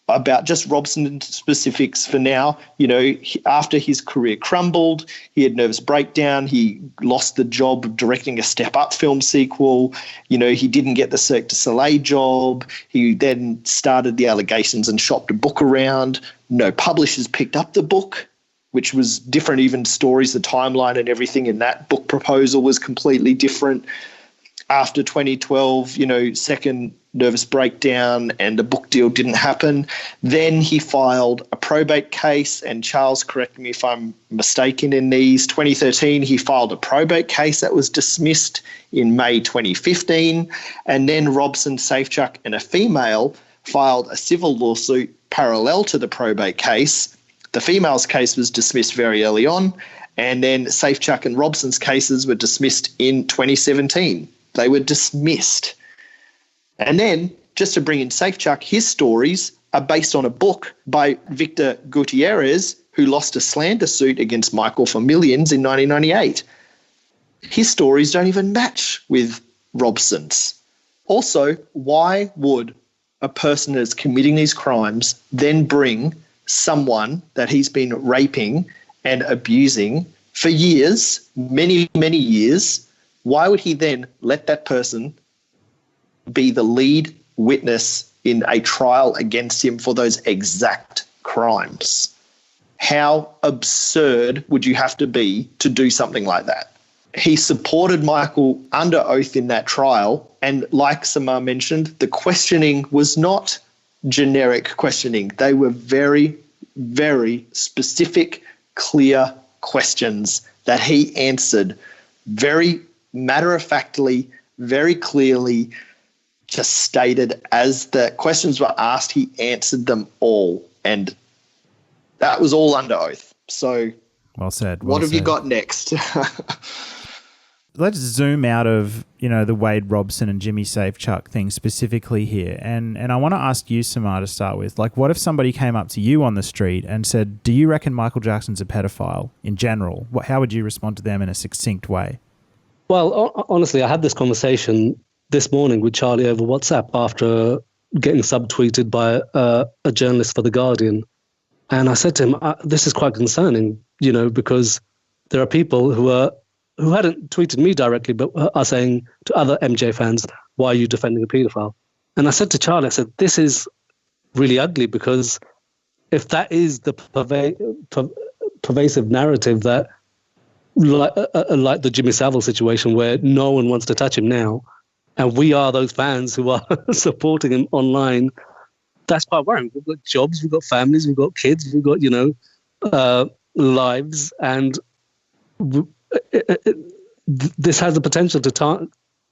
about just Robson specifics for now, you know, after his career crumbled, he had nervous breakdown, he lost the job directing a Step Up film sequel, you know, he didn't get the Cirque du Soleil job, he then started the allegations and shopped a book around, no publishers picked up the book, which was different, even stories, the timeline and everything in that book proposal was completely different. After 2012, you know, second nervous breakdown and the book deal didn't happen. Then he filed a probate case, and Charles, correct me if I'm mistaken in these, 2013, he filed a probate case that was dismissed in May 2015. And then Robson, Safechuck, and a female filed a civil lawsuit parallel to the probate case. The female's case was dismissed very early on, and then Safechuck and Robson's cases were dismissed in 2017. They were dismissed. And then, just to bring in Safechuck, his stories are based on a book by Victor Gutierrez, who lost a slander suit against Michael for millions in 1998. His stories don't even match with Robson's. Also, why would a person that's committing these crimes then bring someone that he's been raping and abusing for years, many, many years? Why would he then let that person be the lead witness in a trial against him for those exact crimes? How absurd would you have to be to do something like that? He supported Michael under oath in that trial, and like Samar mentioned, the questioning was not generic questioning. They were very, very specific, clear questions that he answered very matter-of-factly, very clearly, just stated as the questions were asked, he answered them all. And that was all under oath. So well said. What have you got next? Let's zoom out of, you know, the Wade Robson and Jimmy Safechuck thing specifically here. And I want to ask you, Samar, to start with. Like, what if somebody came up to you on the street and said, do you reckon Michael Jackson's a pedophile in general? How would you respond to them in a succinct way? Well, honestly, I had this conversation this morning with Charlie over WhatsApp after getting subtweeted by a journalist for The Guardian. And I said to him, this is quite concerning, you know, because there are people who hadn't tweeted me directly, but are saying to other MJ fans, why are you defending a paedophile? And I said to Charlie, I said, this is really ugly, because if that is the pervasive narrative that, like the Jimmy Savile situation where no one wants to touch him now, and we are those fans who are supporting him online, that's quite worrying. We've got jobs, we've got families, we've got kids, we've got, you know, lives, and this has the potential to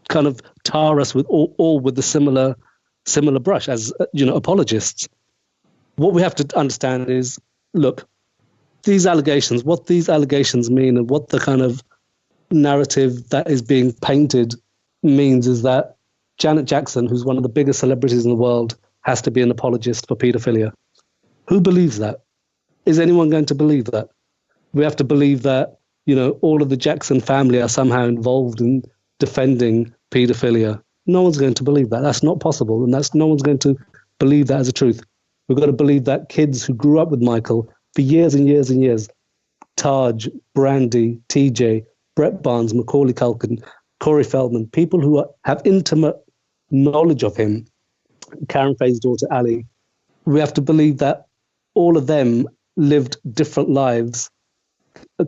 kind of tar us with all with the similar brush as, you know, apologists. What we have to understand is, look, what these allegations mean, and what the kind of narrative that is being painted means, is that Janet Jackson, who's one of the biggest celebrities in the world, has to be an apologist for paedophilia. Who believes that? Is anyone going to believe that? We have to believe that, all of the Jackson family are somehow involved in defending paedophilia. No one's going to believe that. That's not possible. And no one's going to believe that as a truth. We've got to believe that kids who grew up with Michael for years and years and years, Taj, Brandy, TJ, Brett Barnes, Macaulay Culkin, Corey Feldman, people who have intimate knowledge of him, Karen Faye's daughter, Ali, we have to believe that all of them lived different lives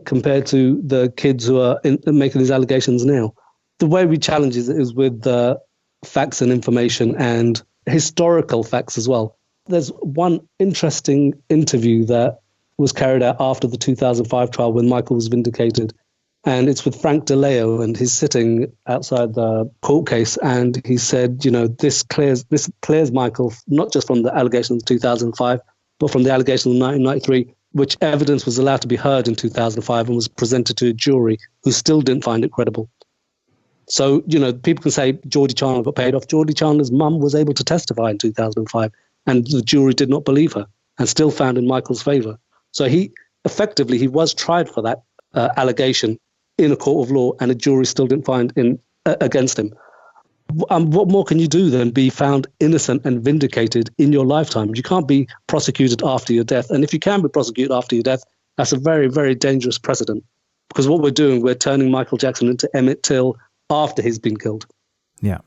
compared to the kids who are making these allegations now. The way we challenge it is with facts and information and historical facts as well. There's one interesting interview that was carried out after the 2005 trial when Michael was vindicated. And it's with Frank DeLeo, and he's sitting outside the court case, and he said, this clears Michael, not just from the allegations of 2005, but from the allegations of 1993, which evidence was allowed to be heard in 2005 and was presented to a jury who still didn't find it credible. So, people can say Geordie Chandler got paid off. Geordie Chandler's mum was able to testify in 2005, and the jury did not believe her and still found in Michael's favor. So he was tried for that allegation in a court of law, and a jury still didn't find against him. What more can you do than be found innocent and vindicated in your lifetime? You can't be prosecuted after your death. And if you can be prosecuted after your death, that's a very, very dangerous precedent. Because what we're doing, we're turning Michael Jackson into Emmett Till after he's been killed. Yeah.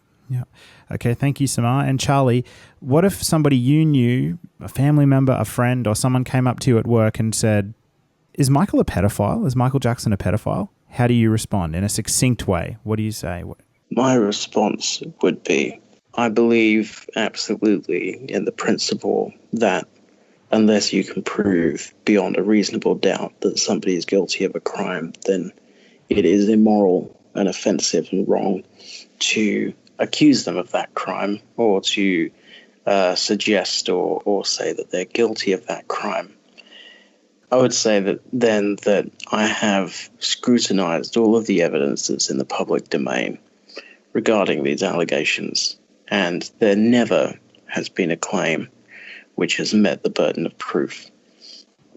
Okay, thank you, Samar. And Charlie, what if somebody you knew, a family member, a friend, or someone came up to you at work and said, is Michael a pedophile? Is Michael Jackson a pedophile? How do you respond in a succinct way? What do you say? My response would be, I believe absolutely in the principle that unless you can prove beyond a reasonable doubt that somebody is guilty of a crime, then it is immoral and offensive and wrong to accuse them of that crime or to suggest or say that they're guilty of that crime. I would say that I have scrutinized all of the evidence that's in the public domain regarding these allegations, and there never has been a claim which has met the burden of proof,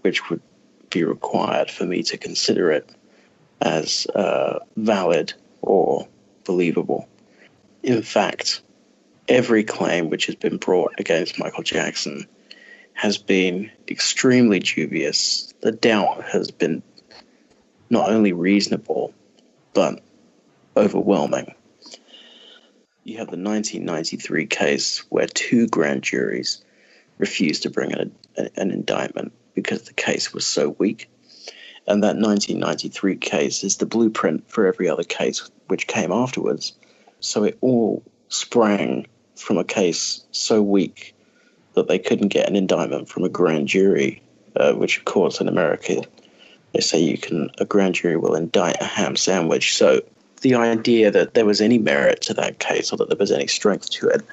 which would be required for me to consider it as valid or believable. In fact, every claim which has been brought against Michael Jackson has been extremely dubious. The doubt has been not only reasonable, but overwhelming. You have the 1993 case where 2 grand juries refused to bring an indictment because the case was so weak. And that 1993 case is the blueprint for every other case which came afterwards. So it all sprang from a case so weak that they couldn't get an indictment from a grand jury, which of course in America, they say a grand jury will indict a ham sandwich. So the idea that there was any merit to that case or that there was any strength to it,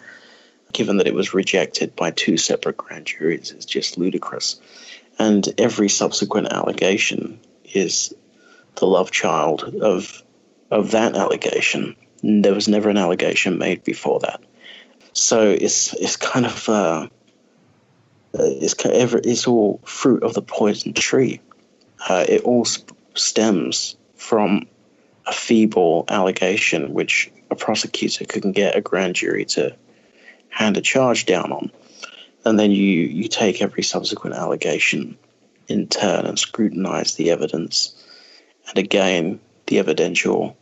given that it was rejected by 2 separate grand juries, is just ludicrous. And every subsequent allegation is the love child of that allegation. There was never an allegation made before that. So it's kind of it's all fruit of the poison tree. It all stems from a feeble allegation which a prosecutor couldn't get a grand jury to hand a charge down on. And then you take every subsequent allegation in turn and scrutinize the evidence. And again, the evidential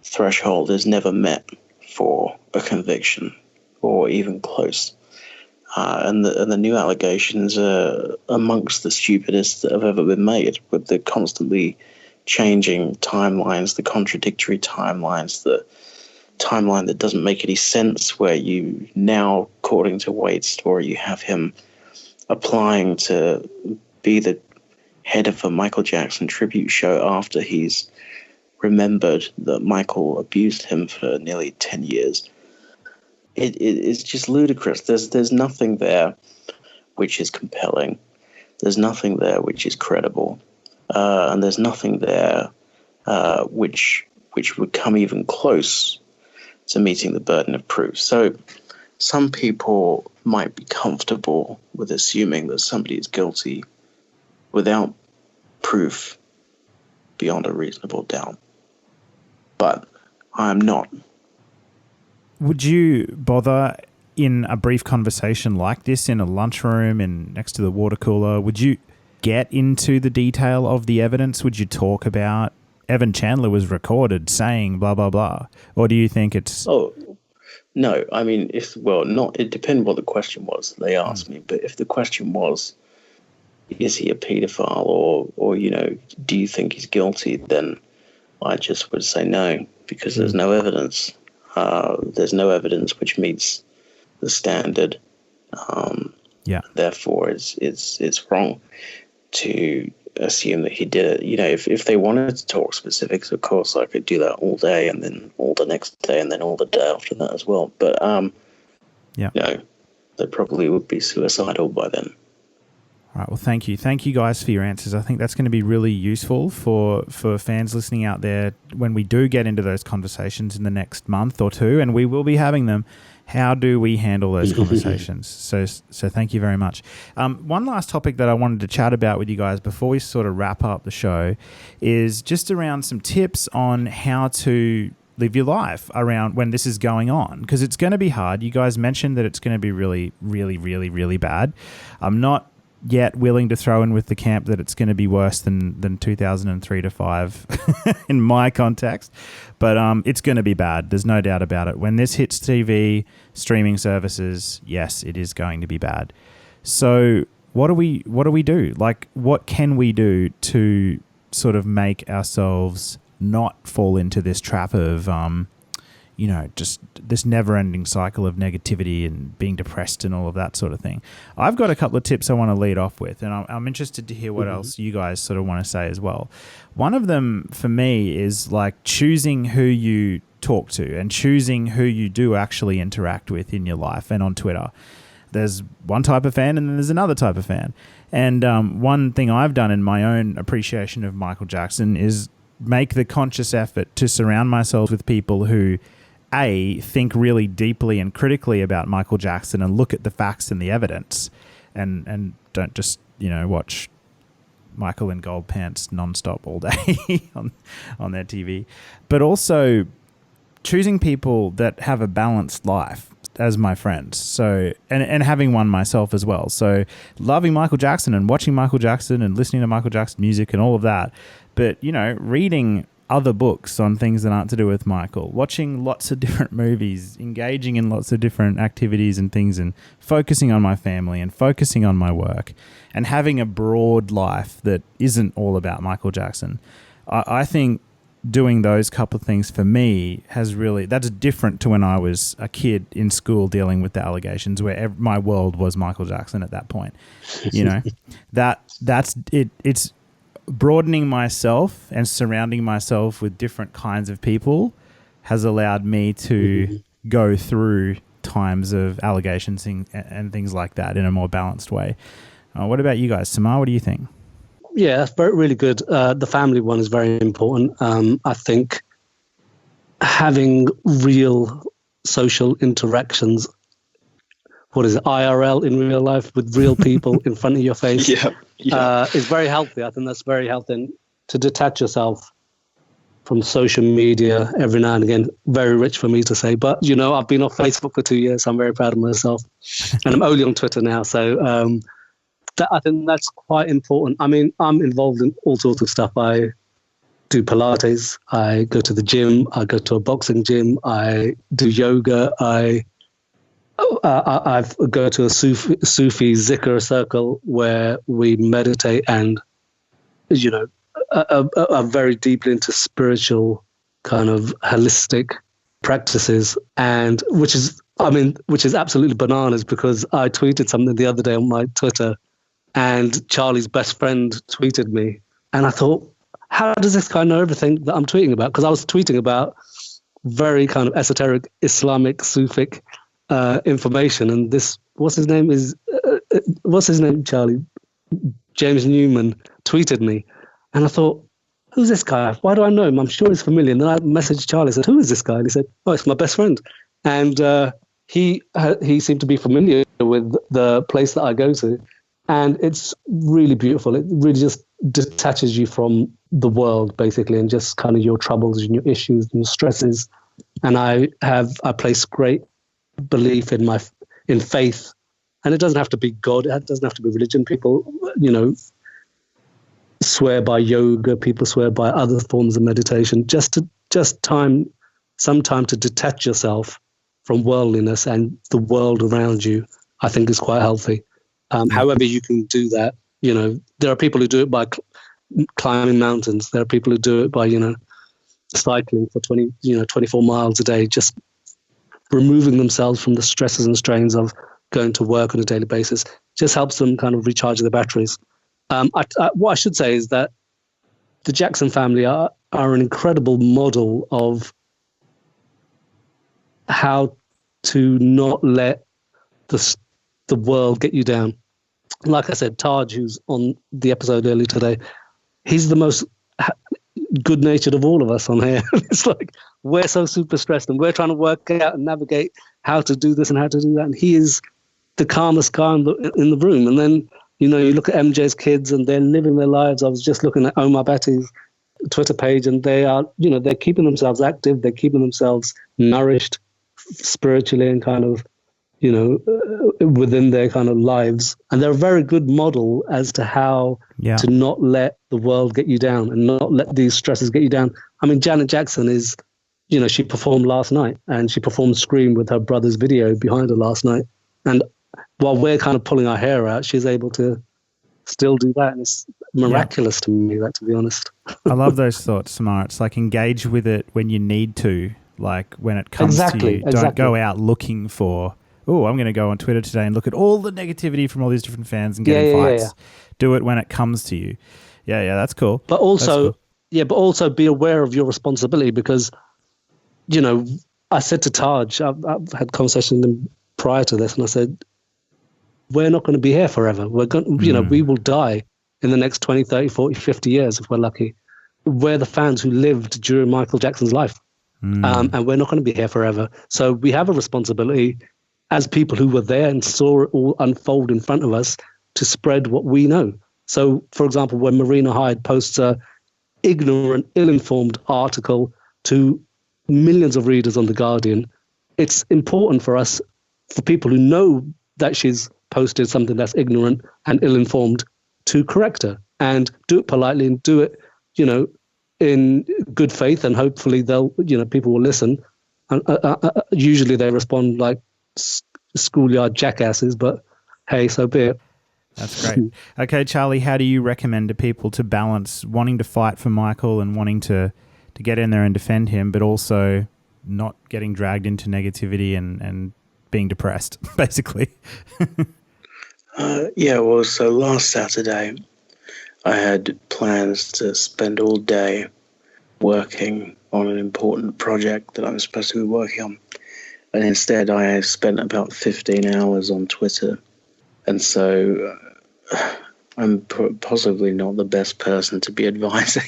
threshold is never met for a conviction or even close. And the new allegations are amongst the stupidest that have ever been made, with the constantly changing timelines, the contradictory timelines, the timeline that doesn't make any sense, where you now, according to Wade's story, you have him applying to be the head of a Michael Jackson tribute show after he's remembered that Michael abused him for nearly 10 years. It's just ludicrous. There's nothing there which is compelling. There's nothing there which is credible. And there's nothing there which would come even close to meeting the burden of proof. So some people might be comfortable with assuming that somebody is guilty without proof beyond a reasonable doubt. But I'm not. Would you bother in a brief conversation like this in a lunchroom and next to the water cooler? Would you get into the detail of the evidence? Would you talk about Evan Chandler was recorded saying blah, blah, blah? Or do you think it's... Oh, no. I mean, it depends what the question was they asked me. But if the question was, is he a paedophile or do you think he's guilty? Then I just would say no, because there's no evidence. There's no evidence which meets the standard. Therefore, it's wrong to assume that he did it. If they wanted to talk specifics, of course, I could do that all day, and then all the next day, and then all the day after that as well. But no, they probably would be suicidal by then. All right. Well, thank you. Thank you guys for your answers. I think that's going to be really useful for fans listening out there when we do get into those conversations in the next month or two, and we will be having them. How do we handle those conversations? So thank you very much. One last topic that I wanted to chat about with you guys before we sort of wrap up the show is just around some tips on how to live your life around when this is going on, because it's going to be hard. You guys mentioned that it's going to be really, really, really, really bad. I'm not yet willing to throw in with the camp that it's going to be worse than 2003 to 5 in my context, but it's going to be bad. There's no doubt about it. When this hits TV, streaming services, yes, it is going to be bad. So what do we do? Like, what can we do to sort of make ourselves not fall into this trap of just this never-ending cycle of negativity and being depressed and all of that sort of thing? I've got a couple of tips I want to lead off with, and I'm interested to hear what else you guys sort of want to say as well. One of them for me is like choosing who you talk to and choosing who you do actually interact with in your life and on Twitter. There's one type of fan and then there's another type of fan. And one thing I've done in my own appreciation of Michael Jackson is make the conscious effort to surround myself with people who think really deeply and critically about Michael Jackson and look at the facts and the evidence and don't just, watch Michael in gold pants nonstop all day on their TV. But also choosing people that have a balanced life as my friends. So, and having one myself as well. So loving Michael Jackson and watching Michael Jackson and listening to Michael Jackson music and all of that. But, reading other books on things that aren't to do with Michael, watching lots of different movies, engaging in lots of different activities and things, and focusing on my family and focusing on my work and having a broad life that isn't all about Michael Jackson. I think doing those couple of things for me that's different to when I was a kid in school dealing with the allegations where my world was Michael Jackson at that point. That's it. It's broadening myself and surrounding myself with different kinds of people has allowed me to go through times of allegations and things like that in a more balanced way. What about you guys? Samar, what do you think? Yeah, that's really good. The family one is very important. I think having real social interactions, IRL in real life with real people in front of your face, is very healthy. I think that's very healthy. And to detach yourself from social media every now and again, very rich for me to say. But, I've been off Facebook for 2 years. So I'm very proud of myself. And I'm only on Twitter now. So I think that's quite important. I mean, I'm involved in all sorts of stuff. I do Pilates. I go to the gym. I go to a boxing gym. I do yoga. I go to a Sufi zikr circle where we meditate and, are very deeply into spiritual kind of holistic practices, and which is absolutely bananas, because I tweeted something the other day on my Twitter and Charlie's best friend tweeted me. And I thought, how does this guy know everything that I'm tweeting about? Because I was tweeting about very kind of esoteric Islamic Sufic information, and this what's his name, Charlie? James Newman tweeted me, and I thought, who's this guy? Why do I know him? I'm sure he's familiar. And then I messaged Charlie, I said, who is this guy? And he said, oh, it's my best friend. And he seemed to be familiar with the place that I go to. And it's really beautiful. It really just detaches you from the world, basically, and just kind of your troubles and your issues and your stresses. And I place great belief in faith. And it doesn't have to be God. It doesn't have to be religion. People, swear by yoga. People swear by other forms of meditation. Some time to detach yourself from worldliness and the world around you, I think is quite healthy. However you can do that, there are people who do it by climbing mountains. There are people who do it by, cycling for 24 miles a day, just removing themselves from the stresses and strains of going to work on a daily basis. Just helps them kind of recharge their batteries. What I should say is that the Jackson family are an incredible model of how to not let the world get you down. Like I said, Taj, who's on the episode earlier today, he's the most good-natured of all of us on here. It's like we're so super stressed and we're trying to work out and navigate how to do this and how to do that. And he is the calmest guy in the room. And then, you look at MJ's kids and they're living their lives. I was just looking at Omar Batty's Twitter page and they are, they're keeping themselves active. They're keeping themselves nourished spiritually and kind of, within their kind of lives. And they're a very good model as to how to not let the world get you down and not let these stresses get you down. I mean, Janet Jackson is, she performed last night and she performed Scream with her brother's video behind her last night. And while we're kind of pulling our hair out, she's able to still do that. And it's miraculous to me, to be honest. I love those thoughts, Samar. It's like engage with it when you need to, like when it comes to you. Don't go out looking for, I'm going to go on Twitter today and look at all the negativity from all these different fans and get in fights. Yeah. Do it when it comes to you. Yeah, that's cool. But also, also be aware of your responsibility because, I said to Taj, I've had conversations with him prior to this, and I said, we're not going to be here forever. We're going, we will die in the next 20, 30, 40, 50 years if we're lucky. We're the fans who lived during Michael Jackson's life. And we're not going to be here forever. So we have a responsibility as people who were there and saw it all unfold in front of us to spread what we know. So, for example, when Marina Hyde posts a ignorant, ill-informed article to millions of readers on The Guardian, it's important for us, for people who know that she's posted something that's ignorant and ill-informed, to correct her and do it politely and do it, in good faith, and hopefully people will listen. And usually they respond like schoolyard jackasses, but hey, so be it. That's great. Okay, Charlie, how do you recommend to people to balance wanting to fight for Michael and wanting to get in there and defend him, but also not getting dragged into negativity and being depressed, basically? So last Saturday, I had plans to spend all day working on an important project that I was supposed to be working on. And instead, I spent about 15 hours on Twitter. And so I'm possibly not the best person to be advising.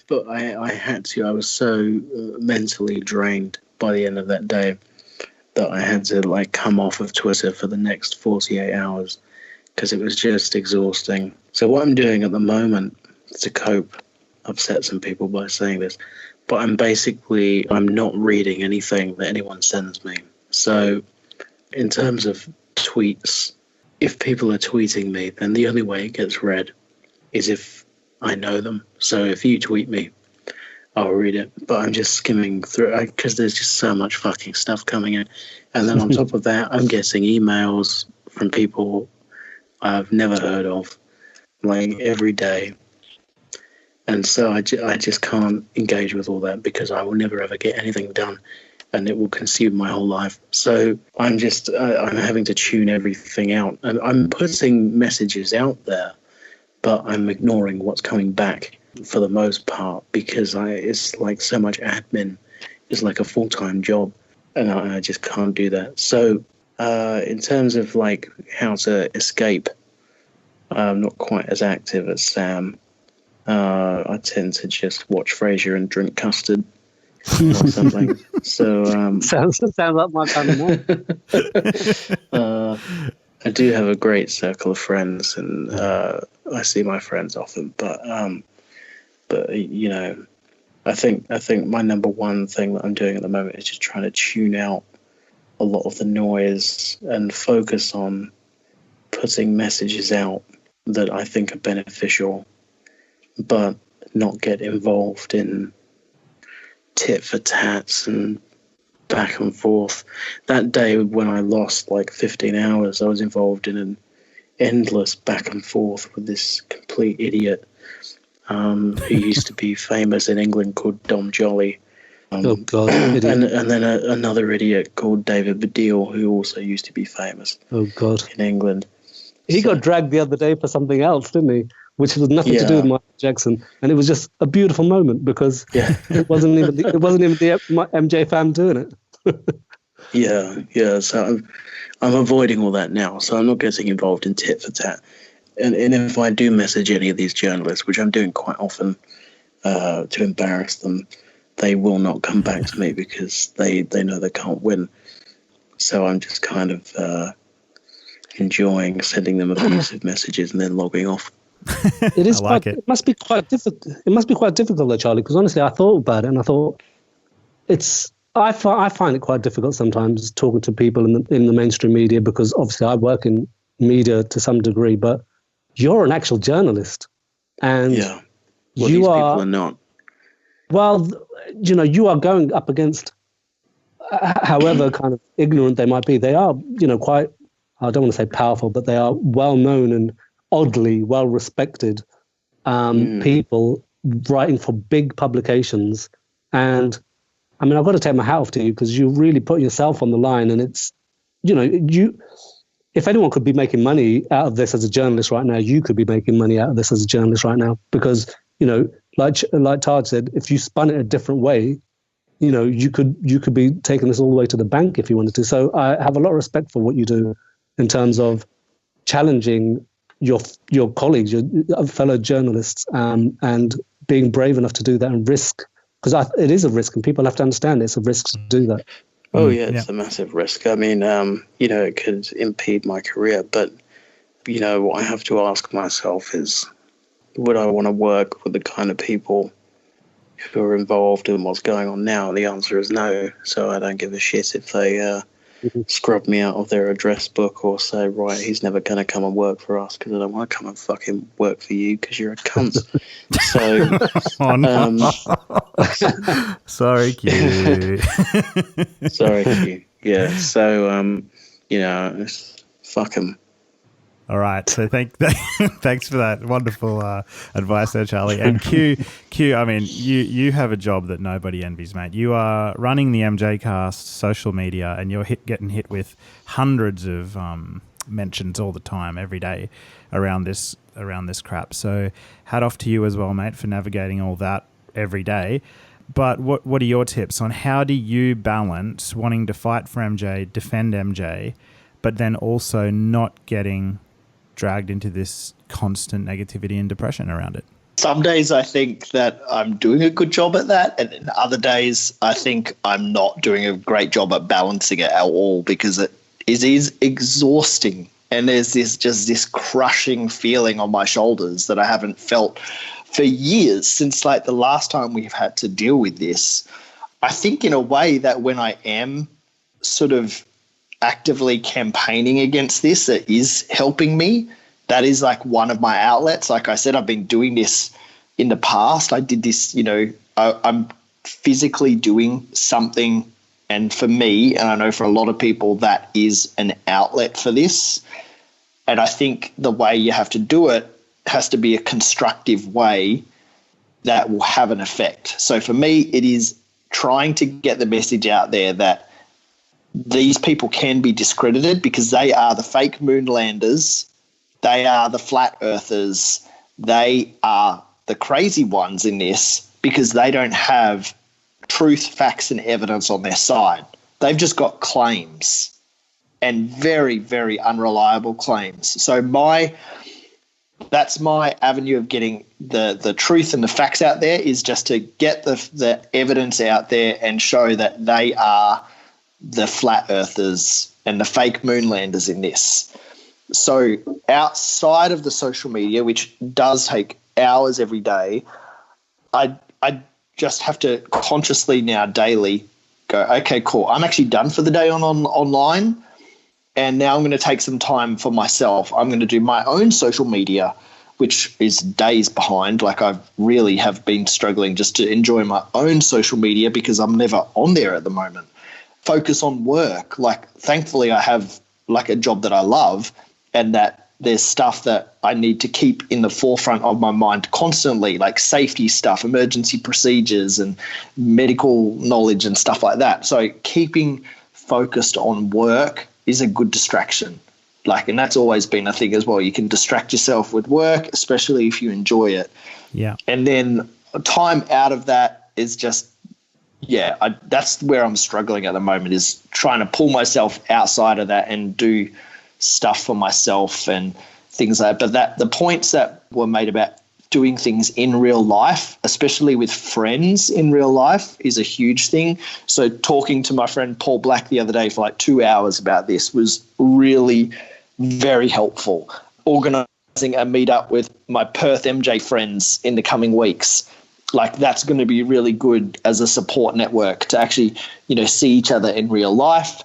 but I had to. I was so mentally drained by the end of that day that I had to come off of Twitter for the next 48 hours because it was just exhausting. So what I'm doing at the moment to cope, upset some people by saying this, but I'm not reading anything that anyone sends me. So in terms of tweets, if people are tweeting me, then the only way it gets read is if I know them. So if you tweet me, I'll read it. But I'm just skimming through because there's just so much fucking stuff coming in. And then on top of that, I'm getting emails from people I've never heard of, every day. And so I just can't engage with all that because I will never ever get anything done and it will consume my whole life. So I'm having to tune everything out. And I'm putting messages out there, but I'm ignoring what's coming back for the most part because it's so much admin. It's like a full-time job and I just can't do that. So in terms of how to escape, I'm not quite as active as Sam. I tend to just watch Frasier and drink custard or something. So sounds like my kind of man. I do have a great circle of friends, and I see my friends often. But you know, I think my number one thing that I'm doing at the moment is just trying to tune out a lot of the noise and focus on putting messages out that I think are beneficial, but not get involved in tit for tats and back and forth. That day when I lost like 15 hours, I was involved in an endless back and forth with this complete idiot who used to be famous in England called Dom Jolly. Oh God! And then another idiot called David Baddiel, who also used to be famous. Oh God! In England, he got dragged the other day for something else, didn't he? Which was nothing to do with Michael Jackson, and it was just a beautiful moment because it wasn't even the MJ fan doing it. Yeah. So I'm avoiding all that now. So I'm not getting involved in tit for tat. And if I do message any of these journalists, which I'm doing quite often, to embarrass them, they will not come back to me because they know they can't win. So I'm just kind of enjoying sending them abusive messages and then logging off. It is it must be quite difficult. It must be quite difficult, though, Charlie. Because honestly, I thought about it and I thought I find it quite difficult sometimes talking to people in the mainstream media because obviously I work in media to some degree, but you're an actual journalist, and these you people are not. Well, you know, you are going up against, however kind of ignorant they might be, they are, you know, quite, I don't want to say powerful, but they are well-known and oddly well-respected people writing for big publications. And, I mean, I've got to take my hat off to you because you really put yourself on the line. And it's, you know, if anyone could be making money out of this as a journalist right now, you could be making money out of this as a journalist right now because, you know, like Taj said, if you spun it a different way, you know, you could be taking this all the way to the bank if you wanted to. So I have a lot of respect for what you do in terms of challenging your colleagues, your fellow journalists, and being brave enough to do that and risk, because it is a risk, and people have to understand it's a risk to do that. Oh yeah, it's a massive risk. I mean, you know, it could impede my career, but you know, what I have to ask myself is, would I want to work with the kind of people who are involved in what's going on now? The answer is no. So I don't give a shit if they scrub me out of their address book or say, right, he's never going to come and work for us because I don't want to come and fucking work for you because you're a cunt. So, sorry, Q. Sorry, Q. Yeah. So, you know, fuck him. All right, so thanks for that wonderful advice there, Charlie. And Q, I mean, you have a job that nobody envies, mate. You are running the MJCast social media, and you're getting hit with hundreds of mentions all the time, every day, around this crap. So, hat off to you as well, mate, for navigating all that every day. But what are your tips on how do you balance wanting to fight for MJ, defend MJ, but then also not getting dragged into this constant negativity and depression around it? Some days I think that I'm doing a good job at that, and then other days I think I'm not doing a great job at balancing it at all because it is exhausting, and there's this crushing feeling on my shoulders that I haven't felt for years, since like the last time we've had to deal with this. I think in a way that when I am sort of actively campaigning against this, that is helping me. That is like one of my outlets. Like I said, I've been doing this in the past. I did this, you know, I'm physically doing something. And for me, and I know for a lot of people, that is an outlet for this. And I think the way you have to do it has to be a constructive way that will have an effect. So for me, it is trying to get the message out there that these people can be discredited because they are the fake moon landers, they are the flat earthers, they are the crazy ones in this because they don't have truth, facts, and evidence on their side. They've just got claims, and very, very unreliable claims. So my That's my avenue of getting the truth and the facts out there, is just to get the evidence out there and show that they are the flat earthers and the fake moonlanders in this. So outside of the social media, which does take hours every day, I just have to consciously now daily go, okay, cool, I'm actually done for the day online, and now I'm going to take some time for myself. I'm going to do my own social media, which is days behind. Like, I really have been struggling just to enjoy my own social media because I'm never on there at the moment. Focus on work. Like, thankfully I have like a job that I love, and that there's stuff that I need to keep in the forefront of my mind constantly, like safety stuff, emergency procedures and medical knowledge and stuff like that. So keeping focused on work is a good distraction. Like, and that's always been a thing as well. You can distract yourself with work, especially if you enjoy it. Yeah. And then time out of that is just, that's where I'm struggling at the moment, is trying to pull myself outside of that and do stuff for myself and things like that. But the points that were made about doing things in real life, especially with friends in real life, is a huge thing. So talking to my friend Paul Black the other day for like 2 hours about this was really very helpful. Organising a meetup with my Perth MJ friends in the coming weeks, like, that's going to be really good as a support network to actually, see each other in real life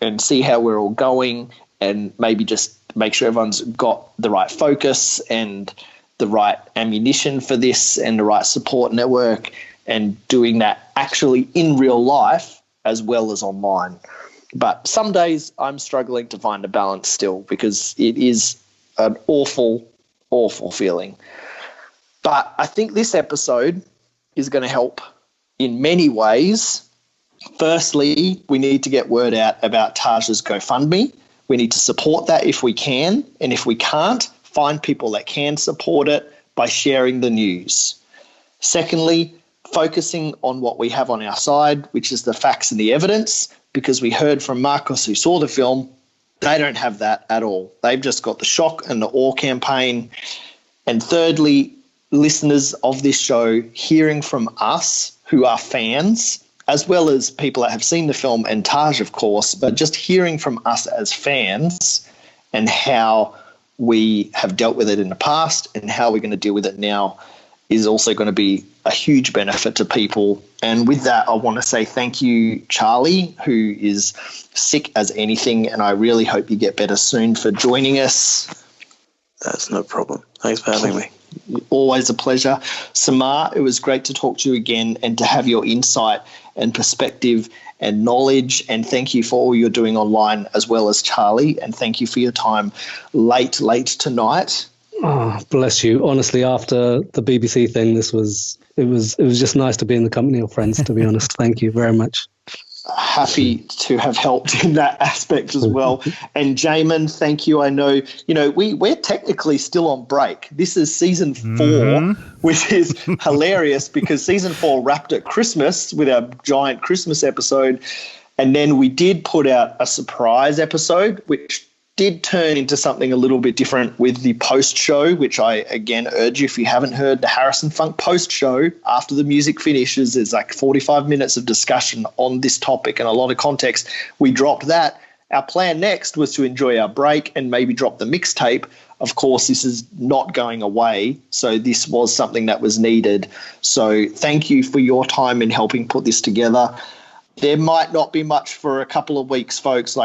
and see how we're all going, and maybe just make sure everyone's got the right focus and the right ammunition for this and the right support network, and doing that actually in real life as well as online. But some days I'm struggling to find a balance still, because it is an awful, awful feeling. But I think this episode is going to help in many ways. Firstly, we need to get word out about Taj's GoFundMe. We need to support that if we can, and if we can't, find people that can support it by sharing the news. Secondly, focusing on what we have on our side, which is the facts and the evidence, because we heard from Marcos, who saw the film, they don't have that at all. They've just got the shock and the awe campaign. And thirdly, listeners of this show hearing from us who are fans, as well as people that have seen the film and Taj, of course, but just hearing from us as fans and how we have dealt with it in the past and how we're going to deal with it now is also going to be a huge benefit to people. And with that, I want to say thank you, Charlie, who is sick as anything, and I really hope you get better soon, for joining us. That's no problem. Thanks for having me. Always a pleasure. Samar, it was great to talk to you again and to have your insight and perspective and knowledge, and thank you for all you're doing online, as well as Charlie, and thank you for your time late tonight. Oh, bless you. Honestly, after the BBC thing, it was just nice to be in the company of friends, to be honest. Thank you very much. Happy to have helped in that aspect as well. And Jamon, thank you. I know, we're technically still on break. This is season 4, which is hilarious, because season 4 wrapped at Christmas with our giant Christmas episode. And then we did put out a surprise episode, which did turn into something a little bit different with the post show, which I again urge you, if you haven't heard the Harrison Funk post show, after the music finishes, there's like 45 minutes of discussion on this topic and a lot of context. We dropped that. Our plan next was to enjoy our break and maybe drop the mixtape. Of course, this is not going away, so this was something that was needed. So thank you for your time in helping put this together. There might not be much for a couple of weeks, folks,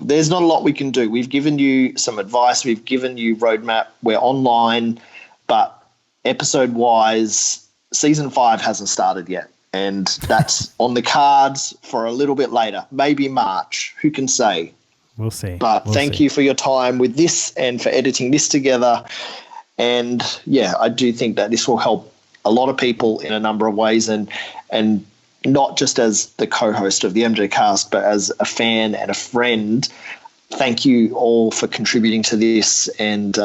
there's not a lot we can do. We've given you some advice. We've given you roadmap. We're online, but episode-wise, season 5 hasn't started yet, and that's on the cards for a little bit later, maybe March. Who can say? We'll see. But thank you for your time with this and for editing this together. And, I do think that this will help a lot of people in a number of ways, and not just as the co-host of the MJCast, but as a fan and a friend. Thank you all for contributing to this, and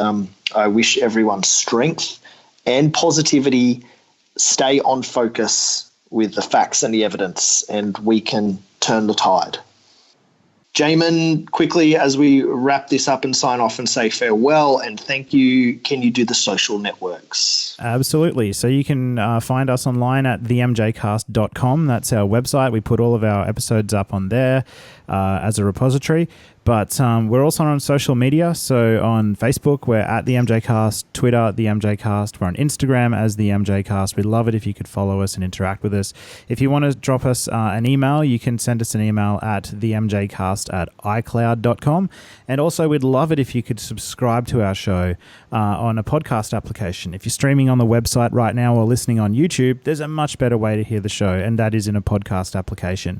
I wish everyone strength and positivity. Stay on focus with the facts and the evidence, and we can turn the tide. Jamon, quickly as we wrap this up and sign off and say farewell and thank you, can you do the social networks? Absolutely. So you can find us online at themjcast.com. That's our website. We put all of our episodes up on there as a repository. But we're also on social media. So on Facebook, we're at the MJCast, Twitter, the MJCast. We're on Instagram as the MJCast. We'd love it if you could follow us and interact with us. If you want to drop us an email, you can send us an email at themjcast@icloud.com. And also, we'd love it if you could subscribe to our show on a podcast application. If you're streaming on the website right now or listening on YouTube, there's a much better way to hear the show, and that is in a podcast application.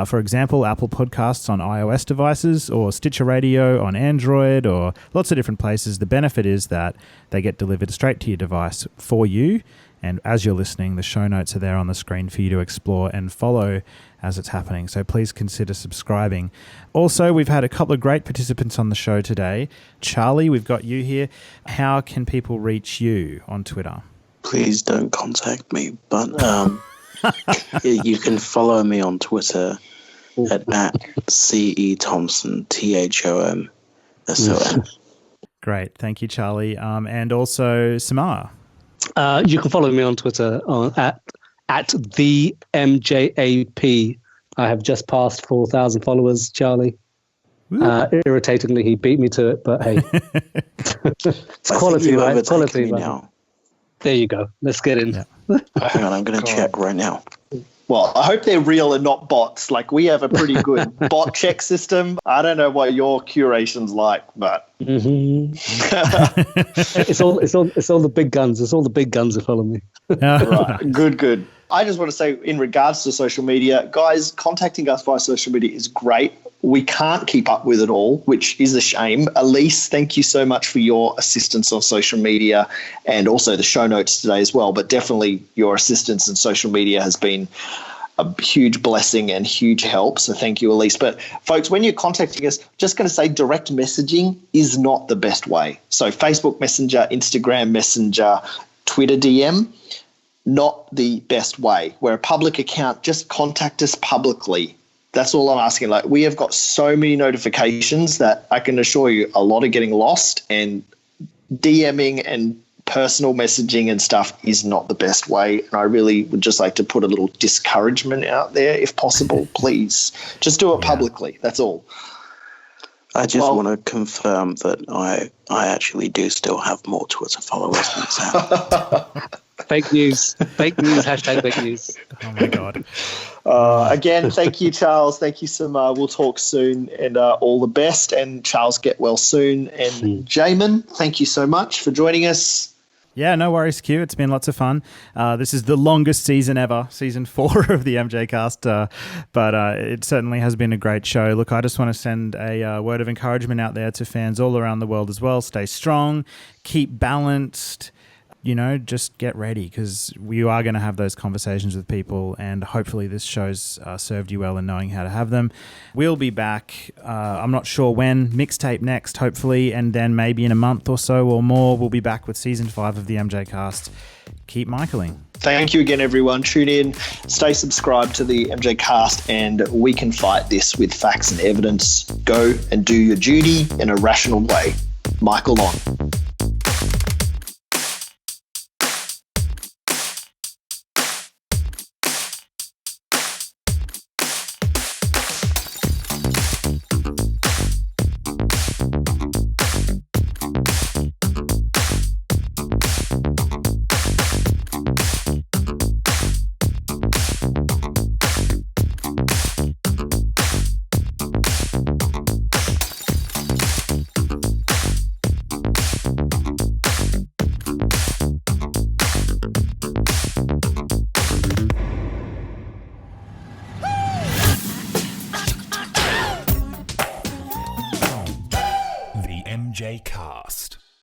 For example, Apple Podcasts on iOS devices, or Stitcher Radio on Android, or lots of different places. The benefit is that they get delivered straight to your device for you, and as you're listening, the show notes are there on the screen for you to explore and follow as it's happening. So please consider subscribing. Also, we've had a couple of great participants on the show today. Charlie, we've got you here. How can people reach you on Twitter? Please don't contact me, but you can follow me on Twitter at CE Thomson, THOMSON. Great. Thank you, Charlie. And also Samar. You can follow me on Twitter at the MJAP. I have just passed 4,000 followers, Charlie. Irritatingly, he beat me to it, but hey. It's quality, right? Quality, right? Now. There you go. Let's get in. Yeah. Hang on, I'm going to check right now. Well, I hope they're real and not bots. Like, we have a pretty good bot check system. I don't know what your curation's like, but it's all the big guns. It's all the big guns that follow me. Right. Good. I just want to say, in regards to social media, guys, contacting us via social media is great. We can't keep up with it all, which is a shame. Elise, thank you so much for your assistance on social media and also the show notes today as well. But definitely your assistance in social media has been a huge blessing and huge help. So thank you, Elise. But folks, when you're contacting us, just going to say direct messaging is not the best way. So Facebook Messenger, Instagram Messenger, Twitter DM, not the best way. We're a public account. Just contact us publicly. That's all I'm asking. Like, we have got so many notifications that I can assure you a lot are getting lost, and DMing and personal messaging and stuff is not the best way. And I really would just like to put a little discouragement out there, if possible. Please just do it publicly. That's all. I just want to confirm that I actually do still have more Twitter followers than Sam. Fake news. Fake news. Hashtag fake news. Oh, my God. Again, thank you, Charles. Thank you, Samar. We'll talk soon, and all the best. And Charles, get well soon. And Jamon, thank you so much for joining us. Yeah, no worries, Q. It's been lots of fun. This is the longest season ever, season 4 of the MJCast, but it certainly has been a great show. Look, I just want to send a word of encouragement out there to fans all around the world as well. Stay strong, keep balanced. Just get ready, because we are going to have those conversations with people, and hopefully this show's served you well in knowing how to have them. We'll be back, I'm not sure when, mixtape next, hopefully, and then maybe in a month or so or more, we'll be back with season 5 of the MJCast. Keep Michaeling. Thank you again, everyone. Tune in, stay subscribed to the MJCast, and we can fight this with facts and evidence. Go and do your duty in a rational way. Michael on. MJCast.